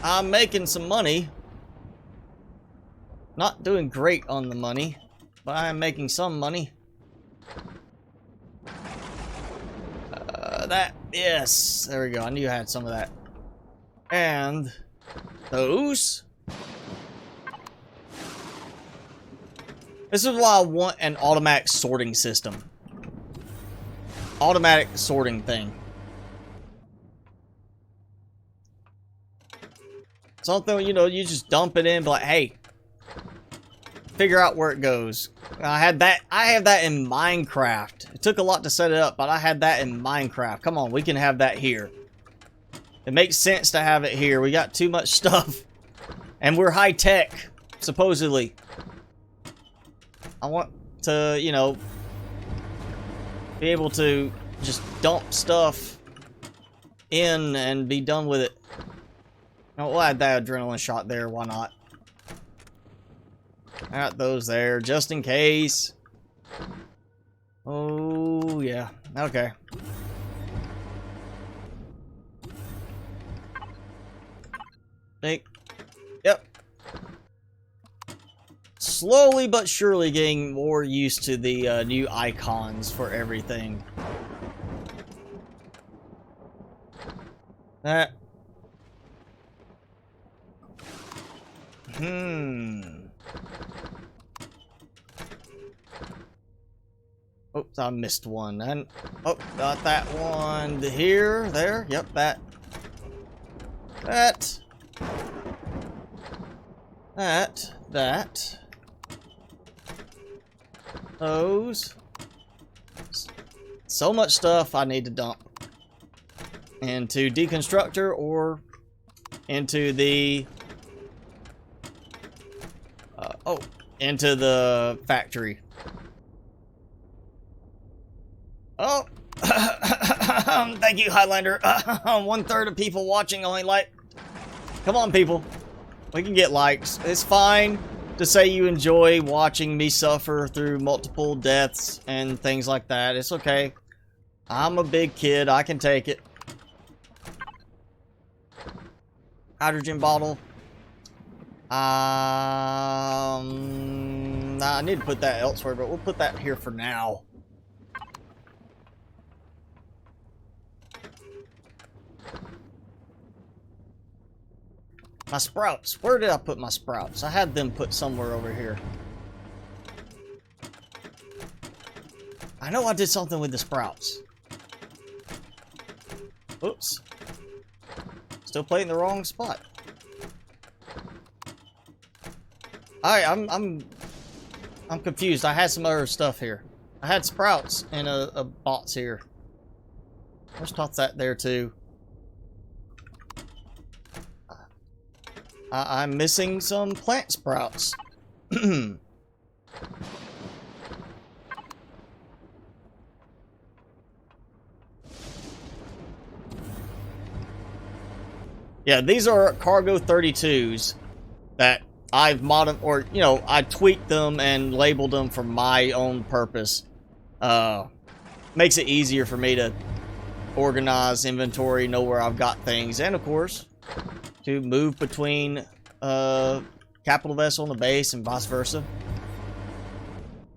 I'm making some money. Not doing great on the money, but I'm making some money. Yes, there we go. I knew I had some of that. And those. This is why I want an automatic sorting system. Automatic sorting thing. Something, you know, you just dump it in, but like, hey, figure out where it goes. I have that in Minecraft. It took a lot to set it up, but I had that in Minecraft. Come on, we can have that here. It makes sense to have it here. We got too much stuff. And we're high tech, supposedly. I want to, you know, be able to just dump stuff in and be done with it. Oh, we'll add that adrenaline shot there. Why not? I got those there just in case. Oh, yeah. Okay. Yep. Slowly but surely getting more used to the new icons for everything. That. Oops, I missed one. And oh, got that one here, there. Yep, that. Those. So much stuff I need to dump into deconstructor or into the into the factory. Oh, thank you, Highlander. 1/3 of people watching only like. Come on, people. We can get likes. It's fine to say you enjoy watching me suffer through multiple deaths and things like that. It's okay. I'm a big kid. I can take it. Hydrogen bottle. I need to put that elsewhere, but we'll put that here for now. My sprouts. Where did I put my sprouts? I had them put somewhere over here. I know I did something with the sprouts. Oops. Still playing the wrong spot. I'm confused. I had some other stuff here. I had sprouts and a box here. Let's toss that there too. I'm missing some plant sprouts. Yeah, these are cargo 32s that I've modified, or, you know, I tweaked them and labeled them for my own purpose. Makes it easier for me to organize inventory, know where I've got things, and of course, to move between capital vessel and the base and vice versa.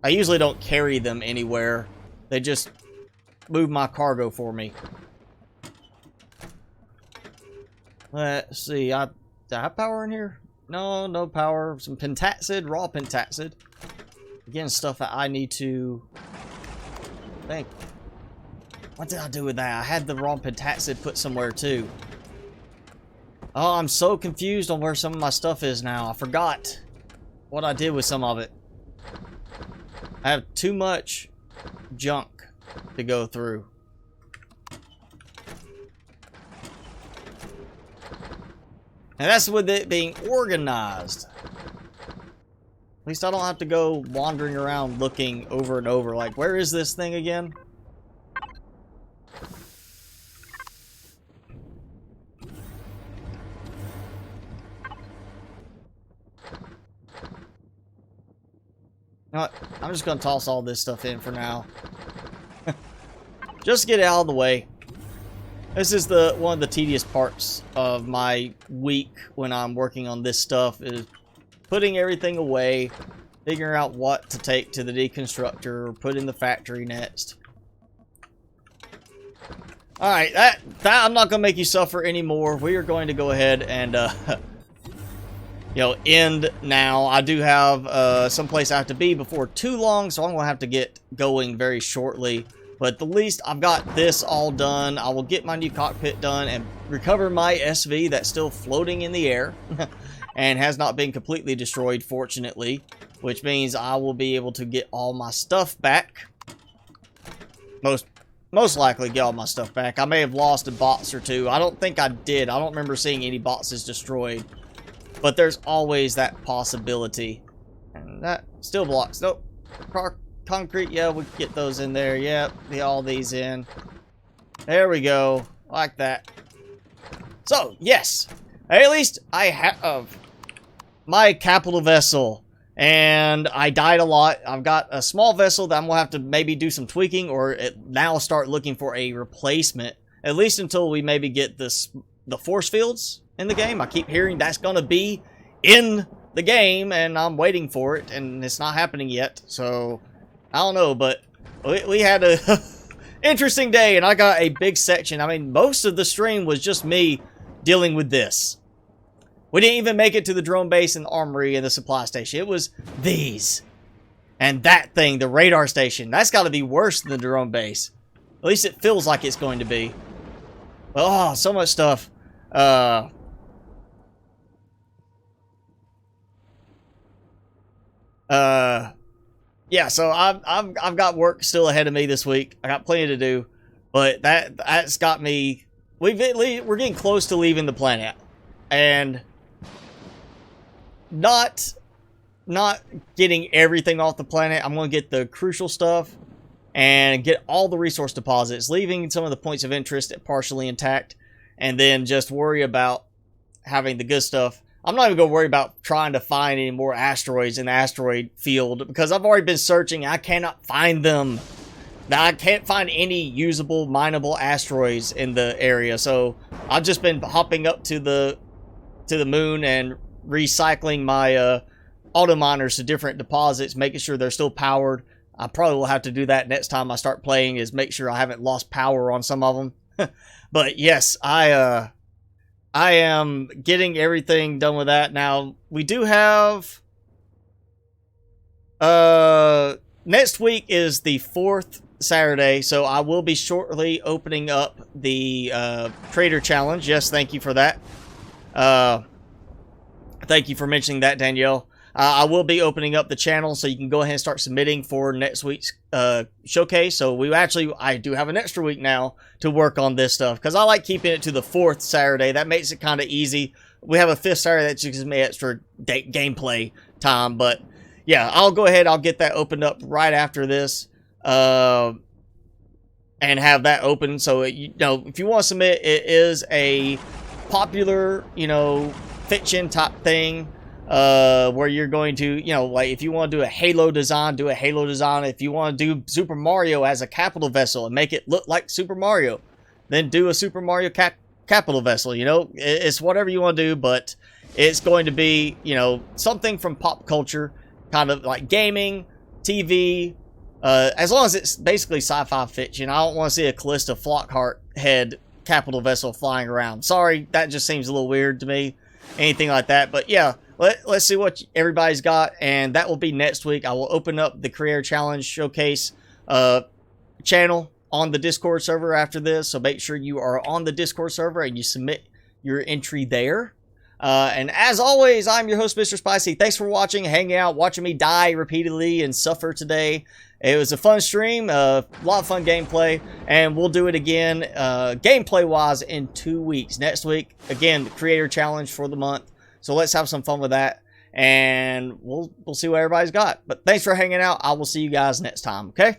I usually don't carry them anywhere. They just move my cargo for me. Let's see. Do I have power in here? No, no power. Some pentacid, raw pentacid. Again, stuff that I need to think. What did I do with that? I had the raw pentacid put somewhere too. Oh, I'm so confused on where some of my stuff is now. I forgot what I did with some of it. I have too much junk to go through. And that's with it being organized. At least I don't have to go wandering around looking over and over. Like, where is this thing again? know what? I'm just gonna toss all this stuff in for now. Just get it out of the way. This is one of the tedious parts of my week when I'm working on this stuff, is putting everything away, figuring out what to take to the deconstructor or put in the factory next. Alright, that I'm not going to make you suffer anymore. We are going to go ahead and, you know, end now. I do have someplace I have to be before too long, so I'm going to have to get going very shortly. But at the least, I've got this all done. I will get my new cockpit done and recover my SV that's still floating in the air and has not been completely destroyed, fortunately, which means I will be able to get all my stuff back. Most likely get all my stuff back. I may have lost a box or two. I don't think I did. I don't remember seeing any boxes destroyed. But there's always that possibility. And that still blocks. Nope. Concrete, yeah, we can get those in there. Yep, all these in. There we go. Like that. So, yes. At least I have my capital vessel. And I died a lot. I've got a small vessel that I'm going to have to maybe do some tweaking or now start looking for a replacement. At least until we maybe get the force fields in the game. I keep hearing that's going to be in the game and I'm waiting for it and it's not happening yet. So, I don't know, but we had a interesting day and I got a big section. I mean, most of the stream was just me dealing with this. We didn't even make it to the drone base and the armory and the supply station. It was these. And that thing, the radar station. That's got to be worse than the drone base. At least it feels like it's going to be. Oh, so much stuff. Yeah, so I've got work still ahead of me this week. I got plenty to do. But that's got me... We're getting close to leaving the planet. And... Not getting everything off the planet. I'm going to get the crucial stuff and get all the resource deposits, leaving some of the points of interest partially intact, and then just worry about having the good stuff. I'm not even going to worry about trying to find any more asteroids in the asteroid field because I've already been searching. I cannot find them. Now, I can't find any usable, mineable asteroids in the area, so I've just been hopping up to the moon and recycling my auto miners to different deposits, making sure they're still powered. I probably will have to do that next time I start playing, is make sure I haven't lost power on some of them. But yes, I am getting everything done with that. Now, we do have... next week is the 4th Saturday, so I will be shortly opening up the Trader Challenge. Yes, thank you for that. Thank you for mentioning that, Danielle. I will be opening up the channel so you can go ahead and start submitting for next week's showcase. So I do have an extra week now to work on this stuff because I like keeping it to the 4th Saturday. That makes it kind of easy. We have a 5th Saturday that just gives me extra gameplay time. But yeah, I'll go ahead. I'll get that opened up right after this and have that open. So, you know, if you want to submit, it is a popular, you know, fiction type thing where you're going to, you know, like if you want to do a Halo design, do a Halo design. If you want to do Super Mario as a capital vessel and make it look like Super Mario, then do a Super Mario capital vessel. You know, it's whatever you want to do, but it's going to be, you know, something from pop culture, kind of like gaming, TV, as long as it's basically sci-fi fiction. I don't want to see a Callista Flockhart head capital vessel flying around. Sorry, that just seems a little weird to me. Anything like that. But yeah, let's see what everybody's got, and that will be next week. I will open up the Creator Challenge Showcase channel on the Discord server after this, so make sure you are on the Discord server and you submit your entry there. And as always, I'm your host, Mr. Spicy. Thanks for watching, hanging out, watching me die repeatedly and suffer today. It was a fun stream, a lot of fun gameplay, and we'll do it again gameplay-wise in 2 weeks. Next week, again, the Creator Challenge for the month. So let's have some fun with that, and we'll see what everybody's got. But thanks for hanging out. I will see you guys next time, okay?